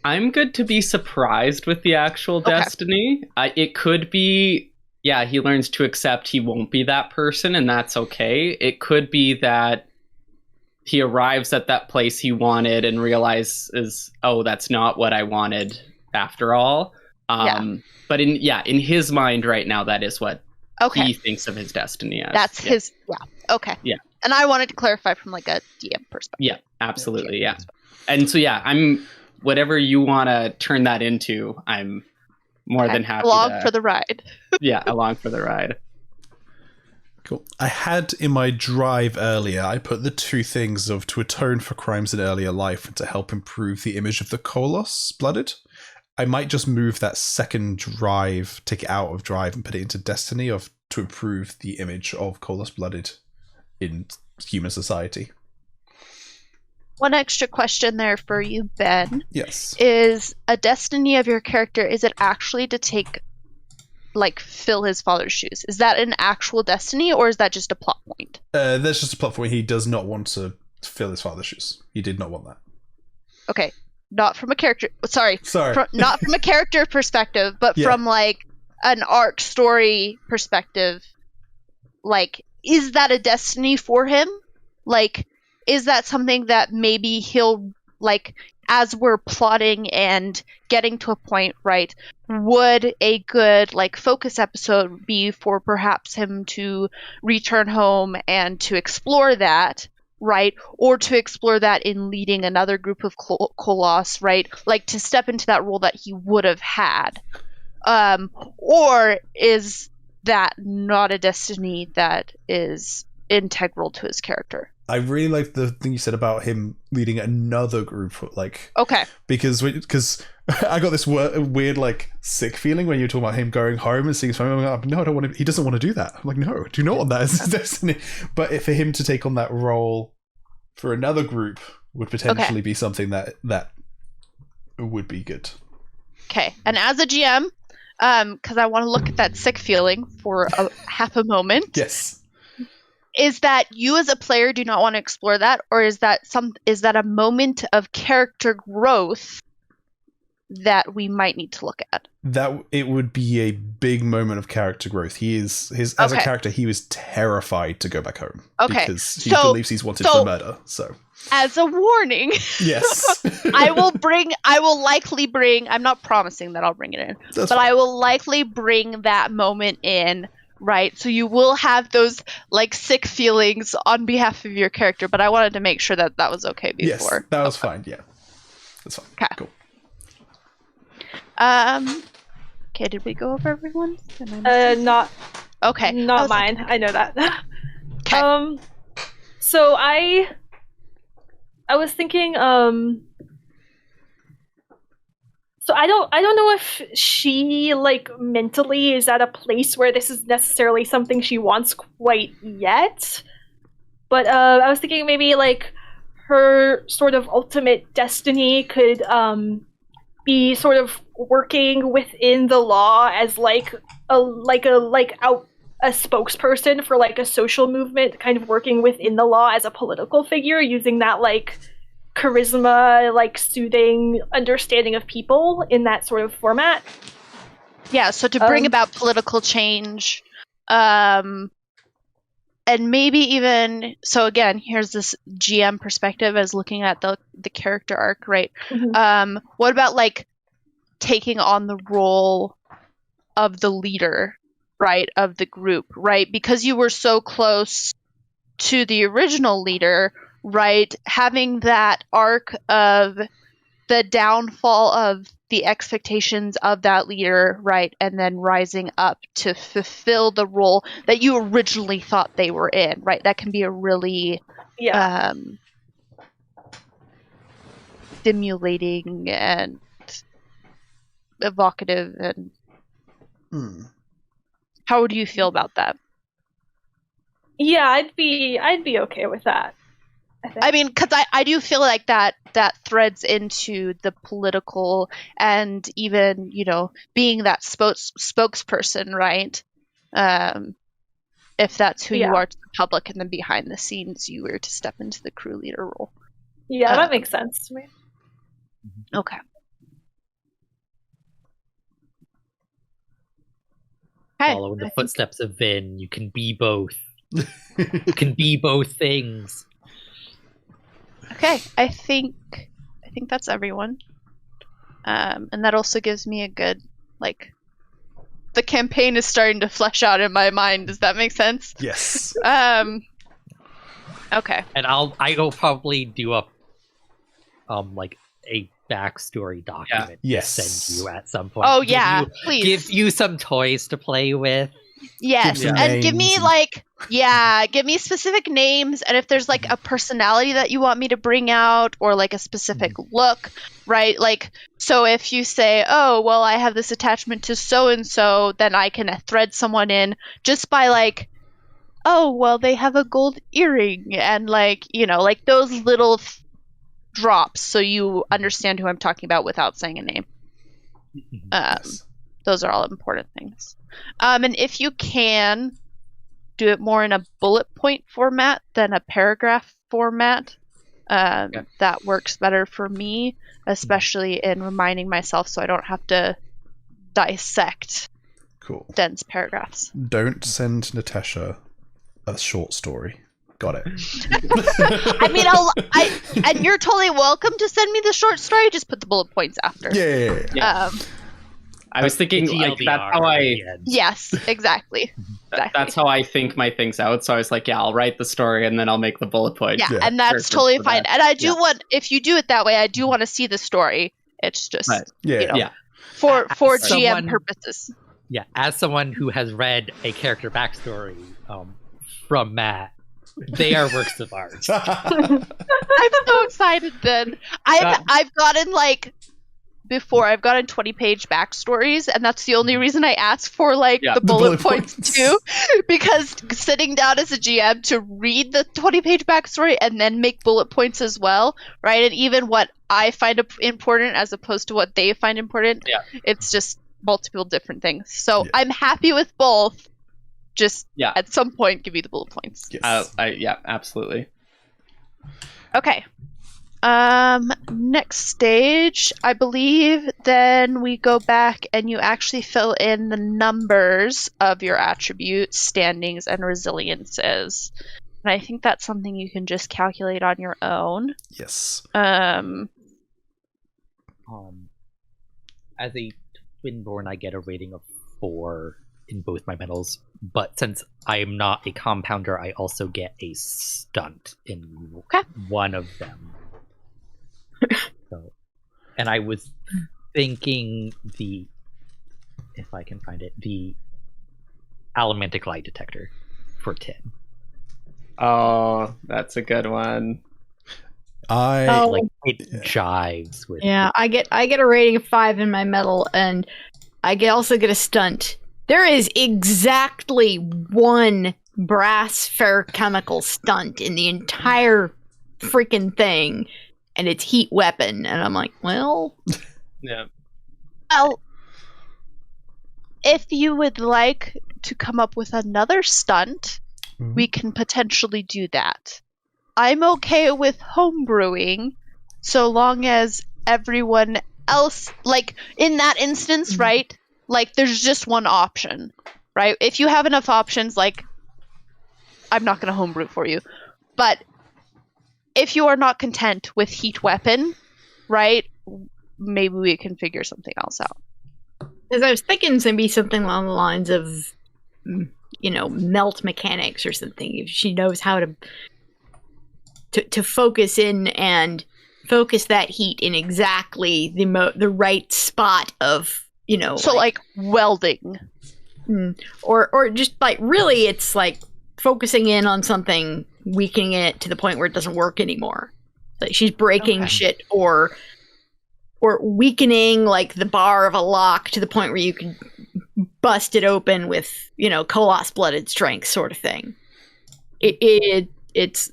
I'm good to be surprised with the actual destiny. It could be, he learns to accept he won't be that person, and that's okay. It could be that he arrives at that place he wanted and realizes, oh, that's not what I wanted after all. But in his mind right now, that is what he thinks of his destiny as. That's his, okay. Yeah. And I wanted to clarify from like a DM perspective. Yeah, absolutely, And so, I'm... whatever you want to turn that into, I'm more than happy along for the ride. along for the ride. Cool. I had in my drive earlier, I put the two things of to atone for crimes in earlier life and to help improve the image of the Kolos Blooded. I might just move that second drive, take it out of drive and put it into Destiny of to improve the image of Kolos Blooded in human society. One extra question there for you, Ben. Yes. Is a destiny of your character, is it actually to take, like, fill his father's shoes? Is that an actual destiny, or is that just a plot point? That's just a plot point. He does not want to fill his father's shoes. He did not want that. Okay. Not from a character... Sorry. Sorry. Not from a character perspective, but from, like, an arc story perspective. Like, is that a destiny for him? Like... Is that something that maybe he'll, like, as we're plotting and getting to a point, right, would a good, like, focus episode be for perhaps him to return home and to explore that, right, or to explore that in leading another group of Kolos, right, like, to step into that role that he would have had? Or is that not a destiny that is integral to his character? I really like the thing you said about him leading another group, like... Okay. Because I got this weird, like, sick feeling when you were talking about him going home and seeing his family. I'm like, no, I don't want to... He doesn't want to do that. I'm like, no, do not want that as his destiny. But for him to take on that role for another group would potentially be something that would be good. Okay. And as a GM, because I want to look at that sick feeling for half a moment. Yes. Is that you as a player do not want to explore that, or is that a moment of character growth that we might need to look at? That it would be a big moment of character growth. As a character, he was terrified to go back home because he believes he's wanted for murder. So, as a warning, yes, I will likely bring. I'm not promising that I'll bring it in, but I will likely bring that moment in. Right, so you will have those, like, sick feelings on behalf of your character, but I wanted to make sure that was okay before. Yes, that was fine, yeah. That's fine. Okay. Cool. Okay, did we go over everyone? Not... Okay. Not mine, I know that. Okay. So I was thinking, So I don't know if she, like, mentally is at a place where this is necessarily something she wants quite yet. But I was thinking maybe, like, her sort of ultimate destiny could be sort of working within the law as a spokesperson for, like, a social movement, kind of working within the law as a political figure, using that, like, charisma, like, soothing understanding of people in that sort of format. Yeah, so to bring about political change, and maybe even, so again, here's this GM perspective as looking at the character arc, right? Mm-hmm. What about, like, taking on the role of the leader, right, of the group, right? Because you were so close to the original leader, right, having that arc of the downfall of the expectations of that leader, right, and then rising up to fulfill the role that you originally thought they were in, right? That can be a really stimulating and evocative. And how would you feel about that? Yeah, I'd be okay with that. I mean, because I do feel like that threads into the political and even, you know, being that spokesperson, right? If that's who you are to the public, and then behind the scenes you were to step into the crew leader role. Yeah, that makes sense to me. Okay. Follow in the footsteps of Vin. You can be both. You can be both things. Okay, I think that's everyone. And that also gives me a good, like, the campaign is starting to flesh out in my mind. Does that make sense? Yes. Okay. And I'll probably do a backstory document to send you at some point. Oh yeah, please. Give you some toys to play with. Yes, some and give names me give me specific names, and if there's like a personality that you want me to bring out, or like a specific look, right? Like, so if you say, oh, well, I have this attachment to so and so, then I can thread someone in just by like, oh, well, they have a gold earring, and like, you know, like those little drops, so you understand who I'm talking about without saying a name. Yes. Those are all important things. And if you can, do it more in a bullet point format than a paragraph format. That works better for me, especially in reminding myself so I don't have to dissect Cool. dense paragraphs. Don't send Natasha a short story. Got it. I mean, and you're totally welcome to send me the short story. Just put the bullet points after. Yeah. I was thinking like that's how I. Yes, exactly. That's how I think my things out. So I was like, yeah, I'll write the story and then I'll make the bullet points. Yeah, and that's totally fine. And I do want, if you do it that way, I do want to see the story. It's just, for GM purposes. Yeah, as someone who has read a character backstory from Matt, they are works of art. I'm so excited then. I've gotten like before I've gotten 20-page backstories, and that's the only reason I ask for like the bullet points too, because sitting down as a GM to read the 20-page backstory and then make bullet points as well, right? And even what I find important as opposed to what they find important, it's just multiple different things. So I'm happy with both. Just at some point, give me the bullet points. Yes. Absolutely. Okay. Next stage, I believe, then we go back and you actually fill in the numbers of your attributes, standings, and resiliences. And I think that's something you can just calculate on your own. Yes. As a Twinborn, I get a rating of 4 in both my medals, but since I am not a compounder, I also get a stunt in one of them. So, and I was thinking if I can find it, the Allomantic Light Detector for 10. Oh, that's a good one. It jives with. Yeah, I get a rating of 5 in my medal, and I also get a stunt. There is exactly one brass ferrochemical stunt in the entire freaking thing, and it's heat weapon, and I'm like, well, yeah. Well, if you would like to come up with another stunt, we can potentially do that. I'm okay with homebrewing, so long as everyone else, like in that instance, right? Like, there's just one option, right? If you have enough options, like, I'm not going to homebrew for you. But if you are not content with heat weapon, right, maybe we can figure something else out. Because I was thinking maybe something along the lines of, melt mechanics or something. If she knows how to focus in and focus that heat in exactly the right spot of, So like welding. Or just like really it's like focusing in on something, weakening it to the point where it doesn't work anymore. Like she's breaking shit or weakening like the bar of a lock to the point where you can bust it open with, Colossus blooded strength sort of thing. It's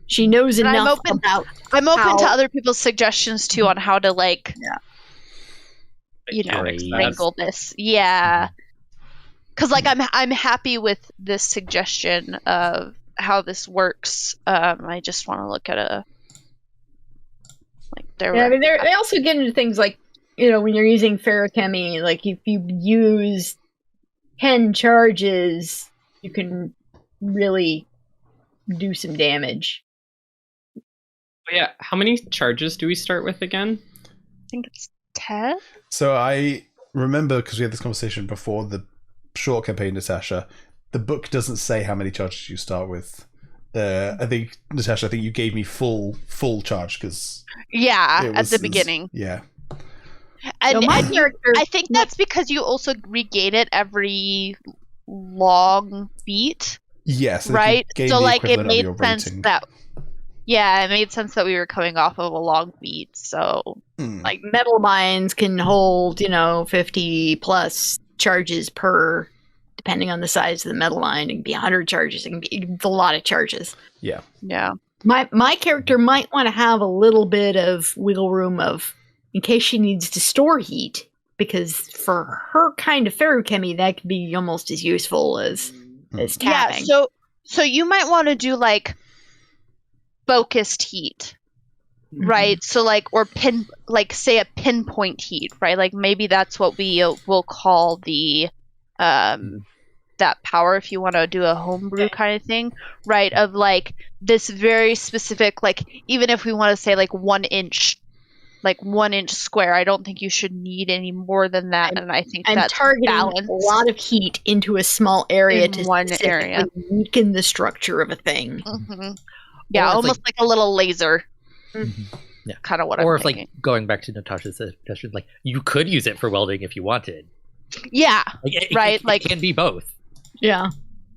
she knows enough about. I'm open to other people's suggestions too on how to wrangle this. Yeah, because I'm happy with this suggestion of how this works. I just want to look at they also get into things like when you're using ferrochemy, like if you use 10 charges, you can really do some damage. Yeah, how many charges do we start with again? I think it's 10. So I remember, because we had this conversation before the short campaign, Natasha, the book doesn't say how many charges you start with. I think, Natasha, you gave me full charge because at the beginning. Yeah. And, my and character, I think that's because you also regain it every long beat, Yes, right? So like it of made your sense rating. that it made sense that we were coming off of a long beat. So like metal mines can hold 50 plus charges per, depending on the size of the metal mine. It can be 100 charges. It can be a lot of charges. Yeah. My character might want to have a little bit of wiggle room of, in case she needs to store heat, because for her kind of feruchemy, that could be almost as useful as tapping. Yeah, so you might want to do like focused heat, right? So like, or say a pinpoint heat, right? Like maybe that's what we will call the that power, if you want to do a homebrew kind of thing, right? Of like this very specific, like even if we want to say like 1 inch, like 1 inch square, I don't think you should need any more than that. And I think that's targeting balanced. A lot of heat into a small area In to one specifically area. weaken the structure of a thing. Yeah, Or it's almost like a little laser. Yeah. Kind of what Or I'm if thinking. like going back to Natasha's suggestion, like you could use it for welding if you wanted. Yeah, Like, right. It can be both. Yeah.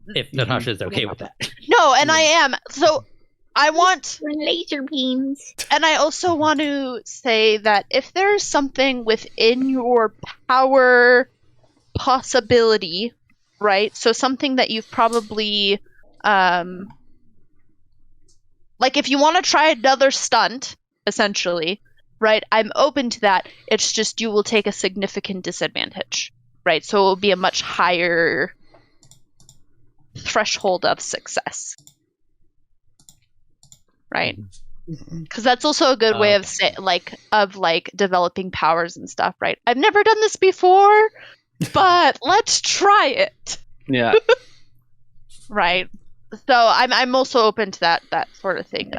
If Natasha's okay with that. No, and I am. So I want, Laser beams. and I also want to say that if there's something within your power possibility, right? So something that you've probably, like if you want to try another stunt, essentially, right? I'm open to that. It's just you will take a significant disadvantage, right? So it will be a much higher threshold of success, right? Because that's also a good way of developing powers and stuff, right? I've never done this before, but let's try it, Yeah. right? So I'm also open to that sort of thing.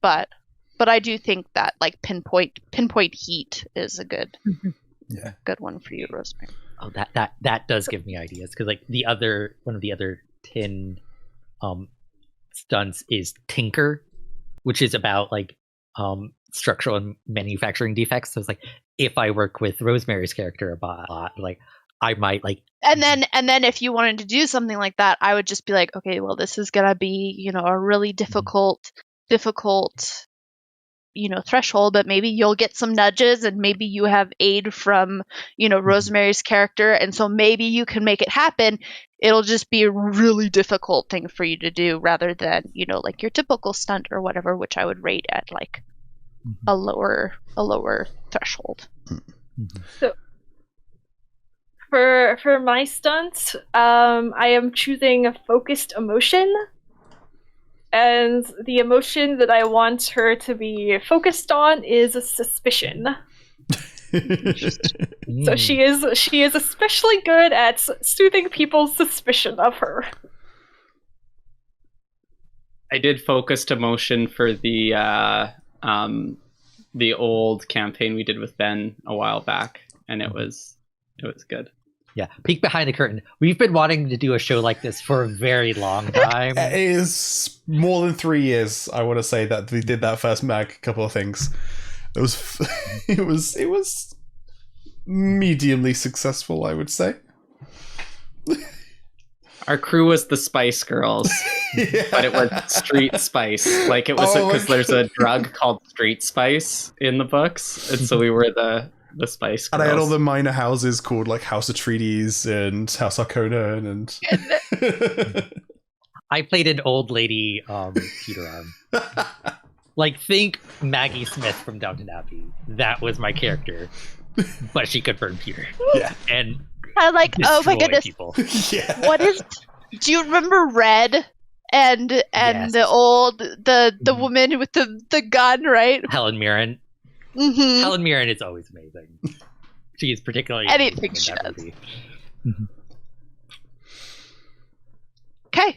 But I do think that like pinpoint heat is a good good one for you, Rosemary. Oh, that does give me ideas, because like one of the other tin stunts is Tinker, which is about like structural and manufacturing defects. So it's like if I work with Rosemary's character a lot, like I might like. And then if you wanted to do something like that, I would just be like, okay, well, this is gonna be a really difficult threshold, but maybe you'll get some nudges, and maybe you have aid from Rosemary's character, and so maybe you can make it happen. It'll just be a really difficult thing for you to do, rather than like your typical stunt or whatever, which I would rate at like a lower threshold. So for my stunt, I am choosing a focused emotion. And the emotion that I want her to be focused on is suspicion. So she is especially good at soothing people's suspicion of her. I did focused emotion for the old campaign we did with Ben a while back, and it was good. Yeah, peek behind the curtain. We've been wanting to do a show like this for a very long time. It is more than 3 years, I want to say, that we did that first mag couple of things. It was it was mediumly successful, I would say. Our crew was the Spice Girls, but it was Street Spice. Like it was because there's a drug called Street Spice in the books, and so we were the Spice Girls. And I had all the minor houses called like House Atreides and House Harkonnen, and I played an old lady Peter Arm. Like, think Maggie Smith from Downton Abbey. That was my character, but she could burn Peter. Yeah, and I like, oh my goodness, people. Yeah. What is? Do you remember Red and Yes. the woman with the gun, right? Helen Mirren. Mm-hmm. Helen Mirren is always amazing. She is particularly Anything amazing she in that does. movie. Okay.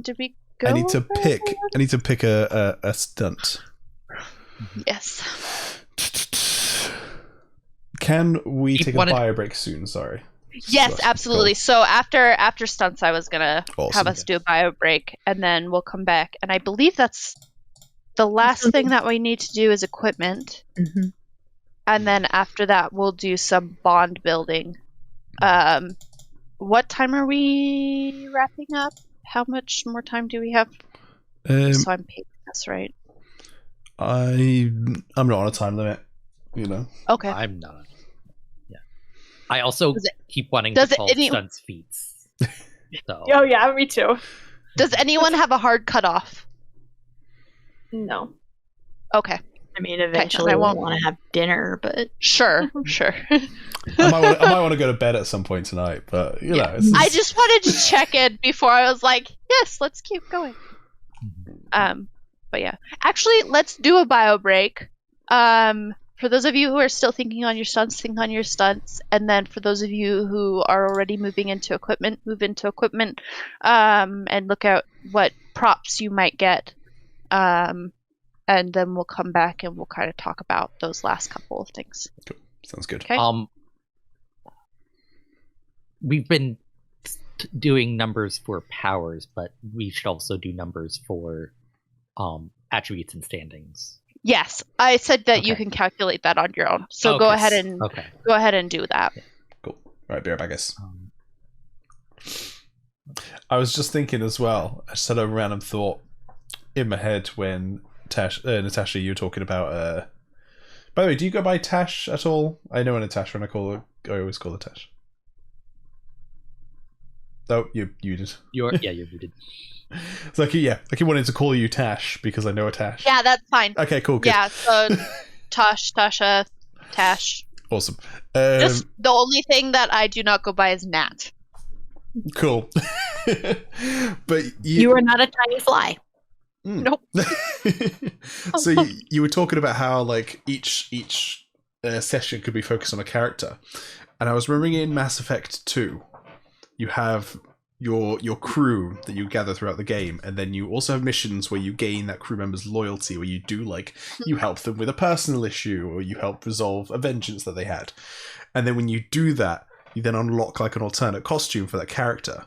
Did we go? I need to pick a stunt. Yes. Can we take a wanted- bio break soon? Sorry. Yes, Cool. absolutely. So after stunts, I was gonna Awesome. have us do a bio break, and then we'll come back. And I believe that's the last thing that we need to do is equipment. Mm-hmm. And then after that, we'll do some bond building. What time are we wrapping up? How much more time do we have? So I'm paying this right. I'm not on a time limit, you know. Okay. I'm not. Yeah. I also keep wanting does to call any- stunts feats. So. Oh yeah, me too. Does anyone have a hard cutoff? No. Okay. I mean, eventually I I won't- want to have dinner, but Sure. I might want to go to bed at some point tonight, but you know, it's I just wanted to check in before I was like, yes, let's keep going. But yeah. Actually, let's do a bio break. For those of you who are still thinking on your stunts, think on your stunts. And then for those of you who are already moving into equipment, move into equipment. And look at what props you might get. And then we'll come back and we'll kind of talk about those last couple of things. cool. Sounds good. Okay. We've been doing numbers for powers, but we should also do numbers for attributes and standings. Yes, I said that you Okay. can calculate that on your own. So Okay. go ahead and Okay. go ahead and do that. Cool. Right, be right back, guys. I was just thinking as well. I just had a random thought in my head when Natasha, you were talking about. By the way, do you go by Tash at all? I know Natasha, and I always call her Tash. Oh, you did. You're muted. It's like I keep wanting to call you Tash because I know a Tash. Yeah, that's fine. Okay, cool. Good. Yeah, so Tasha, Tash. Awesome. Just the only thing that I do not go by is Nat. Cool. But you are not a tiny fly. Nope. So you were talking about how like each session could be focused on a character, and I was remembering in Mass Effect 2, you have your crew that you gather throughout the game, and then you also have missions where you gain that crew member's loyalty, where you do like you help them with a personal issue or you help resolve a vengeance that they had, and then when you do that, you then unlock like an alternate costume for that character.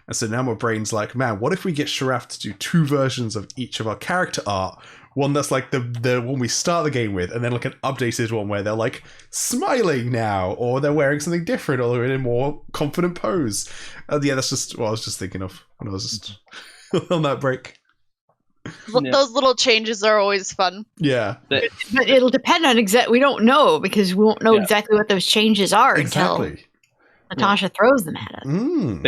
And so now my brain's like, man, what if we get Sharaf to do 2 versions of each of our character art? One that's like the one we start the game with, and then like an updated one where they're like smiling now, or they're wearing something different, or they're in a more confident pose. Yeah, that's just what I was just thinking of when I was just on that break. Yeah. Those little changes are always fun. Yeah, But it'll depend on we don't know, because we won't know Yeah. exactly what those changes are until exactly. Natasha throws them at us. Mm.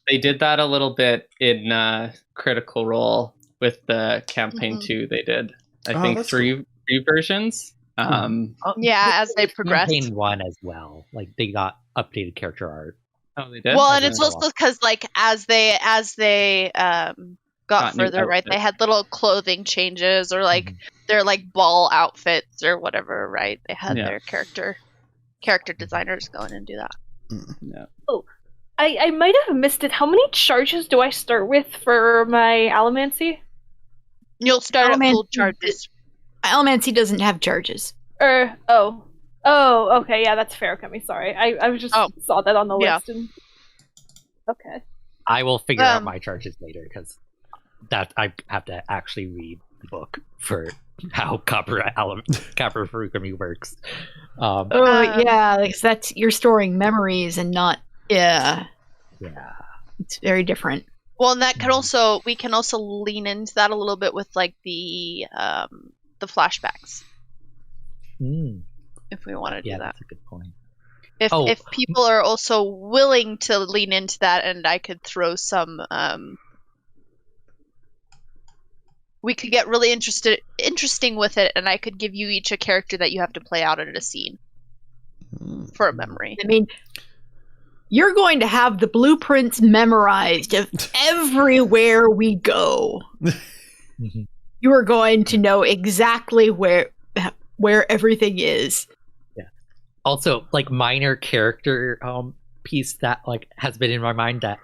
They did that a little bit in Critical Role with the campaign 2 they did. I think that's three versions. Yeah, as they progress. Campaign 1 as well. Like they got updated character art. Oh, they did? Well, I and it's didn't know. also because like as they got new further, right? They outfits. had little clothing changes or like their like ball outfits or whatever, right? They had Yeah. their character designers go in and do that. Yeah. I might have missed it. How many charges do I start with for my Allomancy? You'll start at full Allomancy- charges. Allomancy doesn't have charges. Oh, okay, yeah, that's fair, Kemi. Sorry, I was just saw that on the Yeah. list. And... Okay. I will figure out Um, my charges later because that I have to actually read the book for how copper Furukami works. Yeah, because you're storing memories and not. Yeah, it's very different. Well, and that can also we can also lean into that a little bit with like the flashbacks if we want to do Yeah, that. that's a good point. If people are also willing to lean into that, and I could throw some, we could get really interesting with it, and I could give you each a character that you have to play out in a scene for a memory. I mean, you're going to have the blueprints memorized of everywhere we go. You are going to know exactly where everything is. Yeah. Also, like minor character piece that like has been in my mind that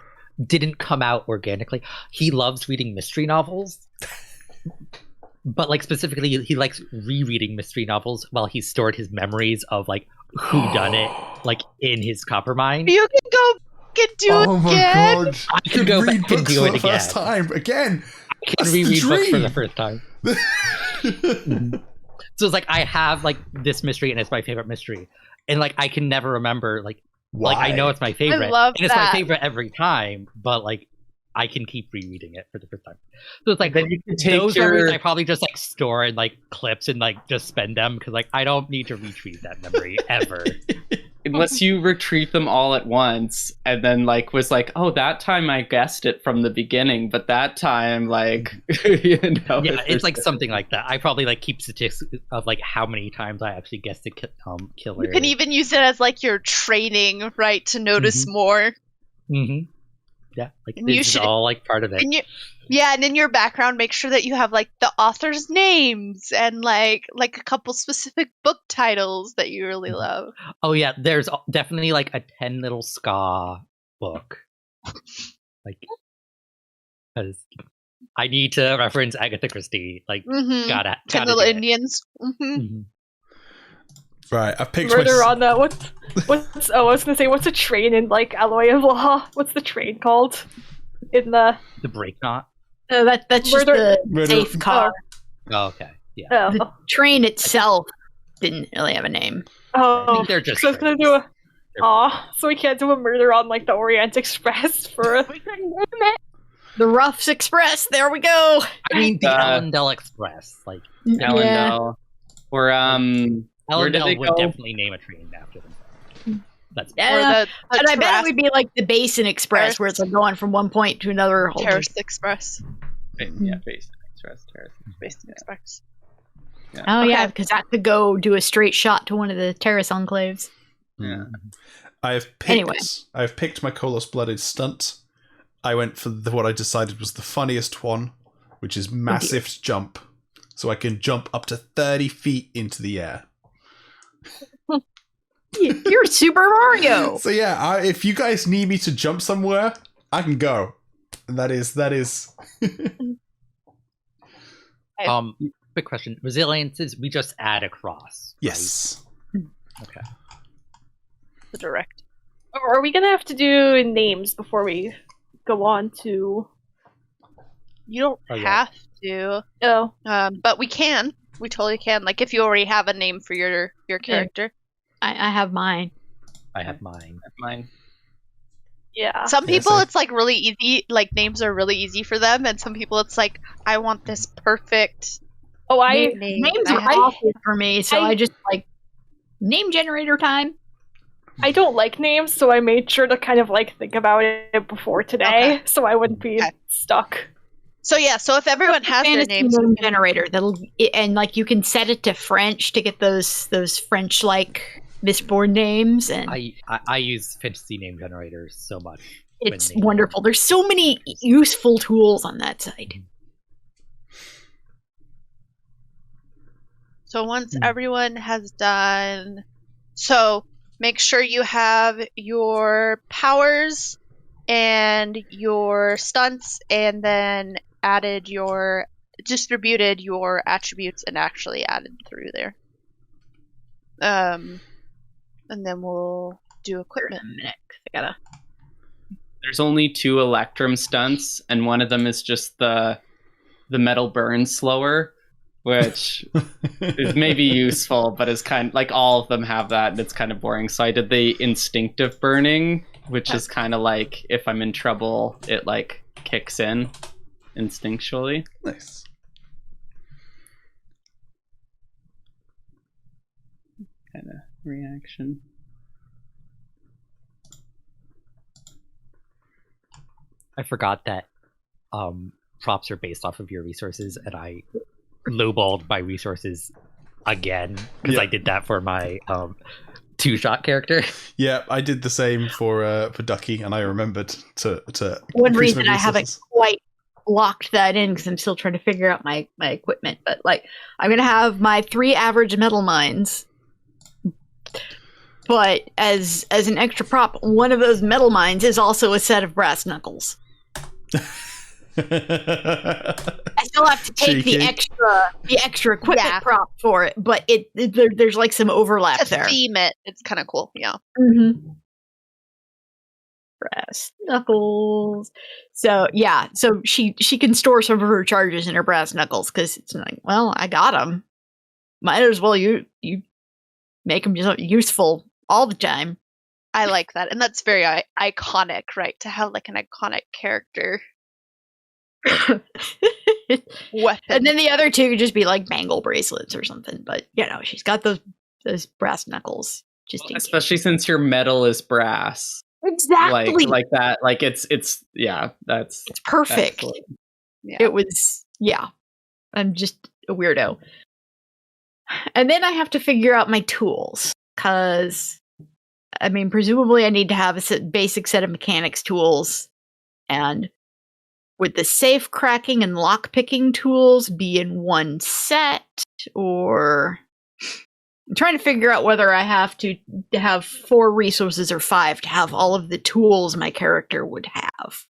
didn't come out organically. He loves reading mystery novels. But like specifically he likes rereading mystery novels while he stored his memories of like who done it like in his copper mine. You can go and do it Oh my again. god! I You can could go read back and books do for it the first again. time again. I can That's the reread books for the dream. first time. So it's like I have like this mystery and it's my favorite mystery, and like I can never remember like Why? I know it's my favorite, love and it's my that. favorite every time, but like I can keep rereading it for the first time. So it's like Then you can take those your memories I probably just like store in like clips and like just spend them because like I don't need to retrieve that memory ever. unless you retrieve them all at once and then like was like, oh, that time I guessed it from the beginning, but that time like you know, Yeah, it's like something like that. I probably like keep statistics of like how many times I actually guessed the killer. You can even use it as like your training, right, to notice more. Mm-hmm. Yeah, like And you this is should- all like part of it. And in your background, make sure that you have like the author's names and like a couple specific book titles that you really love. Oh yeah, there's definitely like a 10 Little Ska book, like because I need to reference Agatha Christie. Like, Mm-hmm. gotta 10 do Little it. Indians. Mm-hmm. Mhm. Right, I've picked Murder my... on the what's I was gonna say what's a train in like Alloy of Law? What's the train called? In the The break knot. That's just Murder- the safe car. Oh, okay, yeah. The train itself didn't really have a name. I Oh, think they're just. so I was gonna trains. do a They're- so we can't do a murder on like the Orient Express for a The Ruffs Express. There we go. I mean, the Uh, Ellendale Express. Like Ellendale. Or where did they Ellendale would go? definitely name a train after them. That's Or Yeah, the and I bet it Terrace- would be like the Basin Express, Terrace- where it's like going from one point to another. whole Terrace Express. Yeah, Basin Express, Terrace. Basin Express. Oh yeah, Okay. because that could go do a straight shot to one of the terrace enclaves. Yeah. Anyway. I've picked my Kolos Blooded stunt. I went for what I decided was the funniest one, which is massive jump. So I can jump up to 30 feet into the air. You're Super Mario. So yeah, if you guys need me to jump somewhere, I can go. And that is Quick question. Resilience is we just add across. right? yes. Okay. The direct. Or are we gonna have to do names before we go on to You don't Oh, yeah. have to, oh but we can. We totally can. Like if you already have a name for your character. I have mine. I have mine. Mine. yeah. Some Yeah, people so- it's like really easy. Like names are really easy for them, and some people it's like I want this perfect Oh I name. Names I are have- awful for me, so I- I just like name generator time. I don't like names, so I made sure to kind of like think about it before today, Okay. so I wouldn't be Okay. stuck. So yeah, so if everyone has their Fantasy names, name generator and like you can set it to French to get those French like misborn names, and I use fantasy name generators so much. it's when they- wonderful. There's so many useful tools on that site. so once everyone has done, so make sure you have your powers and your stunts, and then distributed your attributes and actually added through there. And then we'll do equipment. I gotta. There's only 2 Electrum stunts, and one of them is just the metal burns slower, which is maybe useful, but is kind of like all of them have that, and it's kind of boring. So I did the instinctive burning, which is kind of like if I'm in trouble, it like kicks in instinctually. Nice. Kind of reaction. I forgot that props are based off of your resources, and I lowballed my resources again because Yeah. I did that for my 2-shot character. Yeah, I did the same for Ducky, and I remembered to One increase my reason I haven't resources. quite locked that in because I'm still trying to figure out my equipment. But like, I'm gonna have my 3 average metal mines. But as an extra prop, one of those metal mines is also a set of brass knuckles. I still have to take Cheeky. the extra equipment Yeah. prop for it, but there's like some overlap To there. theme it, it's kind of cool. Yeah. Mm-hmm. Brass knuckles. So yeah, so she can store some of her charges in her brass knuckles because it's like, well, I got them. might as well you make them useful all the time. I like that, and that's very iconic, right? To have like an iconic character weapon. And then the other two could just be like bangle bracelets or something. But she's got those brass knuckles. Just especially since your metal is brass. Exactly. Like that. Like it's that's it's perfect. Excellent. Yeah. It was I'm just a weirdo. And then I have to figure out my tools, because I mean, presumably I need to have a basic set of mechanics tools, and would the safe cracking and lock picking tools be in one set, or I'm trying to figure out whether I have to have 4 resources or 5 to have all of the tools my character would have.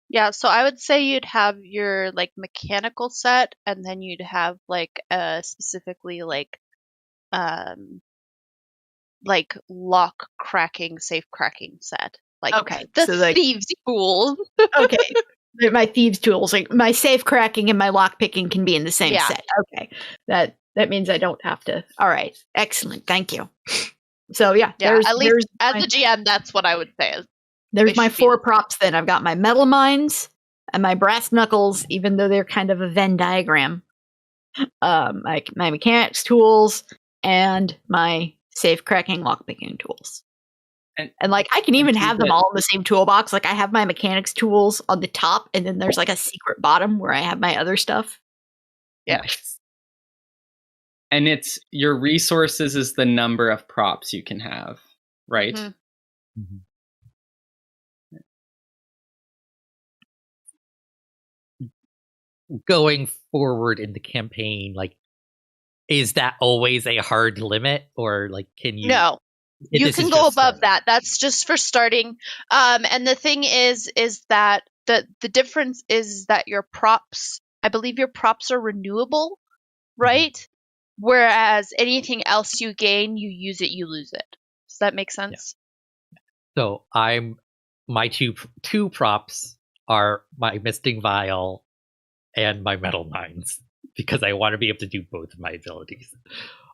Yeah, so I would say you'd have your like mechanical set, and then you'd have like specifically like lock cracking, safe cracking set. Like Okay, the so like thieves tools. okay, my thieves tools, like my safe cracking and my lock picking, can be in the same set. Okay, that means I don't have to. All right, excellent, thank you. So Yeah, at least as a GM, that's what I would say. There's my 4 props then. I've got my metal mines and my brass knuckles, even though they're kind of a Venn diagram. My mechanics tools and my safe cracking lockpicking tools. And like I can even have them all in the same toolbox. Like I have my mechanics tools on the top, and then there's like a secret bottom where I have my other stuff. Yeah. And it's your resources is the number of props you can have, right? Mm-hmm. Going forward in the campaign, like, is that always a hard limit, or like can you? No, you can go above that. That's just for starting. And the thing is that the difference is that your props, I believe your props are renewable, right? Mm-hmm. Whereas anything else you gain, you use it, you lose it. Does that make sense? Yeah. So my two props are my misting vial and my metal mines, because I want to be able to do both of my abilities.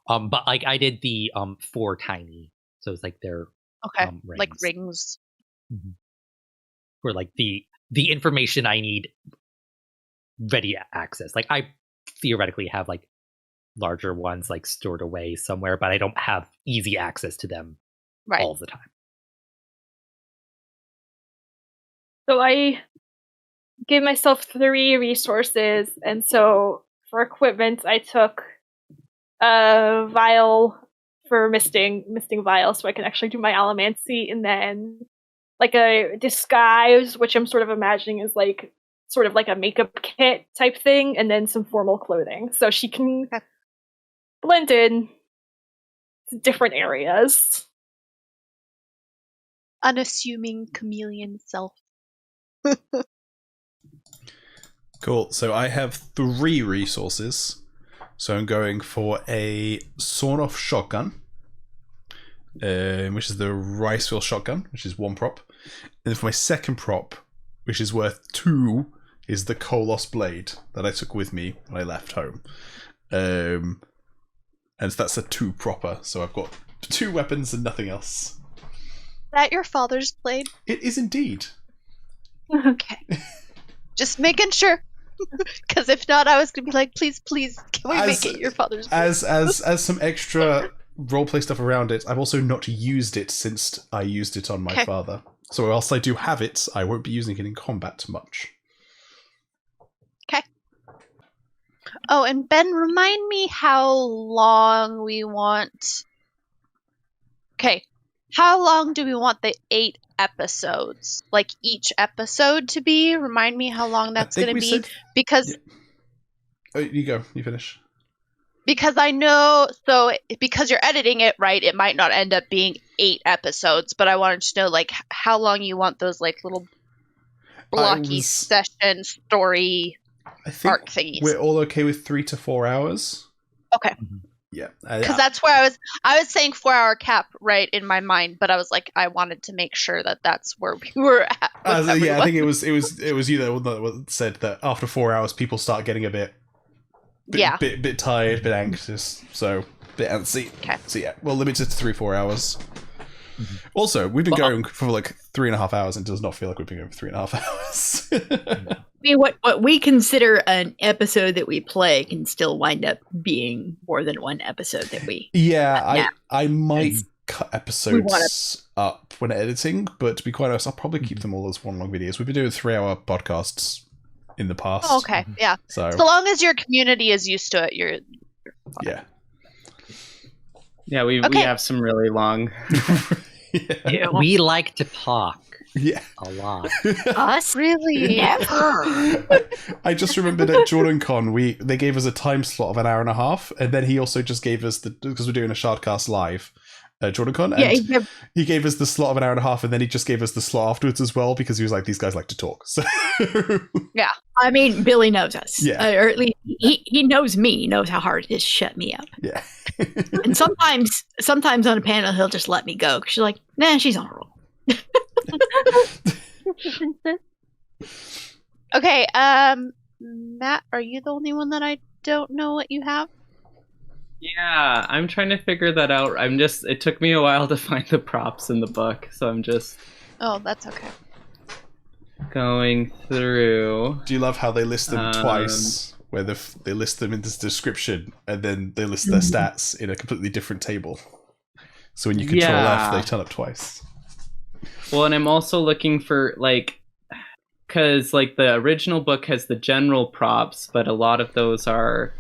But like I did the 4 tiny, so it's like they're rings. Like rings. Mm-hmm. For like the information I need ready access. Like I theoretically have like larger ones like stored away somewhere, but I don't have easy access to them all the time. So I gave myself 3 resources, and so for equipment I took a vial for misting vial, so I can actually do my allomancy, and then like a disguise, which I'm sort of imagining is like sort of like a makeup kit type thing, and then some formal clothing, so she can blend in to different areas. Unassuming chameleon self. Cool. So I have 3 resources. So I'm going for a sawn-off shotgun, which is the Riceville shotgun, which is 1 prop. And then for my second prop, which is worth 2, is the Kolos blade that I took with me when I left home. And that's a 2 propper. So I've got 2 weapons and nothing else. Is that your father's blade? It is indeed. Okay. Just making sure. Because if not, I was going to be like, please, can we make it your father's blade? As some extra roleplay stuff around it, I've also not used it since I used it on my father. So whilst I do have it, I won't be using it in combat much. Okay. Oh, and Ben, remind me how long we want... Okay. How long do we want the 8 episodes? Like each episode to be? Remind me how long that's going to be. Because... Yeah. Oh, you go. You finish. Because I know... So, because you're editing it, right, it might not end up being 8 episodes, but I wanted to know, like, how long you want those, like, little blocky session story arc thingies. We're all okay with 3 to 4 hours. Okay. Mm-hmm. Yeah, because that's where I was saying 4-hour cap right in my mind, but I was like, I wanted to make sure that that's where we were at. Yeah, I think it was you that said that after 4 hours people start getting a bit bit tired, bit anxious, so bit antsy. Okay. So yeah, well, limited to 3-4 hours. Also, we've been going for like 3.5 hours, and it does not feel like we've been going for 3.5 hours. I mean, what we consider an episode that we play can still wind up being more than one episode that we. Yeah, I might cut episodes up when editing, but to be quite honest, I'll probably keep them all as one long videos. We've been doing 3-hour podcasts in the past. Oh, okay, yeah. So long as your community is used to it, you're yeah. Yeah, we have some really long. Yeah. We like to talk Yeah. a lot. Us? really Never. I just remembered at JordanCon, they gave us a time slot of an hour and a half, and then he also just gave us because we're doing a Shardcast live at JordanCon, and he gave us the slot of an hour and a half, and then he just gave us the slot afterwards as well, because he was like, these guys like to talk. So I mean, Billy knows us. Yeah. Or at least he knows me. He knows how hard it is to shut me up. yeah. And sometimes on a panel, he'll just let me go. Because she's like, nah, she's on a roll. Okay, Matt, are you the only one that I don't know what you have? Yeah, I'm trying to figure that out. It took me a while to find the props in the book, so I'm just Oh, that's okay. going through. Do you love how they list them twice, where they list them in this description, and then they list their stats in a completely different table? So when you control F, they turn up twice. Well, and I'm also looking for, because, the original book has the general props, but a lot of those are,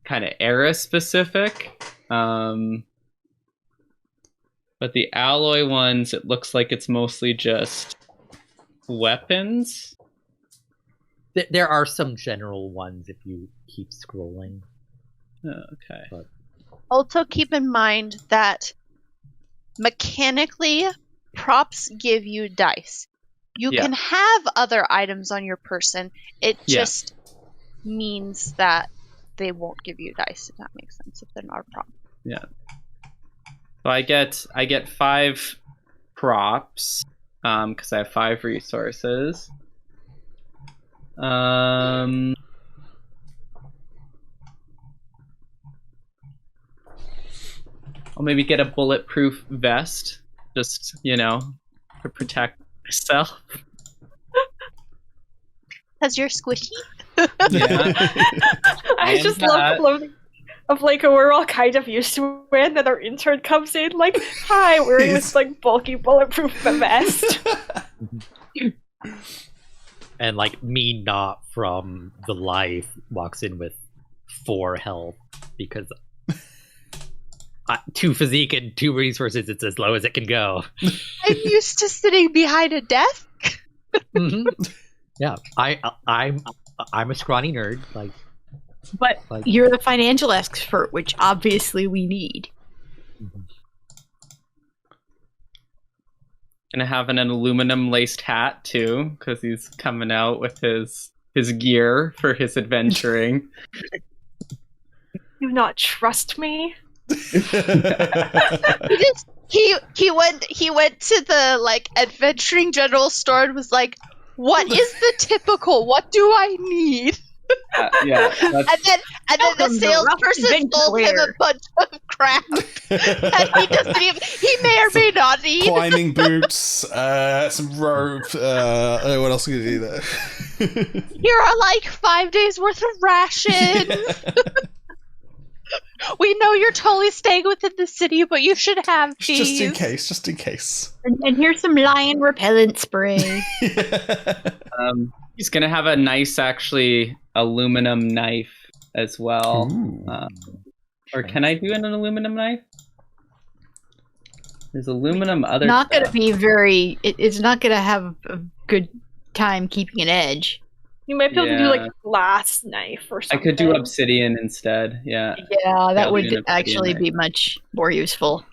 kind of era-specific. But the alloy ones, it looks like it's mostly just weapons. There are some general ones if you keep scrolling. Okay. But Also, keep in mind that mechanically, props give you dice. You can have other items on your person. It just means that they won't give you dice, if that makes sense, if they're not a prop. Yeah. So I get 5 props, because I have 5 resources. I'll maybe get a bulletproof vest, just, to protect myself. Because you're squishy? Yeah. I just love the clothing of we're all kind of used to it, and then our intern comes in hi, wearing this bulky bulletproof vest. And me not from the life walks in with 4 health because 2 physique and 2 resources, it's as low as it can go. I'm used to sitting behind a desk. Mm-hmm. Yeah, I'm a scrawny nerd. But you're the financial expert, which obviously we need. Gonna have an aluminum laced hat too, because he's coming out with his gear for his adventuring. Do not trust me. He went to the adventuring general store and was like, what is the typical? What do I need? Yeah. And then the salesperson sold him a bunch of crap that he may or may not need. Climbing boots, some rope, what else can you do there? Here are 5 days worth of rations. We know you're totally staying within the city, but you should have these. Just in case. And here's some lion repellent spray. He's gonna have a nice, actually, aluminum knife as well. Or can I do an aluminum knife? There's aluminum other Not stuff. gonna be very. It's not gonna have a good time keeping an edge. You might be able to do glass knife or something. I could do obsidian instead. Yeah. Yeah, that I'll do an would actually obsidian be much more useful.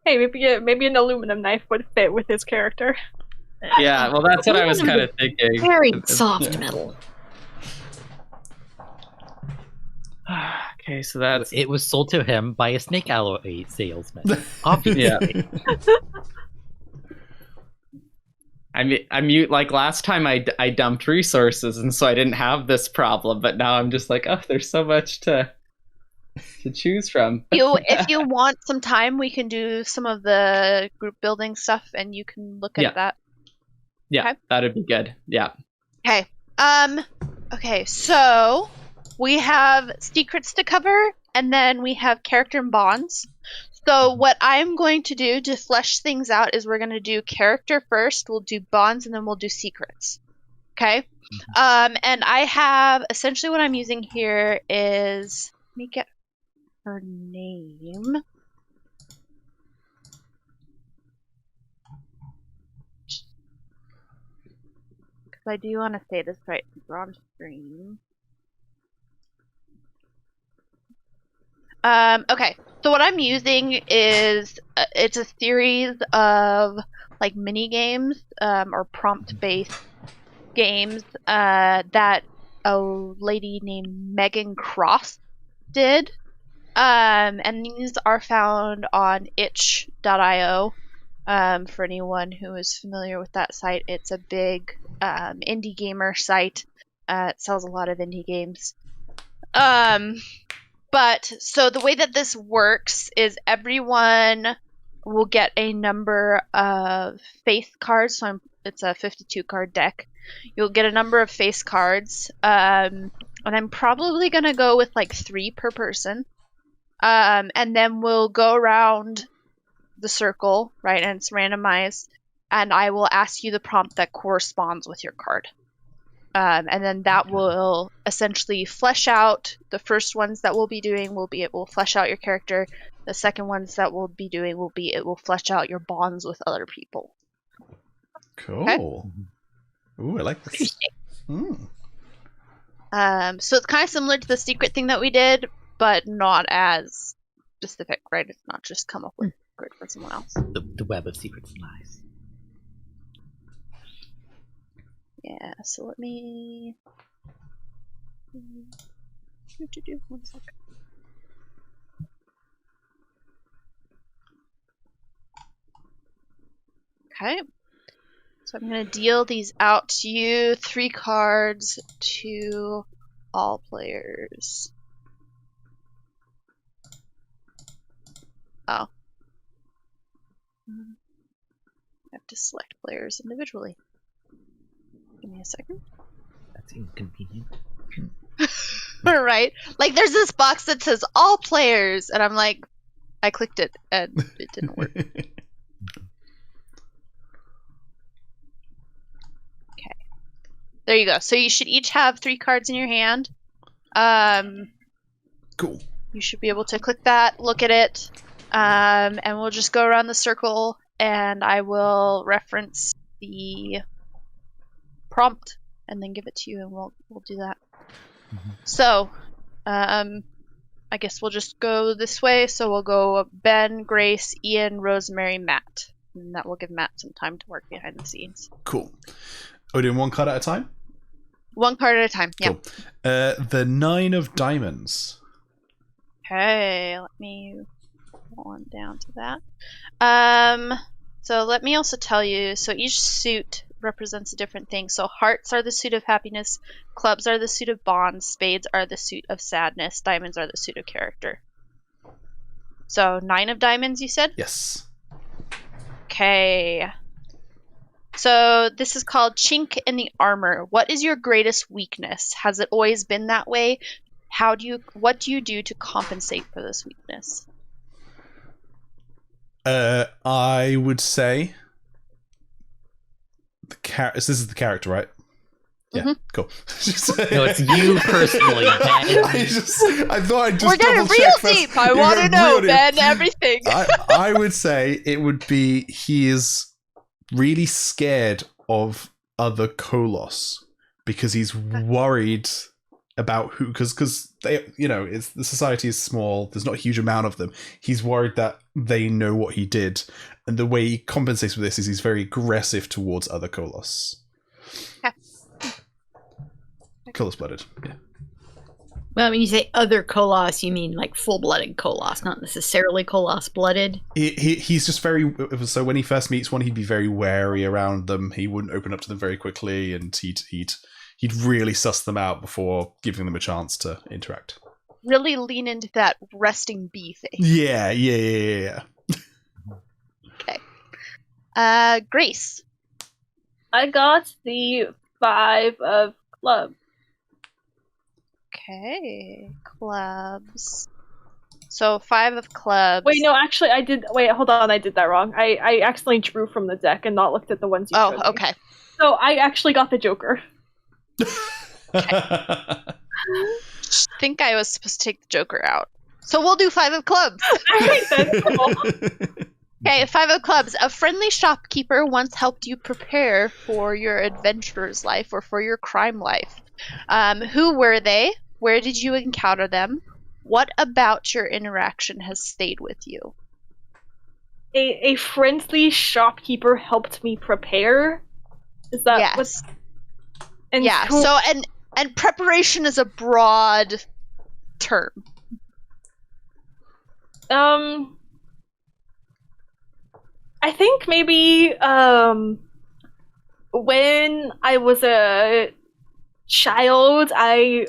Hey, maybe an aluminum knife would fit with his character. Yeah, well, that's what I was kind of thinking. Very soft metal. Okay, so that's... It was sold to him by a snake alloy salesman. Obviously. Yeah. I mute like last time I dumped resources, and so I didn't have this problem. But now I'm just like, oh, there's so much to choose from. If you want some time, we can do some of the group building stuff, and you can look at that. Yeah, Okay. that'd be good. Yeah. Okay. Okay, so we have secrets to cover, and then we have character and bonds. So what I'm going to do to flesh things out is we're going to do character first, we'll do bonds, and then we'll do secrets. Okay? And I have, essentially what I'm using here is, let me get her name. Because I do want to say this right. We're on stream. Okay, so what I'm using is it's a series of like mini games or prompt-based games that a lady named Megan Cross did, and these are found on itch.io. For anyone who is familiar with that site, it's a big indie gamer site. It sells a lot of indie games. But so the way that this works is everyone will get a number of face cards. So it's a 52 card deck. You'll get a number of face cards. And I'm probably going to go with like 3 per person. And then we'll go around the circle, right? And it's randomized. And I will ask you the prompt that corresponds with your card. And then that will essentially flesh out the first ones that we'll be doing it will flesh out your character. The second ones that we'll be doing it will flesh out your bonds with other people. Cool. Okay? Ooh, I like this. Mm. So it's kind of similar to the secret thing that we did, but not as specific, right? It's not just come up with a secret for someone else. The web of secrets and lies. Yeah, so let me... One second. Okay. So I'm going to deal these out to you. 3 cards to all players. Oh. I have to select players individually. Give me a second. That's inconvenient. Right? Like, there's this box that says all players, and I'm like, I clicked it, and it didn't work. Okay. There you go. So you should each have 3 cards in your hand. Cool. You should be able to click that, look at it, and we'll just go around the circle, and I will reference the prompt and then give it to you, and we'll do that. So I guess we'll just go this way. So we'll go Ben, Grace, Ian, Rosemary, Matt, and that will give Matt some time to work behind the scenes. Cool. Are we doing 1 card at a time? 1 card at a time. Cool. Yeah. The 9 of diamonds. Okay, let me go on down to that. So let me also tell you, so each suit represents a different thing. So hearts are the suit of happiness, clubs are the suit of bonds, spades are the suit of sadness, diamonds are the suit of character. So 9 of diamonds, you said? Yes. Okay. So this is called Chink in the Armor. What is your greatest weakness? Has it always been that way? What do you do to compensate for this weakness? I would say this is the character, right? Yeah, cool. No, it's you personally, Ben. I thought I'd just We're getting real deep. I want to know, Ben, everything. I would say it would be he is really scared of other Kolos because he's worried about who, because they, the society is small. There's not a huge amount of them. He's worried that they know what he did, and the way he compensates for this is he's very aggressive towards other Kolos. Okay. Color-blooded, yeah. Well, when you say other Koloss, you mean like full-blooded Koloss, not necessarily Koloss-blooded. He's just very... So when he first meets one, he'd be very wary around them. He wouldn't open up to them very quickly, and he'd really suss them out before giving them a chance to interact. Really lean into that resting bee thing. Yeah. Okay. Grace. I got the 5 of clubs. Okay. Clubs. So 5 of clubs. Wait, no, actually, I did. Wait, hold on, I did that wrong. I accidentally drew from the deck and not looked at the ones you showed me. Oh, okay. So I actually got the Joker. I think I was supposed to take the Joker out. So we'll do 5 of clubs. Alright then, cool. Okay, 5 of clubs. A friendly shopkeeper once helped you prepare for your adventurer's life or for your crime life. Who were they? Where did you encounter them? What about your interaction has stayed with you? A friendly shopkeeper helped me prepare. Is that Yes. what's... And Yeah, so and preparation is a broad term. I think maybe when I was a child, I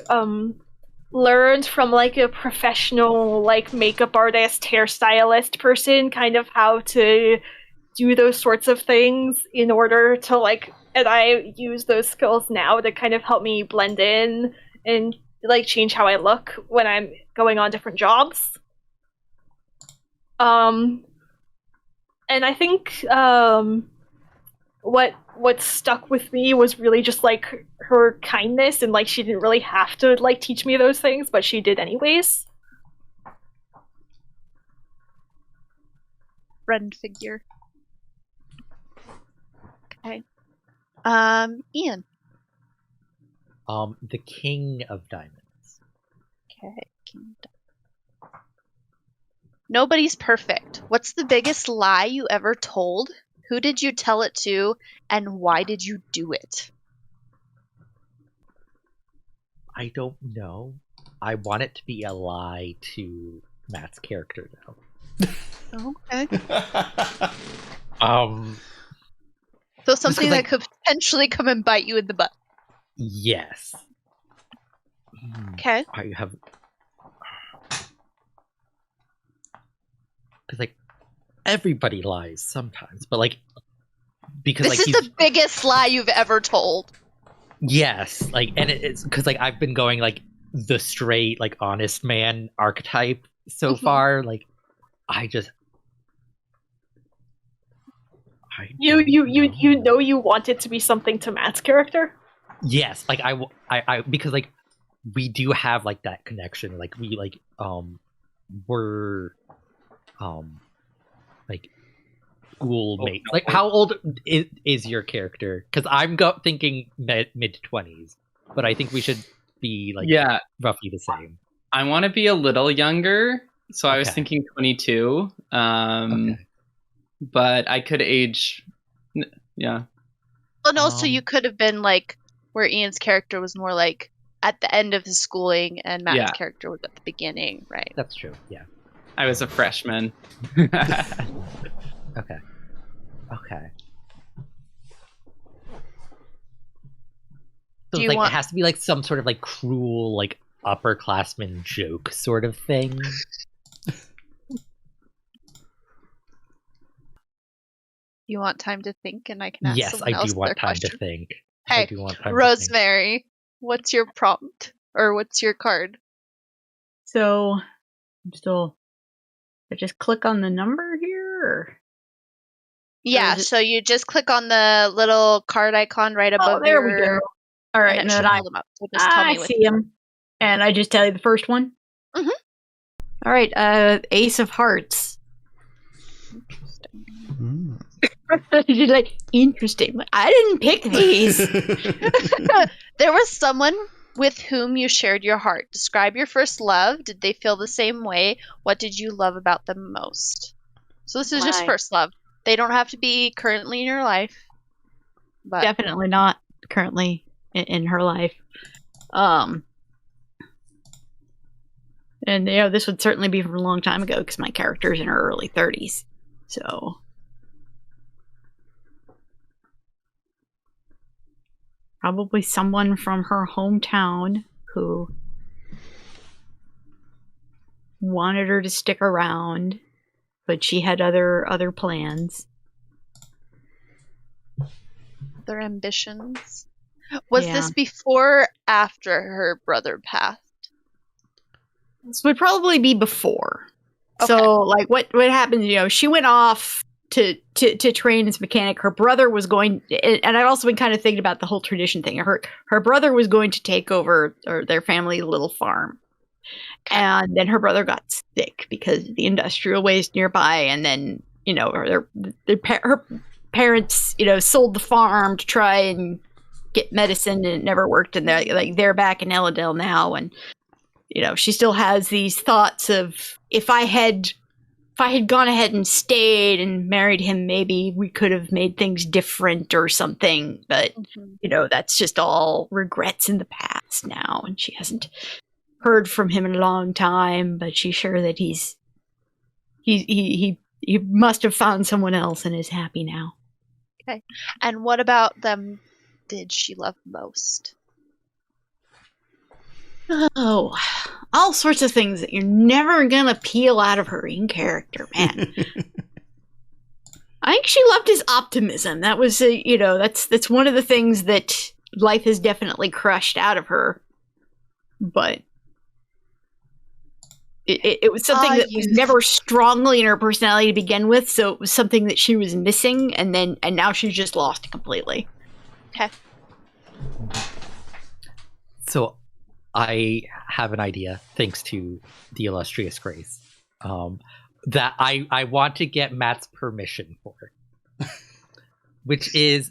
learned from like a professional like makeup artist, hairstylist person kind of how to do those sorts of things in order to like, and I use those skills now to kind of help me blend in and like change how I look when I'm going on different jobs. And I think what stuck with me was really just like her kindness, and like she didn't really have to like teach me those things, but she did anyways. Friend figure. Okay. Ian. The King of Diamonds. Okay. Nobody's perfect. What's the biggest lie you ever told? Who did you tell it to? And why did you do it? I don't know. I want it to be a lie to Matt's character, though. Okay. So something that could potentially come and bite you in the butt. Yes. Okay. I have... Because, like, everybody lies sometimes, but, like, because, This like, is the biggest lie you've ever told. Yes, like, and it's because, like, I've been going, like, the straight, like, honest man archetype so far. Like, I You know you want it to be something to Matt's character? Yes, like, I because, like, we do have, like, that connection. Like, we, like, we're, like, schoolmates. Like, how old is your character? Because I'm thinking mid-20s, but I think we should be, like, roughly the same. I want to be a little younger, so I was thinking 22. But I could age, yeah. Well, no, so you could have been, like, where Ian's character was more, like, at the end of his schooling, and Matt's character was at the beginning, right? That's true, yeah. I was a freshman. Okay. So it's, like, it has to be, like, some sort of, like, cruel, like, upperclassman joke sort of thing. You want time to think, and I can ask someone else I do want their time question? to think. Hey, I do want time Rosemary, to think. What's your prompt? Or what's your card? So, I just click on the number here? Or? Yeah, so you just click on the little card icon right above there we go. All right, and then pull them up. So just tell me I see them. And I just tell you the first one? Mm-hmm. All right, Ace of Hearts. You're like, interesting. I didn't pick these. There was someone with whom you shared your heart. Describe your first love. Did they feel the same way? What did you love about them most? So this is just first love. They don't have to be currently in your life. But definitely not currently in her life. And this would certainly be from a long time ago because my character's in her early 30s. So probably someone from her hometown who wanted her to stick around, but she had other plans. Their ambitions. Was Yeah. this before or after her brother passed? This would probably be before. Okay. So, like, what happened? She went off to train as a mechanic. Her brother was going, and I've also been kind of thinking about the whole tradition thing. Her brother was going to take over their family little farm, and then her brother got sick because of the industrial waste nearby, and then her parents sold the farm to try and get medicine, and it never worked. And they're back in Elendil now, and she still has these thoughts of if I had gone ahead and stayed and married him, maybe we could have made things different or something. But that's just all regrets in the past now, and she hasn't heard from him in a long time. But she's sure that he must have found someone else and is happy now. Okay. And what about them did she love most? Oh, all sorts of things that you're never gonna peel out of her in character, man. I think she loved his optimism. That was, that's one of the things that life has definitely crushed out of her. But it was something that was never strongly in her personality to begin with, so it was something that she was missing, and now she's just lost completely. Okay. So I have an idea, thanks to the illustrious Grace, that I want to get Matt's permission for, which is,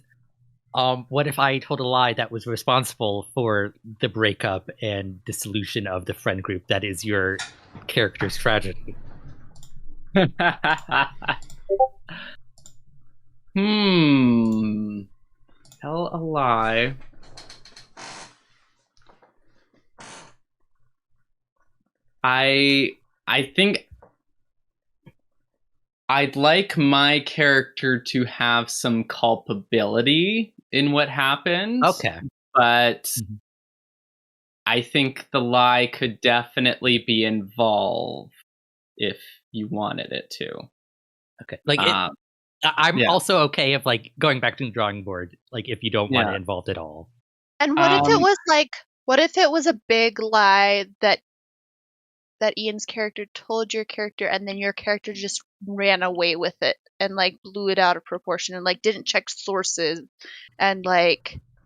what if I told a lie that was responsible for the breakup and dissolution of the friend group that is your character's tragedy? Tell a lie. I think I'd like my character to have some culpability in what happened. Okay. But I think the lie could definitely be involved if you wanted it to. Okay. I'm also okay if going back to the drawing board, if you don't want it involved at all. And what if it was what if it was a big lie that Ian's character told your character, and then your character just ran away with it and blew it out of proportion and didn't check sources and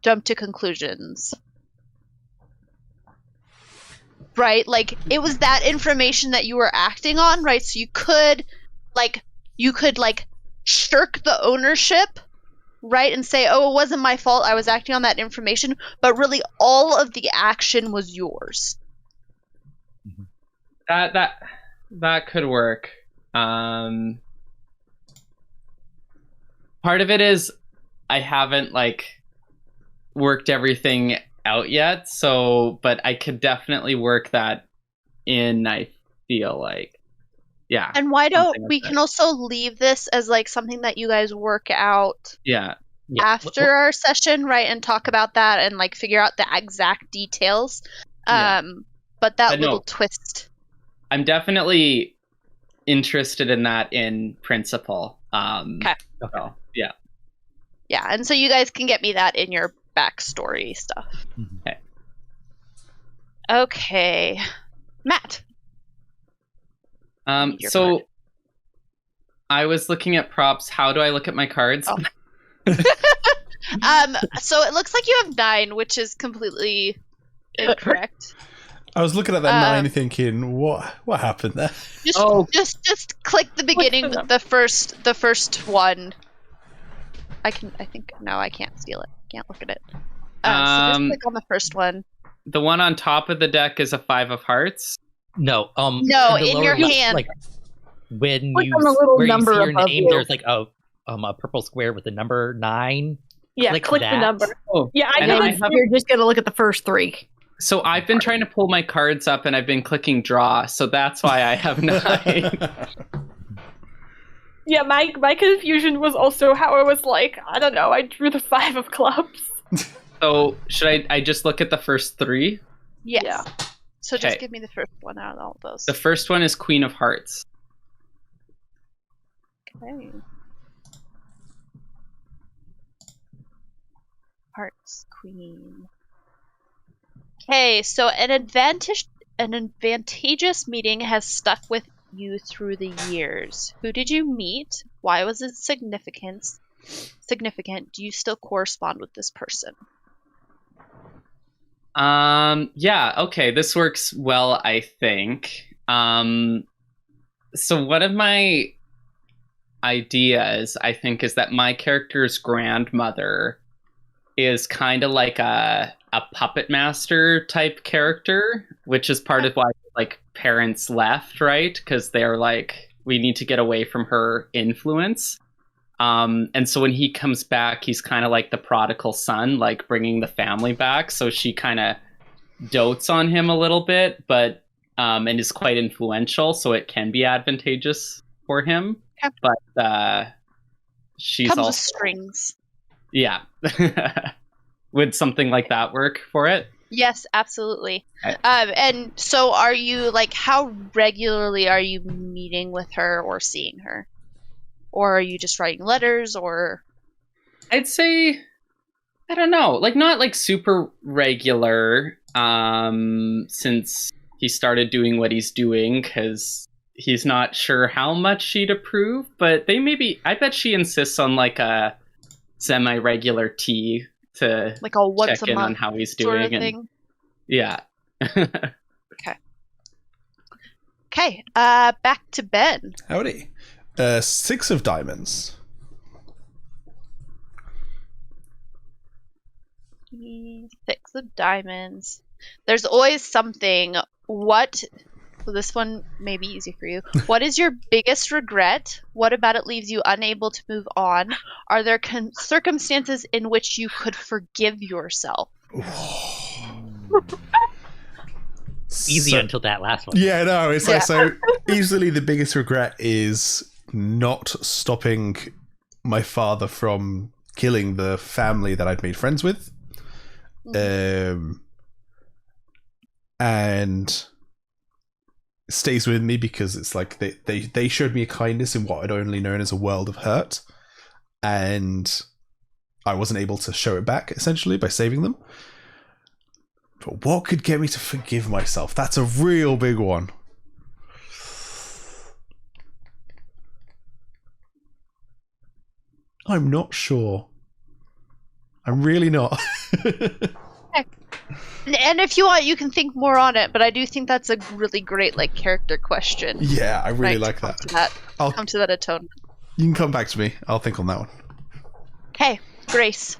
jumped to conclusions? Right? It was that information that you were acting on, right? So you could shirk the ownership, right? And say, oh, it wasn't my fault, I was acting on that information, but really all of the action was yours. That could work. Part of it is I haven't worked everything out yet, but I could definitely work that in, I feel like. Yeah. And why don't we can also leave this as something that you guys work out after our session, right? And talk about that and figure out the exact details. But that little twist. I'm definitely interested in that in principle. Okay. So, yeah. Yeah, and so you guys can get me that in your backstory stuff. Okay. Okay. Matt. So I was looking at props. How do I look at my cards? Oh. So it looks like you have 9, which is completely incorrect. I was looking at that 9 thinking, what happened there? Just click the beginning, the first one. I think I can't steal it. Can't look at it. So just click on the first one. The one on top of the deck is a 5 of hearts. No, no, in your hand. When click you on the little where number you see your above name, you. there's a purple square with the number 9. Yeah, click the that. number. Oh, Yeah, and I have, You're just gonna look at the first 3. So I've been trying to pull my cards up and I've been clicking draw, so that's why I have 9. Yeah, my confusion was also how I was like, I don't know, I drew the 5 of clubs. So should I just look at the first 3? Yes. Yeah. So just Okay. give me the first one out of all those. The first one is Queen of Hearts. Okay. Hearts Queen. Okay, so an advantageous meeting has stuck with you through the years. Who did you meet? Why was it significant? Do you still correspond with this person? Yeah, okay, this works well, I think. So one of my ideas, I think, is that my character's grandmother is kind of like a puppet master type character, which is part of why like parents left, right? Because they're like, we need to get away from her influence. And so when he comes back, he's kind of like the prodigal son, like bringing the family back. So she kind of dotes on him a little bit, but and is quite influential. So it can be advantageous for him. Okay. But she's Comes also with strings. yeah. Would something like that work for it? Yes, absolutely. Okay. And so are you, like, how regularly are you meeting with her or seeing her? Or are you just writing letters, or? I'd say, I don't know, like not like super regular, since he started doing what he's doing, because he's not sure how much she'd approve, but I bet she insists on like a semi-regular tea to Like a once check a in on month how he's sort doing. of thing? Yeah. Okay, back to Ben. Howdy. 6 of diamonds. 6 of diamonds. There's always something. Well, this one may be easy for you. What is your biggest regret? What about it leaves you unable to move on? Are there circumstances in which you could forgive yourself? Easy So- until that last one. Yeah, no, it's like, Yeah. so easily the biggest regret is not stopping my father from killing the family that I'd made friends with. And it stays with me because it's like they showed me a kindness in what I'd only known as a world of hurt, and I wasn't able to show it back, essentially, by saving them. But what could get me to forgive myself? That's a real big one. I'm not sure. I'm really not. And if you want, you can think more on it, but I do think that's a really great, like, character question. Yeah, I really Right, like come that. to that. I'll, Come to that atonement. you can come back to me. I'll think on that one. Okay, Grace.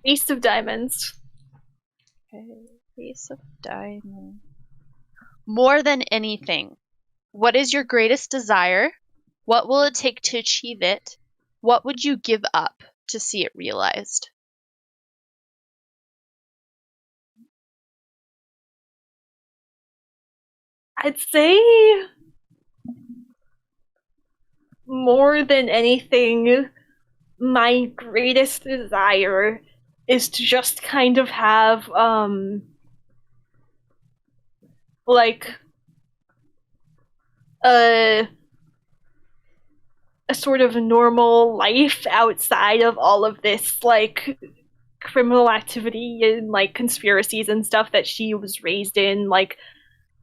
Ace of diamonds. Okay, Ace of diamonds. More than anything, what is your greatest desire? What will it take to achieve it? What would you give up to see it realized? I'd say more than anything, my greatest desire is to just kind of have like a sort of normal life outside of all of this like criminal activity and like conspiracies and stuff that she was raised in. Like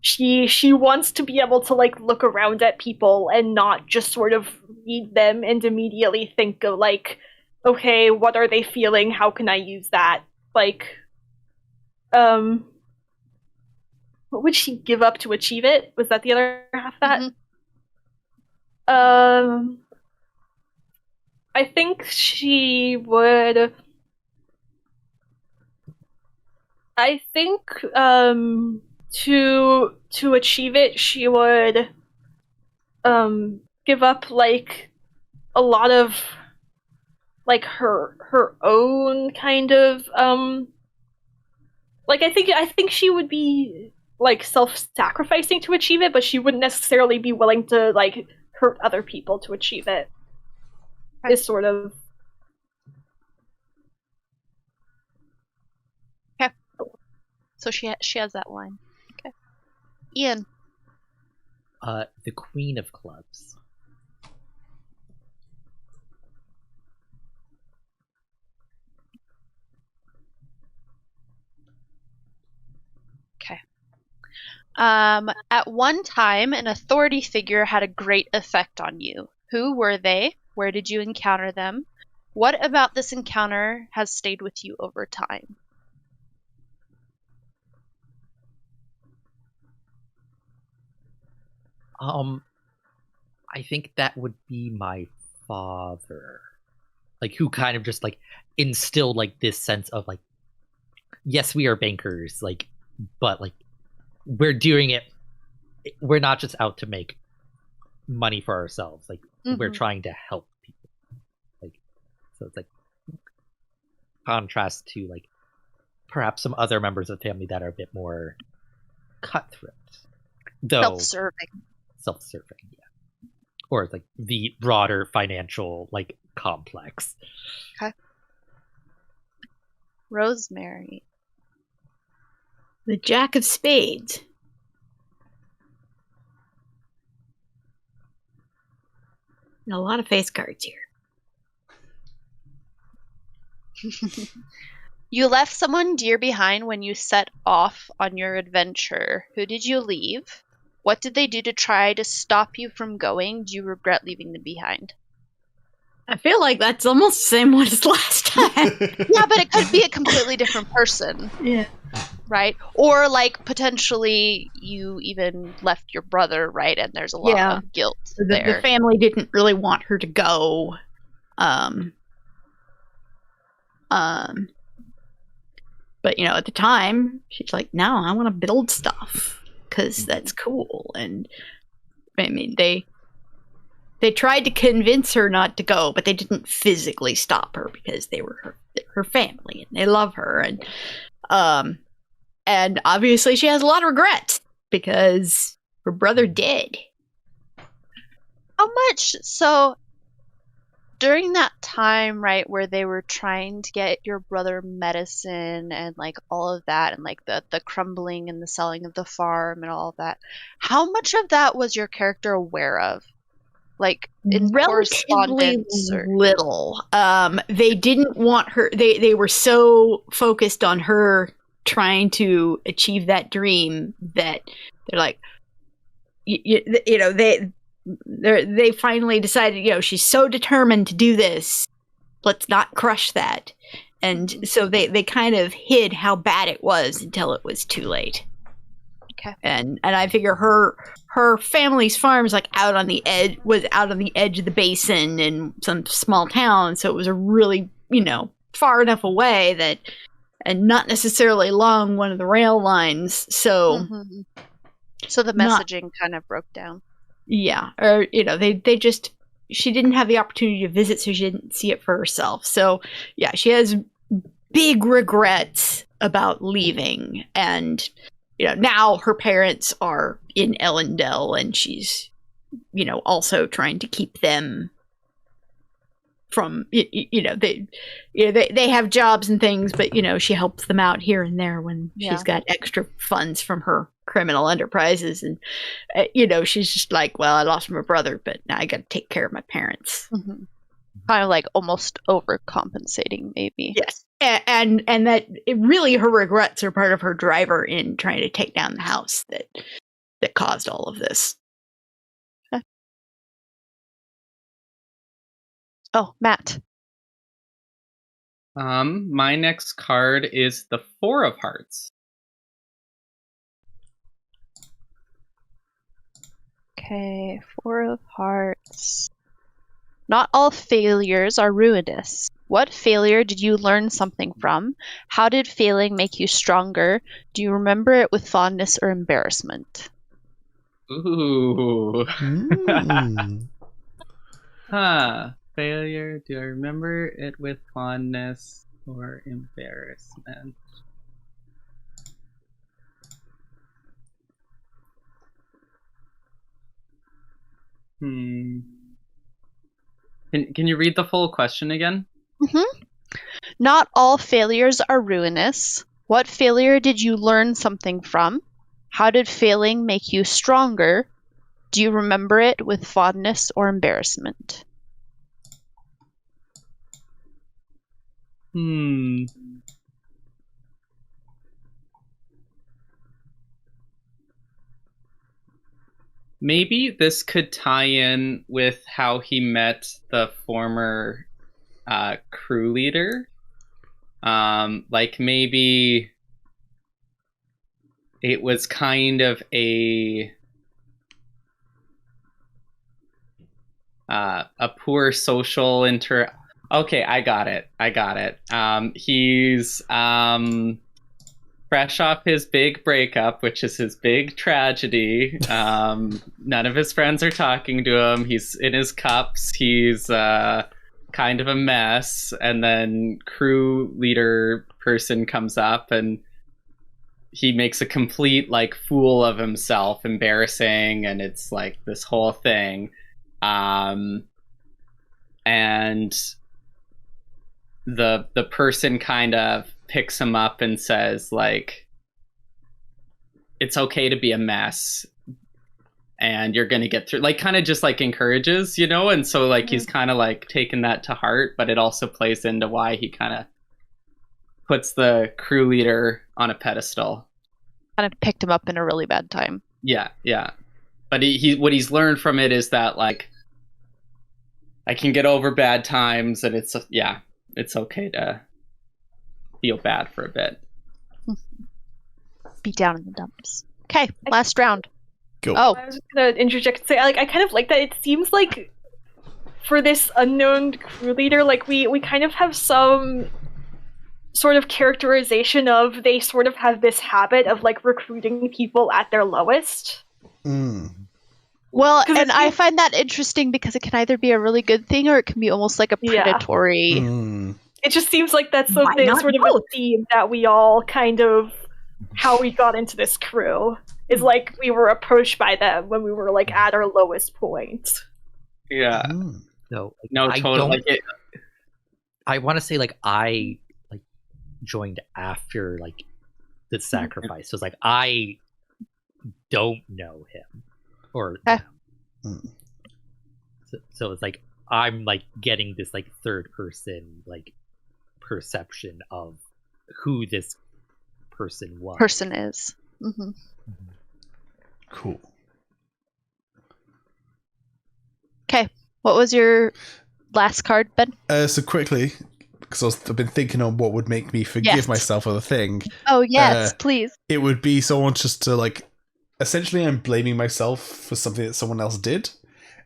she wants to be able to like look around at people and not just sort of read them and immediately think of like, okay, what are they feeling? How can I use that? Like, what would she give up to achieve it? Was that the other half of that? Mhm. I think she would. I think to achieve it, she would give up like a lot of like her own kind of Like, I think she would be like self-sacrificing to achieve it, but she wouldn't necessarily be willing to like hurt other people to achieve it. Is sort of. Okay. So she has that line. Okay. Ian. The Queen of Clubs. Okay. At one time, an authority figure had a great effect on you. Who were they? Where did you encounter them? What about this encounter has stayed with you over time? I think that would be my father. Like, who kind of just, like, instilled, like, this sense of, like, yes, we are bankers, like, but, like, we're doing it. We're not just out to make money for ourselves. Like, we're trying to help people. Like, so it's, like, contrast to, like, perhaps some other members of the family that are a bit more cutthroat. Though self-serving, yeah. Or like the broader financial like complex. Okay. Rosemary. The Jack of Spades. And a lot of face cards here. You left someone dear behind when you set off on your adventure. Who did you leave? What did they do to try to stop you from going? Do you regret leaving them behind? I feel like that's almost the same one as last time. Yeah, but it could be a completely different person. Yeah. Right? Or, like, potentially you even left your brother, right? And there's a lot of guilt there. The family didn't really want her to go. But, you know, at the time, she's like, no, I want to build stuff. Because that's cool. And, I mean, they tried to convince her not to go, but they didn't physically stop her because they were her family and they love her. And obviously she has a lot of regrets because her brother did. How much? So, during that time, right, where they were trying to get your brother medicine and, like, all of that, and, like, the crumbling and the selling of the farm and all of that, how much of that was your character aware of? Like, in relatively correspondence or... little. They didn't want her... They were so focused on her trying to achieve that dream that they're like... You know, they finally decided, you know, she's so determined to do this, let's not crush that. And so they kind of hid how bad it was until it was too late. Okay. And I figure her family's farm is like out on the edge of the basin in some small town, so it was a really, you know, far enough away that, and not necessarily along one of the rail lines, so so the messaging kind of broke down. Yeah, or, you know, she didn't have the opportunity to visit, so she didn't see it for herself. So, yeah, she has big regrets about leaving. And, you know, now her parents are in Ellendale, and she's, you know, also trying to keep them from, you know, they have jobs and things, but, you know, she helps them out here and there when she's got extra funds from her criminal enterprises. And, you know, she's just like, well, I lost my brother, but now I got to take care of my parents. Kind of like almost overcompensating, maybe. Yes. And that really her regrets are part of her driver in trying to take down the house that caused all of this. Oh, Matt. My next card is the Four of Hearts. Okay, Four of Hearts. Not all failures are ruinous. What failure did you learn something from? How did failing make you stronger? Do you remember it with fondness or embarrassment? Ooh. Huh. Failure. Do I remember it with fondness or embarrassment? Can you read the full question again? Mm-hmm. Not all failures are ruinous. What failure did you learn something from? How did failing make you stronger? Do you remember it with fondness or embarrassment? Maybe this could tie in with how he met the former crew leader. Like maybe it was kind of a poor social Okay, I got it. He's fresh off his big breakup, which is his big tragedy. None of his friends are talking to him. He's in his cups. He's kind of a mess. And then crew leader person comes up and he makes a complete like fool of himself, embarrassing, and it's like this whole thing. And the person kind of picks him up and says like, it's okay to be a mess and you're gonna get through, like kind of just like encourages, you know. And so like he's kind of like taken that to heart, but it also plays into why he kind of puts the crew leader on a pedestal. Kind of picked him up in a really bad time. Yeah But he what he's learned from it is that like I can get over bad times, and it's okay to feel bad for a bit. Be down in the dumps. Okay, last round. Go. Oh, I was just gonna interject and say, like, I kind of like that. It seems like for this unknown crew leader, like we kind of have some sort of characterization of they sort of have this habit of like recruiting people at their lowest. Well, and I find that interesting because it can either be a really good thing or it can be almost like a predatory. It just seems like that's sort of a theme that we all kind of how we got into this crew is like we were approached by them when we were like at our lowest point. Yeah. No, totally. I want to say like I like joined after like the sacrifice. So it's like I don't know him or so it's like I'm like getting this like third person like perception of who this person is. Mm-hmm. Cool. Okay, what was your last card, Ben? So quickly, because I've been thinking on what would make me forgive myself of the thing. Oh yes, please. It would be someone just to like. Essentially, I'm blaming myself for something that someone else did,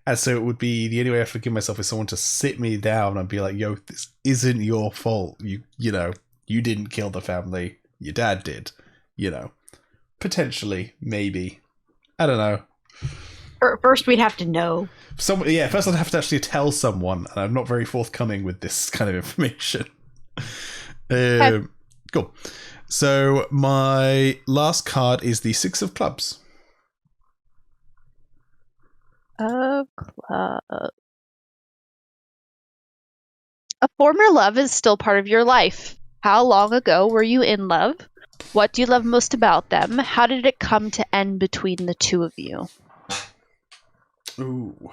and so it would be the only way I forgive myself is someone to sit me down and be like, "Yo, this isn't your fault. You know, you didn't kill the family. Your dad did. You know, potentially, maybe. I don't know." First, we'd have to know. First I'd have to actually tell someone, and I'm not very forthcoming with this kind of information. Cool. So my last card is the Six of Clubs. Of clubs. A former love is still part of your life. How long ago were you in love? What do you love most about them? How did it come to end between the two of you? Ooh.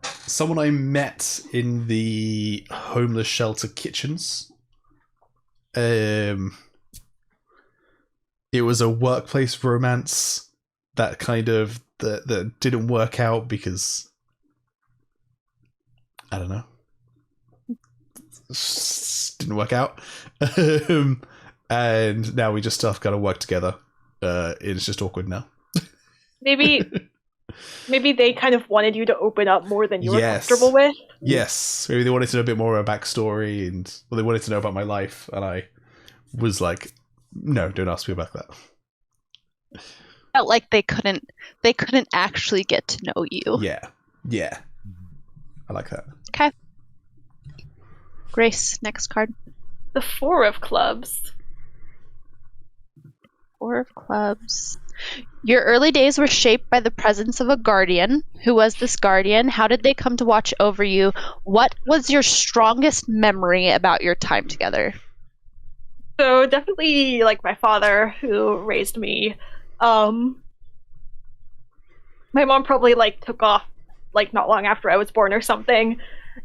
Someone I met in the homeless shelter kitchens. It was a workplace romance that kind of that didn't work out because I don't know. Didn't work out. And now we just have got to work together. It's just awkward now. Maybe they kind of wanted you to open up more than you were comfortable with. Yes. Maybe they wanted to know a bit more about backstory and they wanted to know about my life, and I was like, no, don't ask me about that. Felt like they couldn't actually get to know you. Yeah. I like that. Okay. Grace, next card. The Four of Clubs. Four of Clubs. Your early days were shaped by the presence of a guardian. Who was this guardian? How did they come to watch over you? What was your strongest memory about your time together? So definitely like my father who raised me. My mom probably like took off like not long after I was born or something,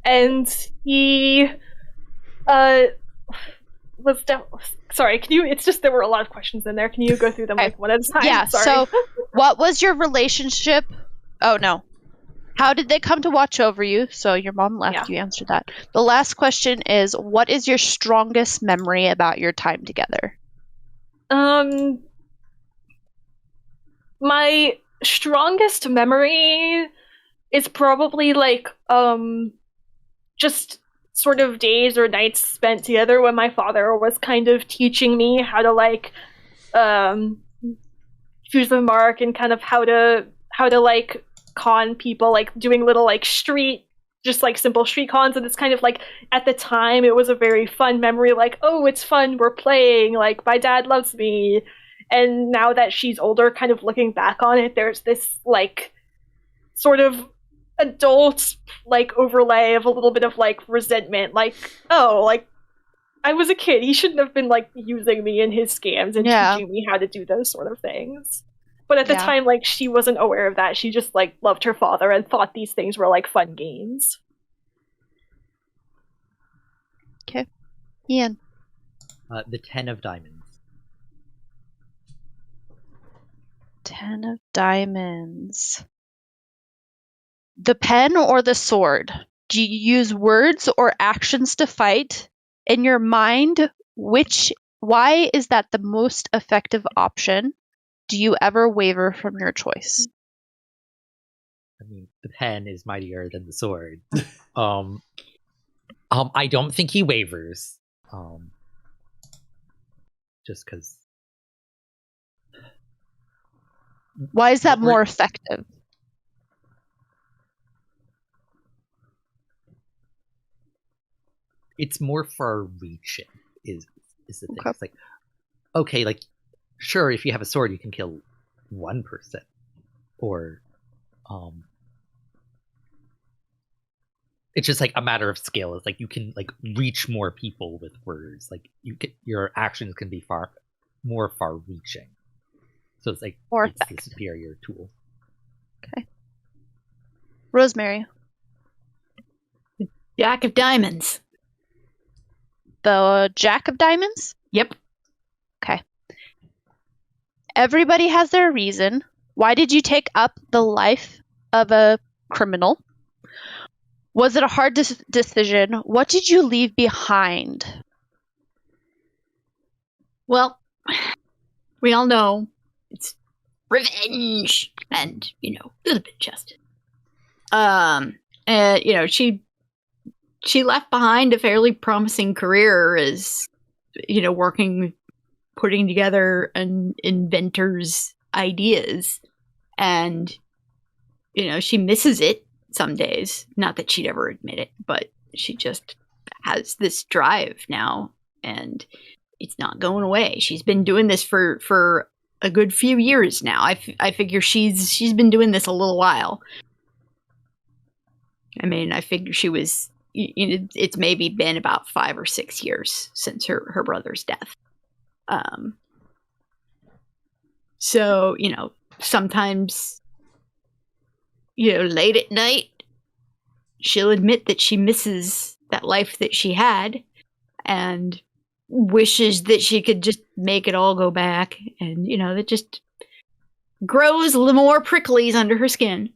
and he was sorry, can you, it's just there were a lot of questions in there, can you go through them like one at a time? Yeah, sorry. so what was your relationship? Oh no. How did they come to watch over you? So your mom left, Yeah. you answered that. The last question is, what is your strongest memory about your time together? My strongest memory is probably like just sort of days or nights spent together when my father was kind of teaching me how to like choose the mark and kind of how to like con people, like doing little like street, just like simple street cons. And it's kind of like at the time it was a very fun memory, like, oh, it's fun, we're playing, like my dad loves me. And now that she's older, kind of looking back on it, there's this like sort of adult like overlay of a little bit of like resentment, like, oh, like I was a kid, he shouldn't have been like using me in his scams and teaching me how to do those sort of things. But at the time, like, she wasn't aware of that. She just like loved her father and thought these things were like fun games. Okay. Ian. The 10 of diamonds. 10 of diamonds. The pen or the sword? Do you use words or actions to fight? In your mind, why is that the most effective option? Do you ever waver from your choice? I mean, the pen is mightier than the sword. I don't think he wavers. Just because. Why is that more effective? It's more far-reaching, is the thing. Okay. It's like, okay, like, sure, if you have a sword, you can kill one person, or, it's just like a matter of scale. It's like you can like reach more people with words. Like your actions can be more far-reaching. So it's like it's the superior tool. Okay. Rosemary. Jack of diamonds. The Jack of diamonds? Yep. Okay. Everybody has their reason. Why did you take up the life of a criminal? Was it a hard decision? What did you leave behind? Well, we all know it's revenge and, a little bit of justice. She left behind a fairly promising career as, putting together an inventor's ideas. And, she misses it some days. Not that she'd ever admit it, but she just has this drive now, and it's not going away. She's been doing this for a good few years now. I figure she's been doing this a little while. I mean, I figure she was... it's maybe been about 5 or 6 years since her brother's death. So, sometimes, late at night, she'll admit that she misses that life that she had and wishes that she could just make it all go back. And, that just grows a little more pricklies under her skin.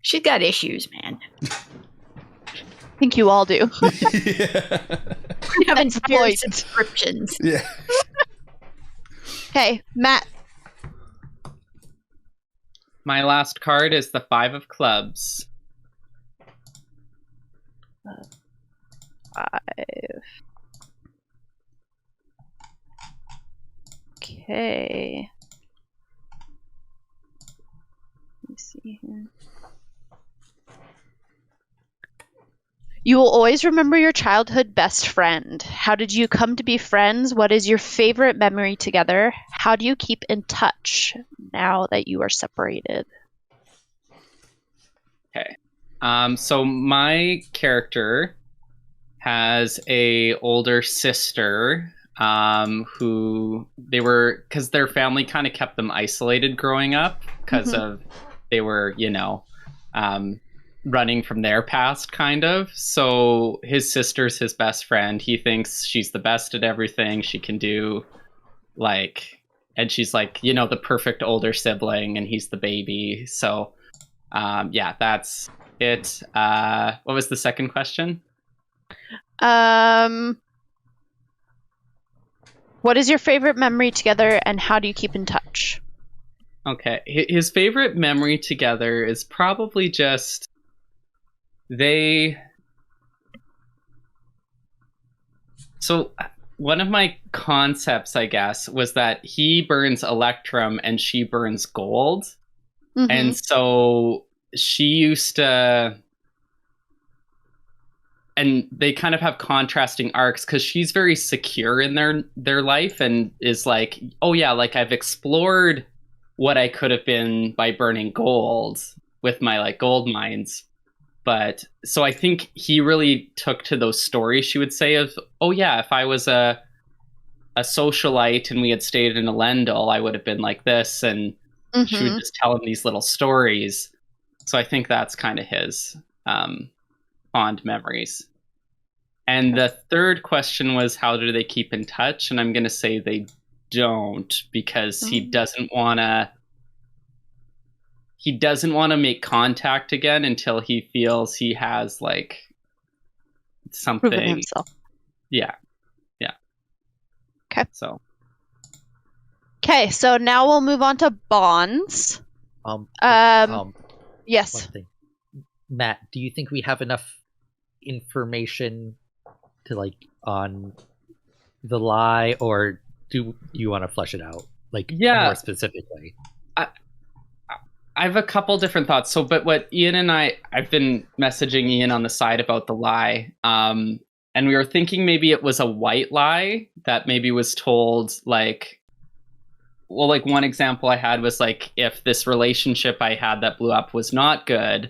She's got issues, man. I think you all do. Yeah. We have entire Exploit. subscriptions. Yeah. Okay, Matt. My last card is the 5 of clubs. 5. Okay. Let me see here. You will always remember your childhood best friend. How did you come to be friends? What is your favorite memory together? How do you keep in touch now that you are separated? Okay. So my character has a older sister who because their family kind of kept them isolated growing up because of they were, running from their past kind of. So his sister's his best friend. He thinks she's the best at everything she can do, and she's the perfect older sibling, and he's the baby. So that's it. What was the second question? What is your favorite memory together, and how do you keep in touch? Okay, his favorite memory together is probably just So one of my concepts, I guess, was that he burns electrum and she burns gold. And so she used to, and they kind of have contrasting arcs because she's very secure in their life and is like, oh yeah, I've explored what I could have been by burning gold with my gold mines. But so I think he really took to those stories she would say of, oh yeah, if I was a socialite and we had stayed in Elendil, I would have been like this. And she would just tell him these little stories. So I think that's kind of his fond memories. And the third question was, how do they keep in touch? And I'm going to say they don't, because he doesn't want to make contact again until he feels he has something. Proven himself. Yeah. Okay. So now we'll move on to bonds. Yes. One thing. Matt, do you think we have enough information to on the lie, or do you want to flesh it out more specifically? I have a couple different thoughts. So, but what Ian and I've been messaging Ian on the side about the lie. And we were thinking maybe it was a white lie that maybe was told one example I had was if this relationship I had that blew up was not good,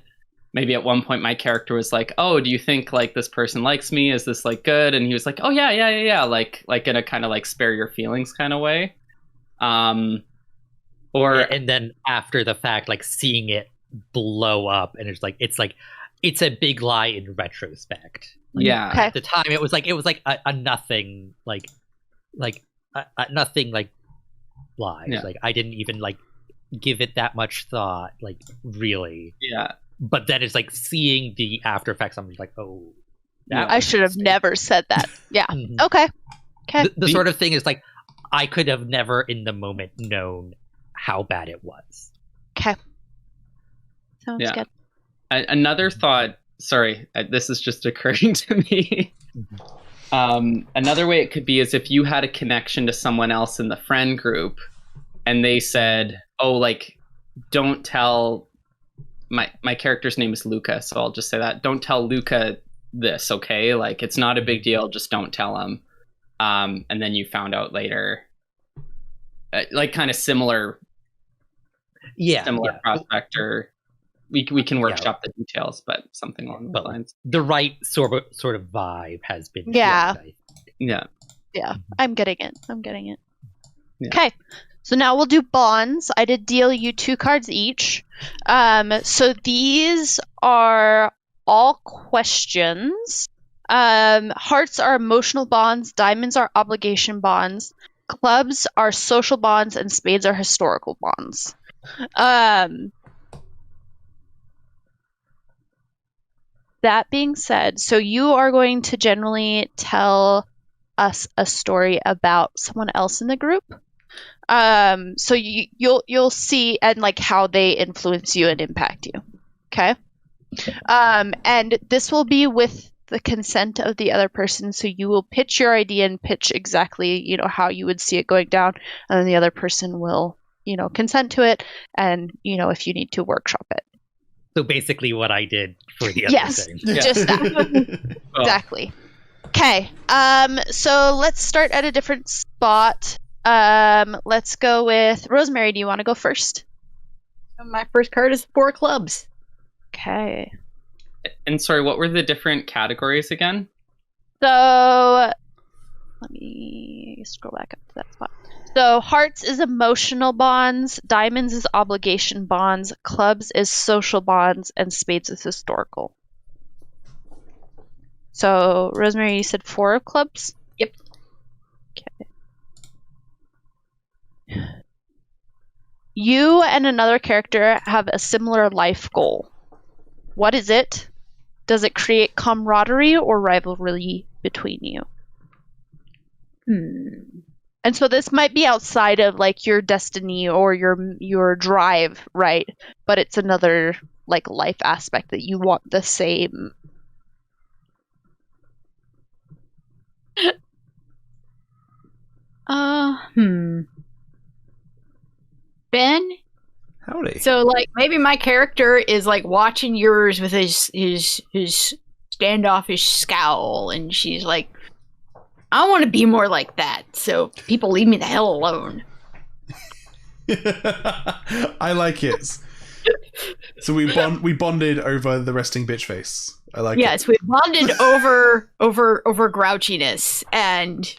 maybe at one point my character was like, oh, do you think this person likes me? Is this good? And he was like, oh yeah. In a kind of spare your feelings kind of way. And then after the fact, seeing it blow up, and it's a big lie in retrospect. At the time, it was a nothing, a nothing lie. Yeah. I didn't even give it that much thought, really. Yeah. But then it's seeing the after effects. I'm just oh, I should have never said that. Yeah. Okay. The sort of thing is I could have never in the moment known how bad it was. Okay. Sounds good. Another thought, sorry, this is just occurring to me. Another way it could be is if you had a connection to someone else in the friend group and they said, oh, don't tell, my character's name is Luca, so I'll just say that. Don't tell Luca this, okay? It's not a big deal, just don't tell him. And then you found out later, kind of similar prospect, or we can workshop the details, but something along those lines. The right sort of vibe has been Yeah. formed, Yeah. I'm getting it. Yeah. Okay. So now we'll do bonds. I did deal you 2 cards each. So these are all questions. Hearts are emotional bonds. Diamonds are obligation bonds. Clubs are social bonds, and spades are historical bonds. That being said, so you are going to generally tell us a story about someone else in the group. So you'll see and how they influence you and impact you. Okay. And this will be with the consent of the other person. So you will pitch your idea and pitch exactly, how you would see it going down, and then the other person will, consent to it, and if you need to workshop it. So basically what I did for the other Yes, thing. Yeah. just that. Exactly. Okay. So let's start at a different spot. Let's go with Rosemary. Do you want to go first? My first card is 4 clubs. Okay. And sorry, what were the different categories again? So let me scroll back up to that spot. So hearts is emotional bonds, diamonds is obligation bonds, clubs is social bonds, and spades is historical. So Rosemary, you said 4 clubs? Yep. Okay. You and another character have a similar life goal. What is it? Does it create camaraderie or rivalry between you? And so this might be outside of like your destiny or your drive, right? But it's another like life aspect that you want the same. Ben? Howdy. So, like, maybe my character is, like, watching yours with his standoffish scowl, and she's like, I want to be more like that, so people leave me the hell alone. I like it. So we bonded over the resting bitch face. I like it. Yes, we bonded over grouchiness, and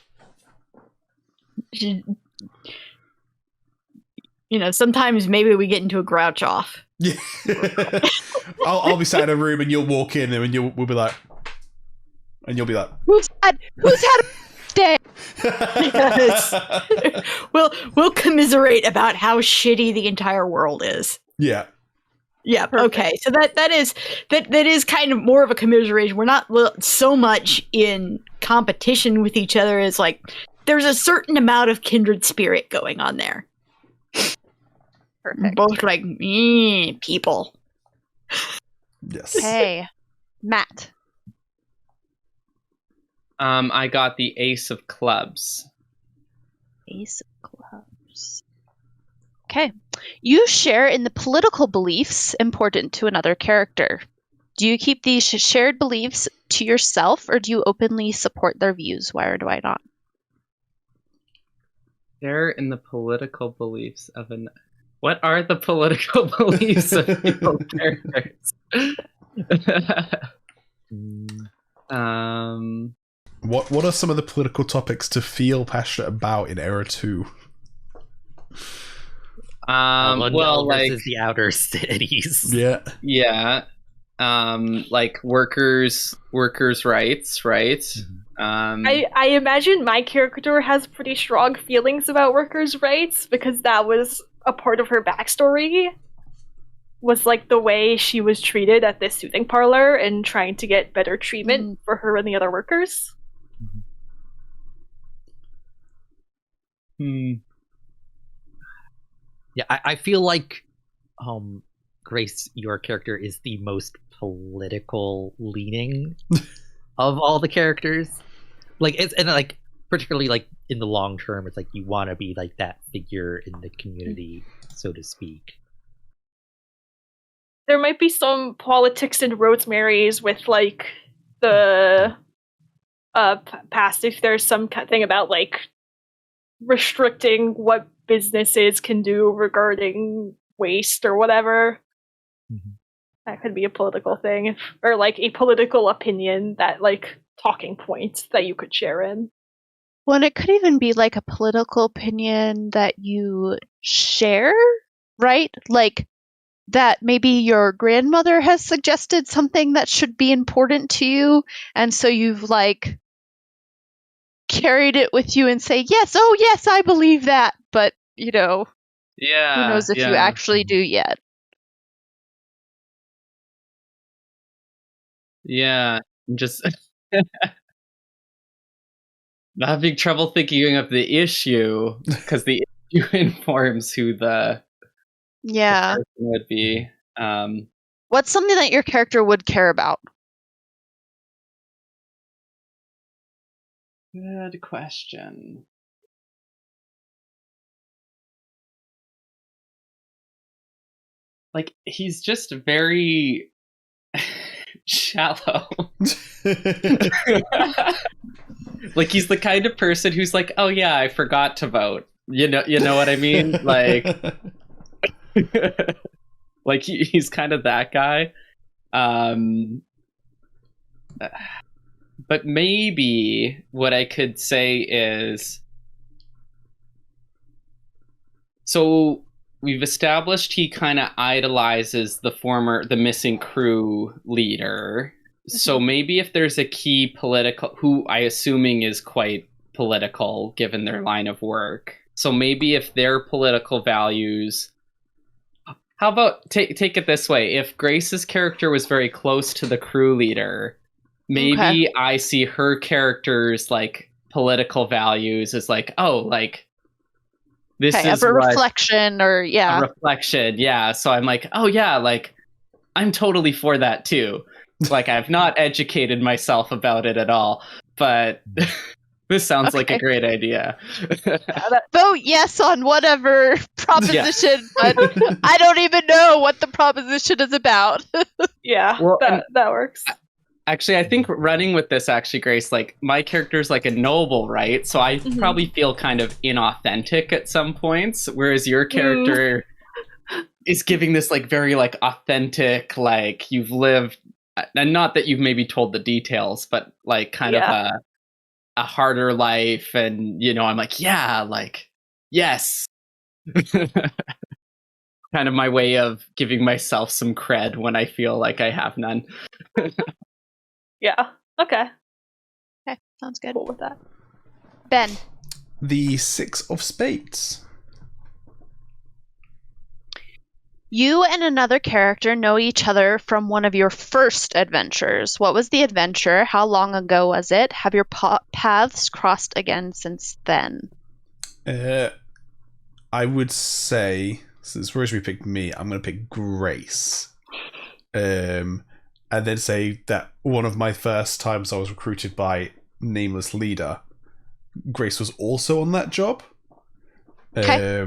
you know, sometimes maybe we get into a grouch off. Yeah. I'll be sat in a room and you'll walk in and we'll be like, Who's had a day? Yes. We'll commiserate about how shitty the entire world is. Yeah. Yeah. Perfect. Okay. So that is kind of more of a commiseration. We're not so much in competition with each other as like there's a certain amount of kindred spirit going on there. Perfect. Both like people. Yes. Hey, Matt. I got the ace of clubs. Ace of clubs. Okay. You share in the political beliefs important to another character. Do you keep these shared beliefs to yourself, or do you openly support their views? Why or do I not? They're in the political beliefs of an. What are the political beliefs of people's characters? What are some of the political topics to feel passionate about in Era 2? Well, like versus the outer cities. Yeah. yeah, like workers' rights, right? Mm-hmm. I imagine my character has pretty strong feelings about workers' rights because that was a part of her backstory. Was like the way she was treated at this soothing parlor and trying to get better treatment for her and the other workers. Yeah, I feel like Grace, your character is the most political leaning of all the characters. Like it's and like particularly like in the long term, it's like you want to be like that figure in the community, so to speak. There might be some politics in Rosemary's with like the past if there's some thing about like restricting what businesses can do regarding waste or whatever. Mm-hmm. That could be a political thing or like a political opinion that like talking points that you could share in. Well, and it could even be like a political opinion that you share, right? Like that maybe your grandmother has suggested something that should be important to you, and so you've like carried it with you and say, yes, oh yes, I believe that, but you know, Yeah, who knows if you actually do yet. Yeah, I'm just not having trouble thinking of the issue because the issue informs who the Yeah. person would be. What's something that your character would care about? Good question. like he's just very shallow. Like he's the kind of person who's like, oh yeah, I forgot to vote. You know what I mean? Like, like he's kind of that guy. But maybe what I could say is, so we've established he kind of idolizes the missing crew leader. So maybe if there's a key political, who I assuming is quite political given their line of work. So maybe if their political values, how about take it this way? If Grace's character was very close to the crew leader, maybe I see her character's like political values as like, oh, like this is a reflection, or a reflection, yeah. So I'm like, oh yeah, like I'm totally for that too. Like I've not educated myself about it at all, but this sounds like a great idea. Vote yes on whatever proposition, but I don't even know what the proposition is about. Yeah, well, that works. Actually, I think running with this, actually, Grace, like my character's like a noble, right? So I probably feel kind of inauthentic at some points, whereas your character is giving this like very like authentic, like you've lived, and not that you've maybe told the details, but like kind of a harder life, and you know, I'm like, yeah, like yes. Kind of my way of giving myself some cred when I feel like I have none. Yeah. Okay. Okay, sounds good. Cool with that. Ben. The 6 of Spades. You and another character know each other from one of your first adventures. What was the adventure? How long ago was it? Have your paths crossed again since then? I would say, since Rosemary picked me, I'm going to pick Grace. And then say that one of my first times I was recruited by Nameless Leader, Grace was also on that job. Okay.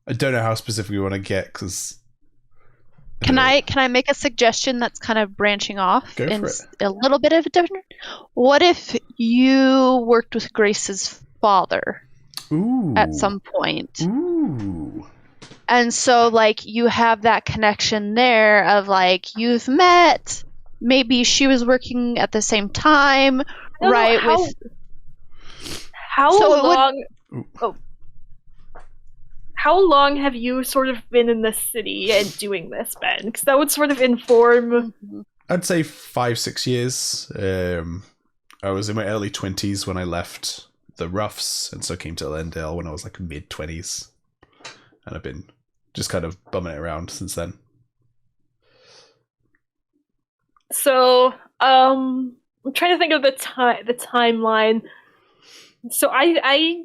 I don't know how specific we want to get, because... Can I make a suggestion that's kind of branching off in a little bit of a different... What if you worked with Grace's father at some point? Ooh. And so, like, you have that connection there of, like, you've met, maybe she was working at the same time, right? How long have you sort of been in the city and doing this, Ben? Because that would sort of inform... I'd say 5-6 years. I was in my early 20s when I left the Roughs, and so came to Lendale when I was, like, mid-20s. And I've been just kind of bumming it around since then. So, I'm trying to think of the timeline. So I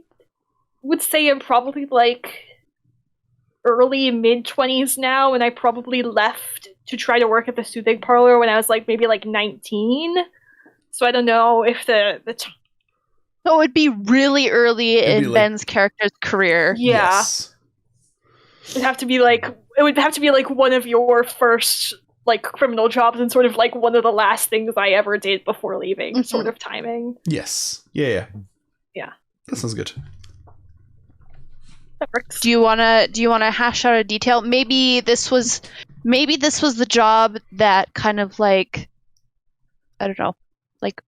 would say I'm probably like early mid-20s now, and I probably left to try to work at the soothing parlor when I was like maybe like 19. So I don't know if the So it would be really early in Ben's character's career. Yeah. Yes. It would have to be like one of your first like criminal jobs and sort of like one of the last things I ever did before leaving, sort of timing. Yes. Yeah. Yeah. That sounds good. That works. Do you wanna hash out a detail? Maybe this was the job that kind of like, I don't know, like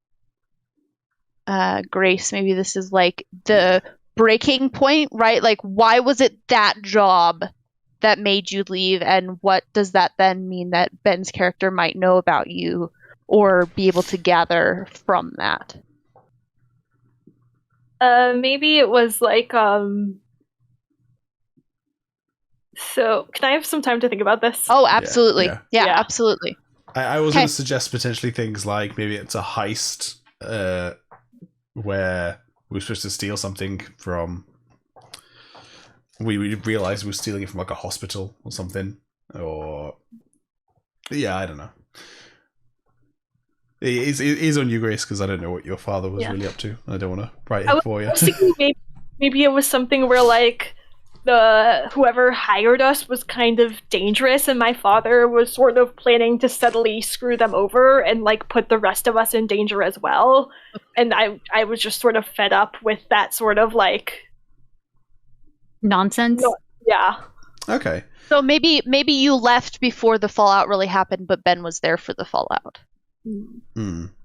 Grace, maybe this is like the breaking point, right? Like, why was it that job that made you leave, and what does that then mean that Ben's character might know about you or be able to gather from that? Maybe it was like so can I have some time to think about this? Oh, absolutely. Yeah, Yeah. absolutely. I was going to suggest potentially things like maybe it's a heist where we're supposed to steal something from... We realized we were stealing it from like a hospital or something. Or... Yeah, I don't know. It is on you, Grace, because I don't know what your father was really up to. I don't want to write it for you. I was thinking maybe it was something where like the whoever hired us was kind of dangerous, and my father was sort of planning to subtly screw them over and like put the rest of us in danger as well. And I was just sort of fed up with that sort of like Nonsense. yeah. Okay. So maybe you left before the fallout really happened, but Ben was there for the fallout.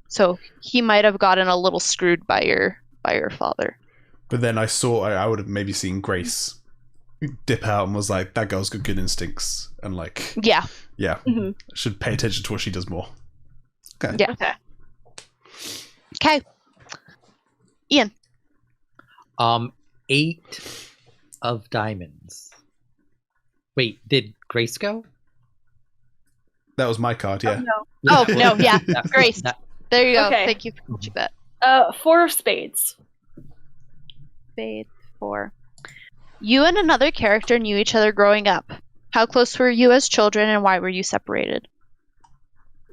So he might have gotten a little screwed by your father. But then I would have maybe seen Grace dip out and was like, that girl's got good instincts, and like, Yeah. should pay attention to what she does more. Okay. Yeah. Okay. Ian. 8 of diamonds. Wait, did Grace go? That was my card, yeah. Oh no, yeah. Grace. There you go. Okay. Thank you for watching that. 4 of spades. Spade 4. You and another character knew each other growing up. How close were you as children, and why were you separated?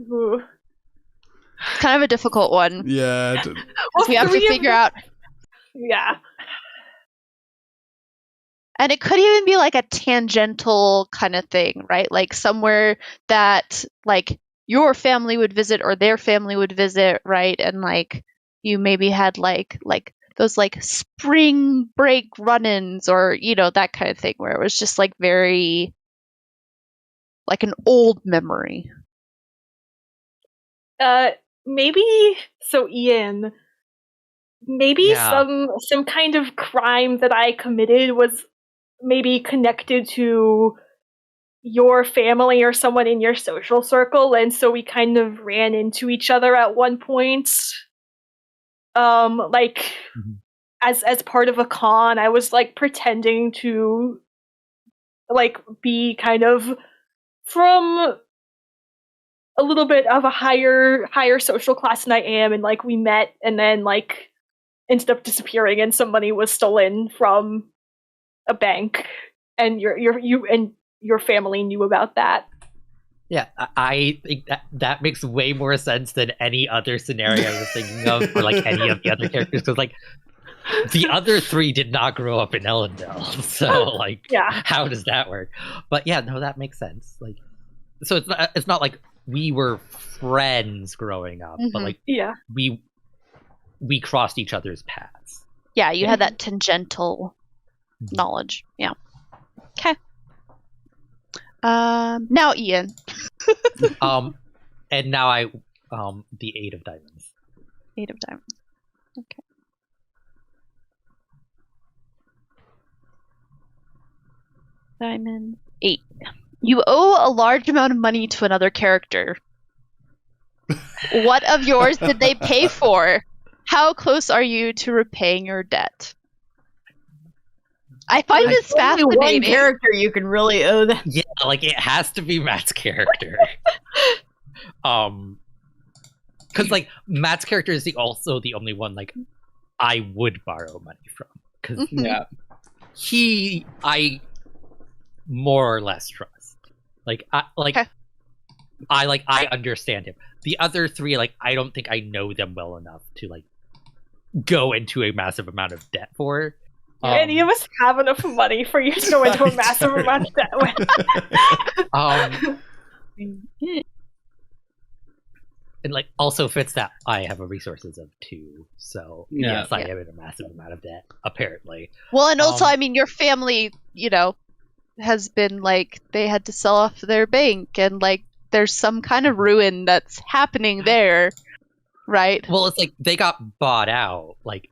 Ooh. It's kind of a difficult one. Yeah. We have to figure out. Yeah. And it could even be like a tangential kind of thing, right? Like somewhere that like your family would visit or their family would visit, right? And like you maybe had like those like spring break run-ins or, you know, that kind of thing where it was just like very like an old memory. Maybe so Ian, maybe Yeah. some kind of crime that I committed was maybe connected to your family or someone in your social circle, and so we kind of ran into each other at one point. Like as part of a con, I was like pretending to like be kind of from a little bit of a higher social class than I am, and like we met and then like ended up disappearing, and some money was stolen from a bank, and you and your family knew about that. Yeah, I think that makes way more sense than any other scenario I was thinking of for like any of the other characters, because like the other 3 did not grow up in Ellendale, so like Yeah. how does that work? But yeah, no, that makes sense. Like, so it's not like we were friends growing up, but like Yeah. we crossed each other's paths. Yeah, you had that tangential knowledge. Yeah. Okay. Now Ian. And now I the 8 of diamonds. 8 of diamonds. Okay. Diamond 8. You owe a large amount of money to another character. What of yours did they pay for? How close are you to repaying your debt? I find this Only one fascinating. character you can really owe that. Yeah, like it has to be Matt's character. Because like Matt's character is also the only one like I would borrow money from, because Yeah. I more or less trust. Like Okay. I understand him. The other 3, like I don't think I know them well enough to like go into a massive amount of debt for. Any of us have enough money for you to go into a massive amount of debt with. And like also fits that I have a resources of 2, so Yeah. yes, I am in a massive amount of debt apparently. Well, and also, I mean, your family, you know, has been like they had to sell off their bank, and like there's some kind of ruin that's happening there, right? Well, it's like they got bought out. Like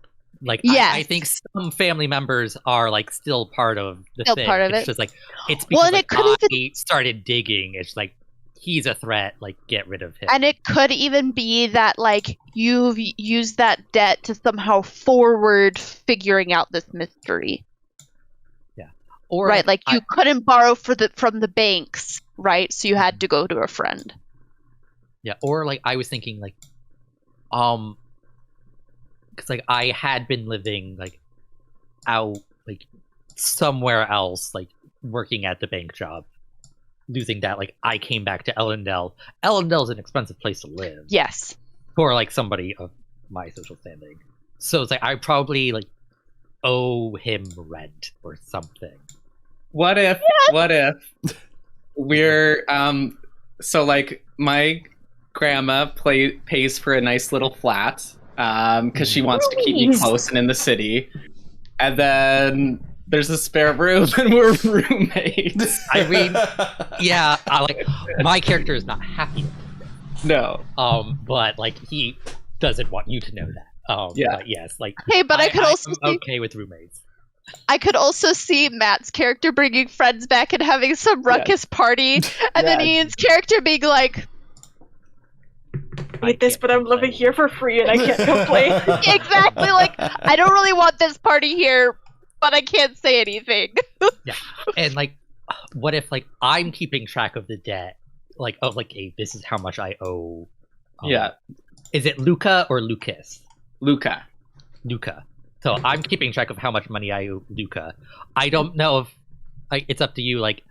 Yes. I think some family members are like still part of the Still thing. part of it's it. just like it's Well, because and like, it could I started digging. It's like he's a threat. Like get rid of him. And it could even be that like you've used that debt to somehow forward figuring out this mystery. Or Right, like you couldn't borrow from the banks, right? So you had to go to a friend. Yeah, or like I was thinking like, because like I had been living like out like somewhere else, like working at the bank job, losing that. Like I came back to Ellendale. Ellendale's an expensive place to live. Yes. For like somebody of my social standing. So it's like I probably like owe him rent or something. What if we're so like my grandma pays for a nice little flat because she wants to keep me close and in the city, and then there's a spare room and we're roommates. I mean, yeah, my character is not happy with this. No. But like he doesn't want you to know that. Yeah. But yes, like Hey, but I could also I'm see, okay with roommates. I could also see Matt's character bringing friends back and having some ruckus party, and then Ian's character being like, I hate this, but I'm living here for free and I can't complain. exactly, like, I don't really want this party here, but I can't say anything. Yeah, and like, what if like I'm keeping track of the debt? Like, oh, like, hey, this is how much I owe. Yeah. Is it Luca or Lucas? Luca. So I'm keeping track of how much money I owe Luca. I don't know if it's up to you. Like,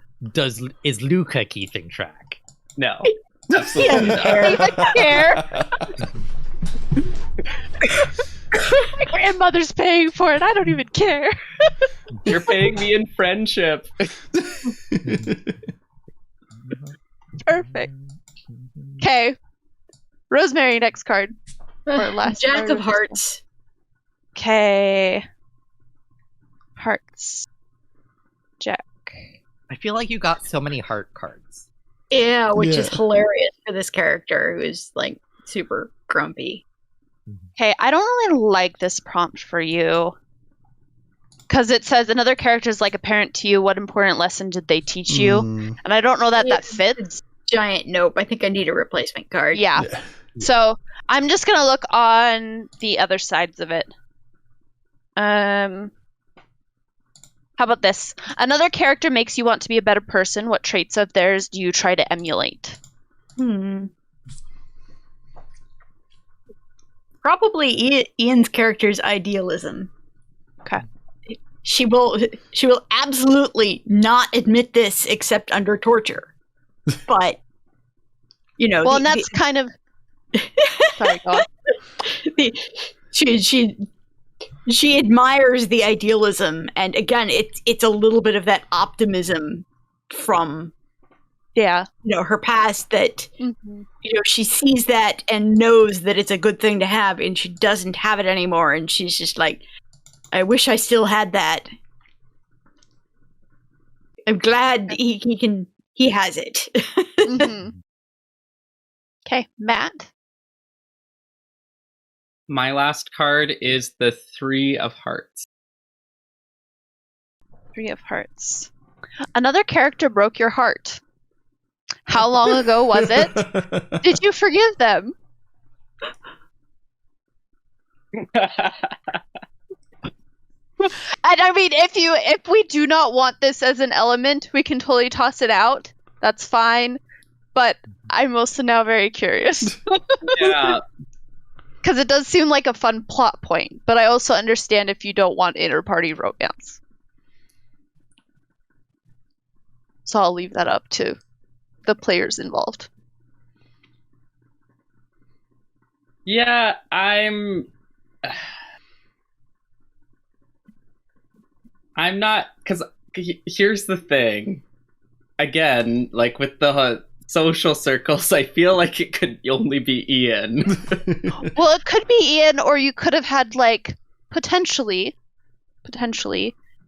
is Luca keeping track? No. He Absolutely doesn't not. care. My grandmother's paying for it. I don't even care. You're paying me in friendship. Perfect. Okay. Rosemary, next card. Or last Jack card. of Hearts. Okay. Hearts. Jack. I feel like you got so many heart cards. Yeah, which is Yeah. hilarious for this character who is like super grumpy. Okay, I don't really like this prompt for you. Because it says another character is like a parent to you. What important lesson did they teach you? Mm, And I don't know that Yeah. that fits. Giant nope. I think I need a replacement card. Yeah. yeah. So I'm just gonna look on the other sides of it. How about this? Another character makes you want to be a better person. What traits of theirs do you try to emulate? Probably Ian's character's idealism. Okay. She will absolutely not admit this except under torture. But you know, Well, and that's kind of. Sorry, go on. she admires the idealism, and again, it's a little bit of that optimism from Yeah. her past that Mm-hmm. she sees that and knows that it's a good thing to have, and she doesn't have it anymore, and she's just like, I wish I still had that. I'm glad he has it. Mm-hmm. Okay, Matt. My last card is the 3 of Hearts. 3 of Hearts. Another character broke your heart. How long ago was it? Did you forgive them? And I mean, if we do not want this as an element, we can totally toss it out. That's fine. But I'm also now very curious. Yeah. Because it does seem like a fun plot point, but I also understand if you don't want inter-party romance. So I'll leave that up to the players involved. Yeah, I'm not, because here's the thing. Again, like with the social circles, I feel like it could only be Ian. Well, it could be Ian, or you could have had, like, potentially,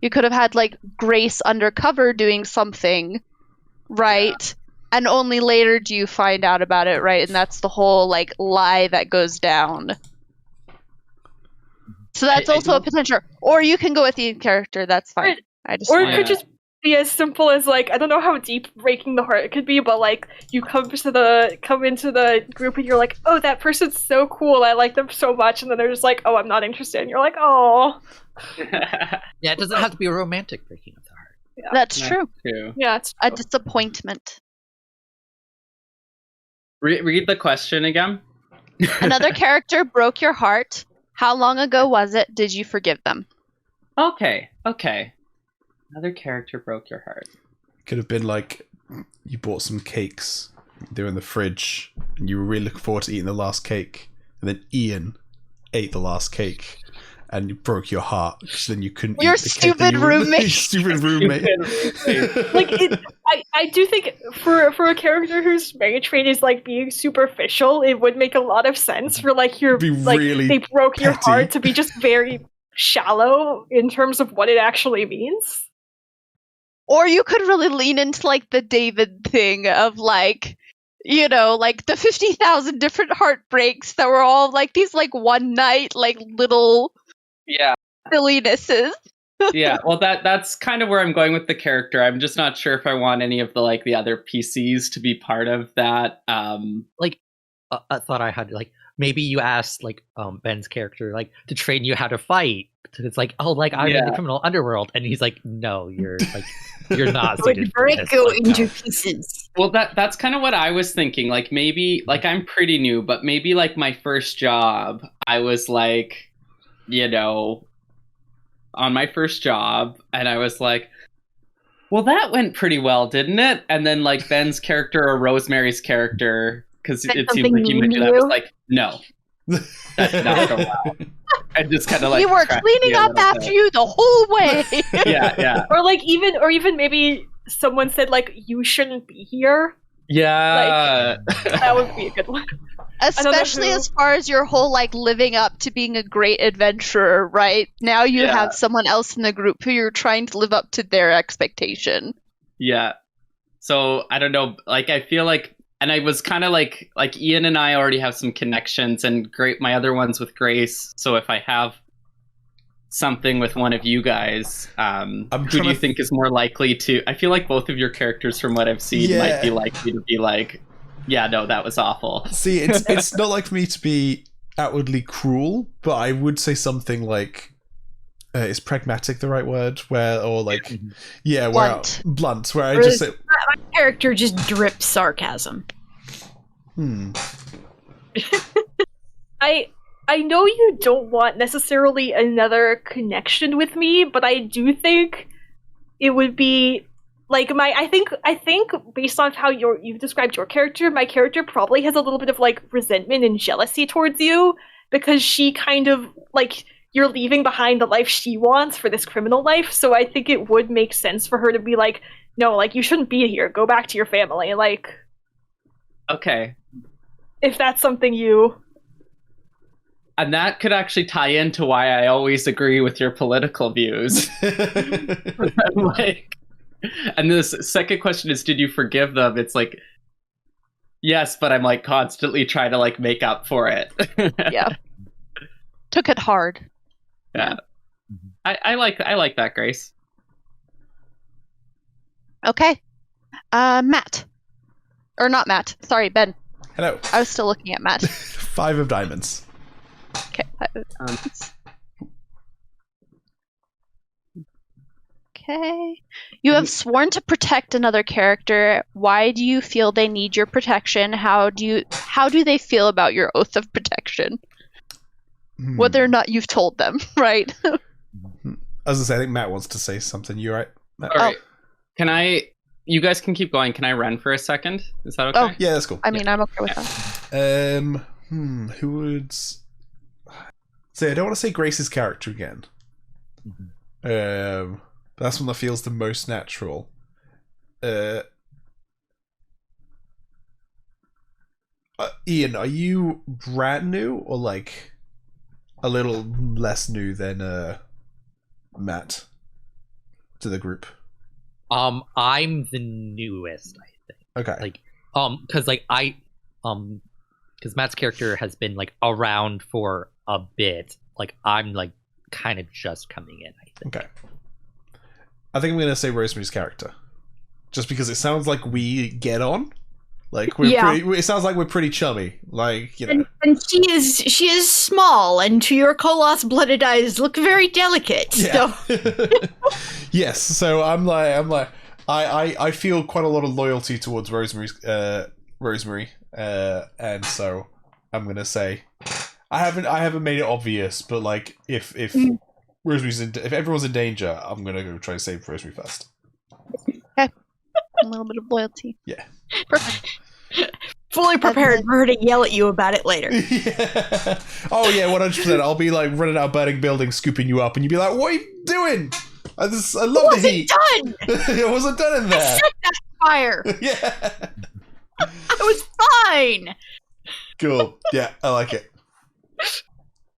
you could have had, like, Grace undercover doing something, right? Yeah. And only later do you find out about it, right? And that's the whole, like, lie that goes down. So that's also a potential. Or you can go with the character, that's fine. It could just be as simple as, like, I don't know how deep breaking the heart it could be, but, like, you come into the group and you're like, oh, that person's so cool, I like them so much, and then they're just like, oh, I'm not interested, and you're like, oh. Yeah, it doesn't have to be a romantic breaking of the heart. Yeah. That's true. Yeah, it's true. A disappointment. Read the question again. Another character broke your heart. How long ago was it? Did you forgive them? Okay. Another character broke your heart. Could have been like, you bought some cakes, they're in the fridge, and you were really looking forward to eating the last cake, and then Ian ate the last cake, and you broke your heart because then you couldn't. Your eat the cake that stupid you wanted. roommate. Your stupid roommate. Like I do think for a character whose marriage trait is like being superficial, it would make a lot of sense for like your Be like really they broke your petty. heart to be just very shallow in terms of what it actually means. Or you could really lean into like the David thing of like, you know, like the 50,000 different heartbreaks that were all like these like one night like little Yeah. sillinesses. Yeah, well that's kind of where I'm going with the character. I'm just not sure if I want any of the other PCs to be part of that. I thought I had like maybe you asked like Ben's character like to train you how to fight. It's like, oh, like I'm in the criminal underworld, and he's like, no, you're not suited for Break this. go Like, into no. pieces. Well, that's kind of what I was thinking. Like maybe like I'm pretty new, but maybe like my first job, I was like, you know, on my first job, and I was like, well, that went pretty well, didn't it? And then like Ben's character or Rosemary's character, because Said it seemed something like you mean mentioned to that, was you? like, no, that did not go well. And just kind of like We were cracked cleaning me a up little after bit. you the whole way. Yeah. Or even maybe someone said like you shouldn't be here. Yeah. That would be a good one. Especially who- as far as your whole like living up to being a great adventurer, right? Now you Yeah. have someone else in the group who you're trying to live up to their expectation. Yeah. So I don't know. Like I feel like, and I was kind of like Ian and I already have some connections, and great my other ones with Grace. So if I have something with one of you guys, who do trying you to think is more likely to? I feel like both of your characters, from what I've seen, Yeah. might be likely to be like, yeah, no, that was awful. See, it's not like for me to be outwardly cruel, but I would say something like, is pragmatic the right word? Where or like, yeah, where Blunt. where I Or just is- say, My character just drips sarcasm. I know you don't want necessarily another connection with me, but I do think it would be like I think based on how you've described your character, my character probably has a little bit of like resentment and jealousy towards you because she kind of like you're leaving behind the life she wants for this criminal life. So I think it would make sense for her to be like, no, like you shouldn't be here. Go back to your family. Like, Okay. if that's something you. And that could actually tie into why I always agree with your political views. Like, and this second question is, did you forgive them? It's like, yes, but I'm like constantly trying to like make up for it. Yeah. Took it hard. Yeah. I like that, Grace. Okay. Matt. Or not Matt. Sorry, Ben. hello, I was still looking at Matt. 5 of diamonds. Okay. Okay. You have sworn to protect another character. Why do you feel they need your protection? How do they feel about your oath of protection? Whether or not you've told them, right? As I say, I think Matt wants to say something. You right, Matt? All right. You guys can keep going. Can I run for a second? Is that okay? Oh. Yeah, that's cool. I mean, I'm okay with that. Who would say? I don't want to say Grace's character again. But that's one that feels the most natural. Ian, are you brand new or like a little less new than Matt to the group? I'm the newest, I think. Okay. Like, because Matt's character has been like around for a bit. Like, I'm like kind of just coming in, I think. Okay. I think I'm gonna say Rosemary's character, just because it sounds like we get on. Like we're pretty. It sounds like we're pretty chummy. Like, you know. And she is small, and to your Koloss blooded eyes look very delicate. Yeah. So Yes. So I'm like I feel quite a lot of loyalty towards Rosemary, and so I'm gonna say I haven't made it obvious, but like if Rosemary's if everyone's in danger, I'm gonna go try and save Rosemary first. A little bit of loyalty. Yeah. Perfect. Fully prepared for her to yell at you about it later. Yeah. Oh yeah, 100%. I'll be like running out of burning buildings, scooping you up, and you'd be like, "What are you doing? I love the heat. Done. It wasn't done in I there." set that fire. Yeah. I was fine. Cool. Yeah, I like it.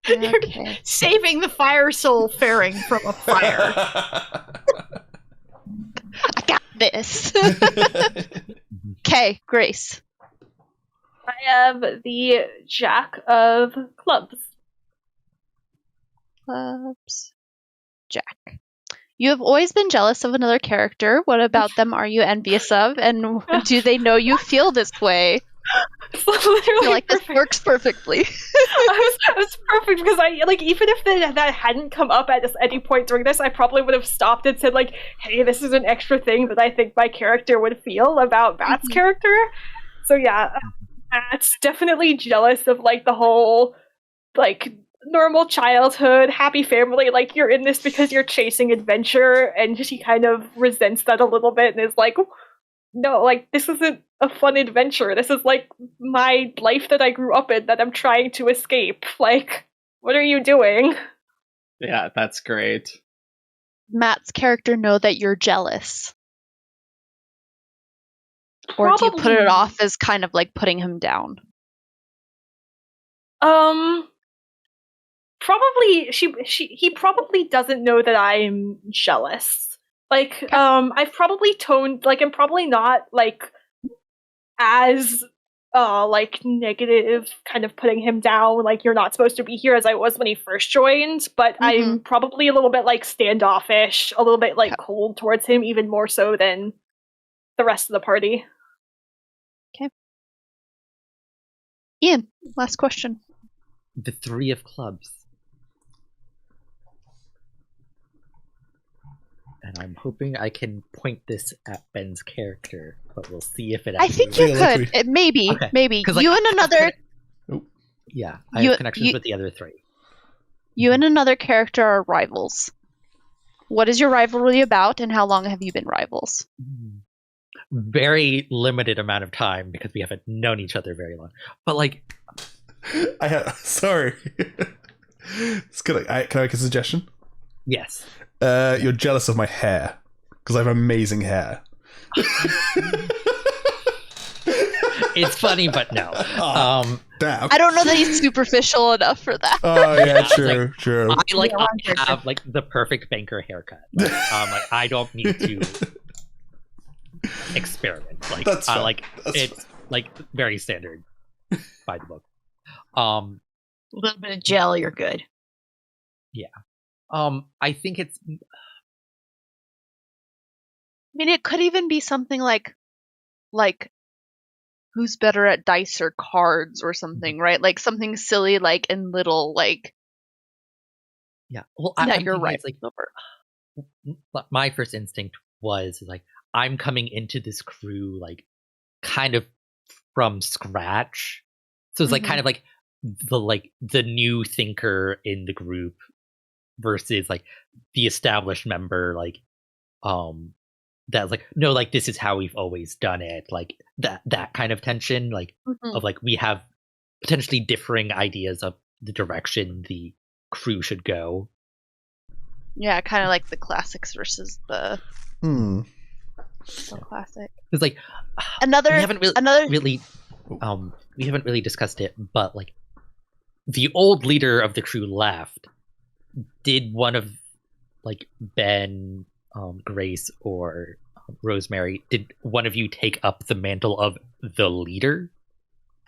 Okay. Saving the fire soul faring from a fire. I got this. Okay, Grace. I am the Jack of Clubs. Clubs. Jack. You have always been jealous of another character. What about them are you envious of? And do they know you feel this way? Literally You're like, this perfect. works perfectly. I was perfect because I like even if that hadn't come up at any point during this, I probably would have stopped and said like, "Hey, this is an extra thing that I think my character would feel about Matt's character." So yeah, Matt's definitely jealous of like the whole like normal childhood, happy family. Like you're in this because you're chasing adventure, and she kind of resents that a little bit and is like, "No, like this isn't a fun adventure. This is like my life that I grew up in that I'm trying to escape. Like, what are you doing?" Yeah, that's great. Matt's character know that you're jealous? Or do you put it Probably. off as kind of like putting him down? Probably he probably doesn't know that I'm jealous. Like, I've probably toned like I'm probably not like as like negative kind of putting him down like you're not supposed to be here as I was when he first joined, but I'm probably a little bit like standoffish, a little bit like cold towards him, even more so than the rest of the party. Okay. Ian, last question. The 3 of clubs. And I'm hoping I can point this at Ben's character, but we'll see if it I actually think you Yeah, could. Maybe. Okay. Maybe. 'Cause, like, You and another Yeah, I have connections with the other 3. you and another character are rivals. What is your rivalry about, and how long have you been rivals? Very limited amount of time because we haven't known each other very long. But like, Sorry. Can I make a suggestion? yes. You're jealous of my hair because I have amazing hair. It's funny, but no. Damn. I don't know that he's superficial enough for that. Oh yeah, Yeah, true, true. I have like the perfect banker haircut. Like, I don't need to experiment. Like That's I fair. like That's it's like very standard by the book. A little bit of gel, you're good. I think it's I mean, it could even be something like who's better at dice or cards or something, right? Like something silly, like and little, like yeah. Well, that you're right. It's like my first instinct was like I'm coming into this crew like kind of from scratch, so it's like kind of like the new thinker in the group versus like the established member, like that's like no, like this is how we've always done it, like that kind of tension, like of like we have potentially differing ideas of the direction the crew should go. Yeah, kind of like the classics versus the classic. It's like Another we haven't we haven't really discussed it, but like the old leader of the crew left. Did one of like Ben, Grace, or Rosemary, did one of you take up the mantle of the leader?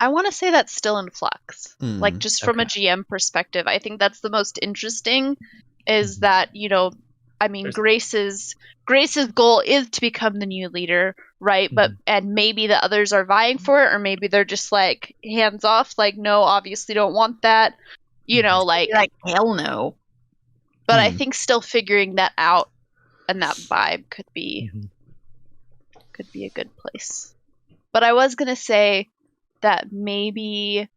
I want to say that's still in flux. Like just from a GM perspective, I think that's the most interesting. Is that, you know, I mean, Grace's goal is to become the new leader, right? But and maybe the others are vying for it, or maybe they're just like hands off, like no, obviously don't want that, you know, like hell no. But I think still figuring that out and that vibe could be a good place. But I was gonna say that maybe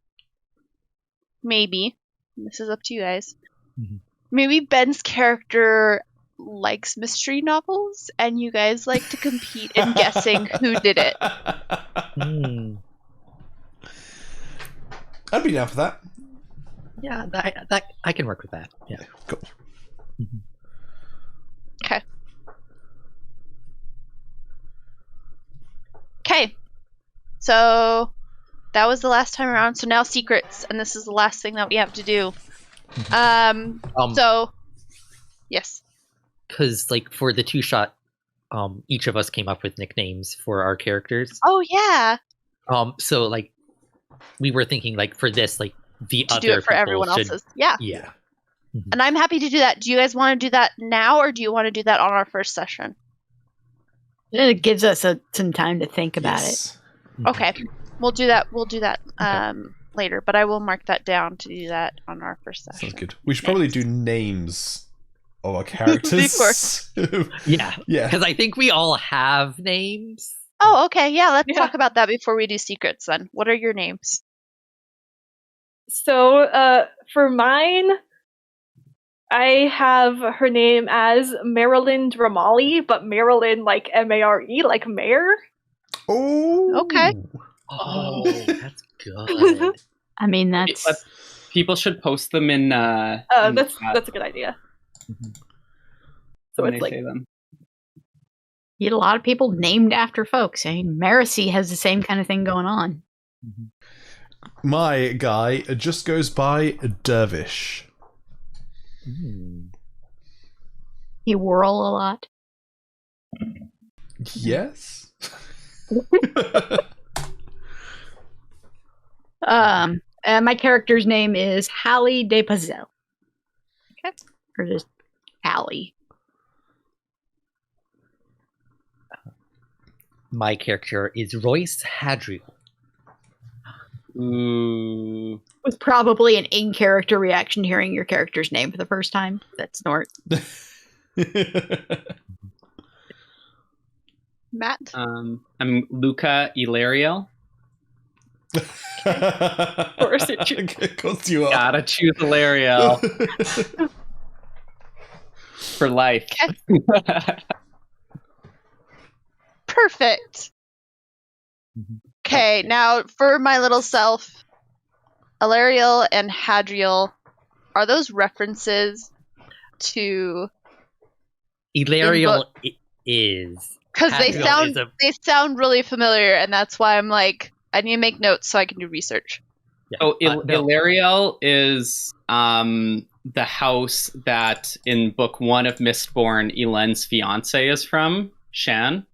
this is up to you guys. Maybe Ben's character likes mystery novels, and you guys like to compete in guessing who did it. I'd be down for that. Yeah, that I can work with that. Yeah. Cool. Okay. Okay. So that was the last time around. So now secrets, and this is the last thing that we have to do. So yes. Because like for the two-shot, each of us came up with nicknames for our characters. Oh yeah. So like we were thinking like for this, like the To other do it for people everyone should- else's. Yeah. Yeah. And I'm happy to do that. Do you guys want to do that now, or do you want to do that on our first session? It gives us some time to think about it. Yes. Okay. We'll do that. We'll do that later, but I will mark that down to do that on our first session. Sounds good. We should probably do names of our characters. Yeah. Yeah. Because I think we all have names. Oh, okay. Yeah, let's Yeah. talk about that before we do secrets then. What are your names? So, for mine, I have her name as Marilyn Dramali, but Marilyn like Mare, like mayor. Oh. Okay. Oh, that's good. I mean, that's People should post them in. In the That's chat that's a good idea. So when it's they like say them. you get a lot of people named after folks. I mean, Marcy has the same kind of thing going on. My guy just goes by Dervish. You whirl a lot. Yes. And my character's name is Hallie de Pazel. Okay. Or just Hallie. My character is Royce Hadriel. Ooh. Was probably an in-character reaction hearing your character's name for the first time. That snort. Matt? I'm Luca Ilariel. Of course Of course you are. Gotta choose Ilariel for life. Perfect. Okay, now for my little self, Alariel and Hadriel, are those references to? Ilariel is. Because they Hadriel is sound really familiar, and that's why I'm like, I need to make notes so I can do research. Yeah. Oh, No. Ilariel is the house that in book 1 of Mistborn, Elen's fiance is from, Shan.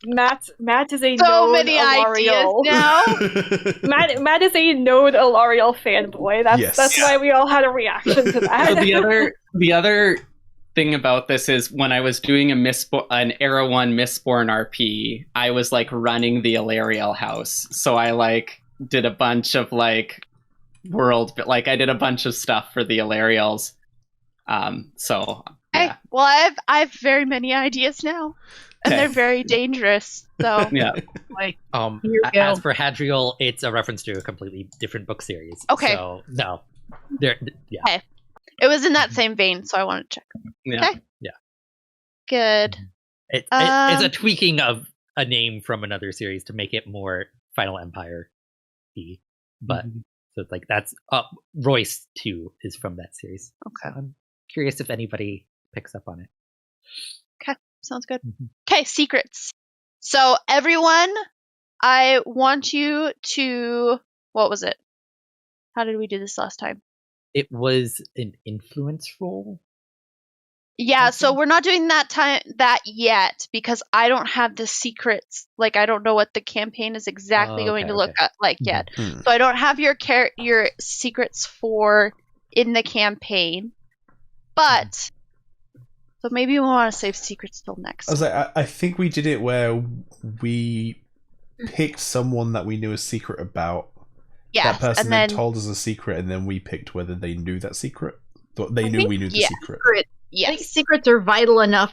Matt is a So known many ideas Alariel. now. Matt is a known Alariel fanboy. Yes. That's why we all had a reaction to that. So the other thing about this is when I was doing an Era 1 Mistborn RP, I was like running the Ilariel house. So I like did a bunch of like I did a bunch of stuff for the Ilariels. So Okay, yeah. well, I've very many ideas now, and Okay. they're very dangerous. So Yeah. Like, Here you go. As for Hadriel, it's a reference to a completely different book series. Okay. So no, there. Yeah. it was in that same vein, so I wanted to check. Yeah. Okay. Yeah. Good. It's a tweaking of a name from another series to make it more Final Empire-y. But so it's like that's Royce too is from that series. Okay. So I'm curious if anybody picks up on it. Sounds good. Mhm. Okay, secrets. So everyone, I want you to. What was it? How did we do this last time? It was an influence role. Yeah, so Okay. we're not doing that yet because I don't have the secrets. Like I don't know what the campaign is exactly going to look like yet. Hmm. So I don't have your secrets for in the campaign. But so maybe we want to save secrets till next. I was like, I think we did it where we picked someone that we knew a secret about. Yeah, That person and then then told us a secret, and then we picked whether they knew that secret. They I knew think- we knew the yeah. secret. I think yes. secrets are vital enough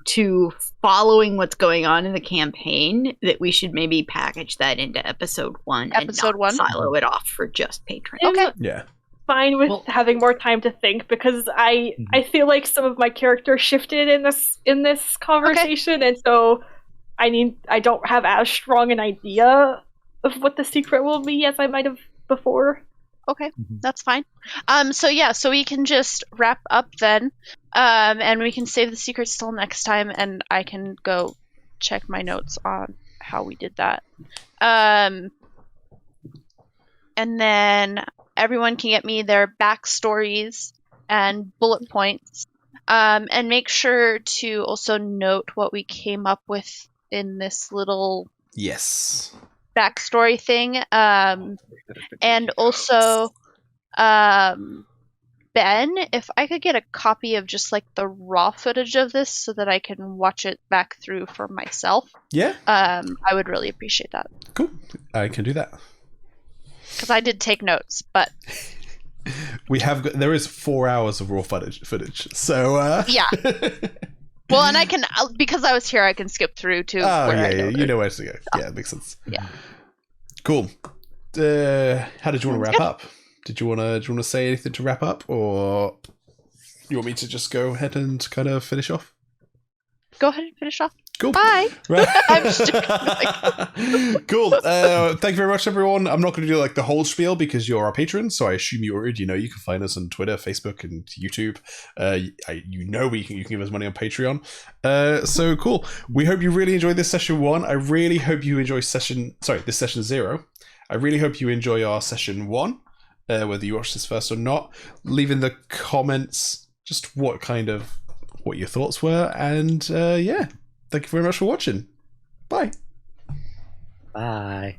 to following what's going on in the campaign that we should maybe package that into episode 1 Episode and not 1? silo it off for just patrons. Okay. Yeah. Fine with Well- having more time to think because I feel like some of my characters shifted in this conversation, and so I don't have as strong an idea what the secret will be as I might have before. Okay, that's fine. So we can just wrap up then, and we can save the secrets till next time, and I can go check my notes on how we did that. And then everyone can get me their backstories and bullet points, and make sure to also note what we came up with in this little Yes. backstory thing. And also, Ben, if I could get a copy of just like the raw footage of this so that I can watch it back through for myself, Yeah. I would really appreciate that. Cool. I can do that. Because I did take notes, but there is 4 hours of raw footage. So yeah. Well, and I can, because I was here, I can skip through to where I know you know where to go. Yeah, it makes sense. Yeah. Cool. How did you want to wrap up? Do you want to say anything to wrap up, or you want me to just go ahead and kind of finish off? Go ahead and finish off. Cool. Bye. Right. I'm just joking. Cool. Thank you very much, everyone. I'm not going to do like the whole spiel because you're our patron, so I assume you already know you can find us on Twitter, Facebook, and YouTube. You can give us money on Patreon. So cool. We hope you really enjoyed this session 1. I really hope you enjoy this session 0. I really hope you enjoy our session 1, whether you watch this first or not. Leave in the comments just what your thoughts were, and yeah. Thank you very much for watching. Bye. Bye.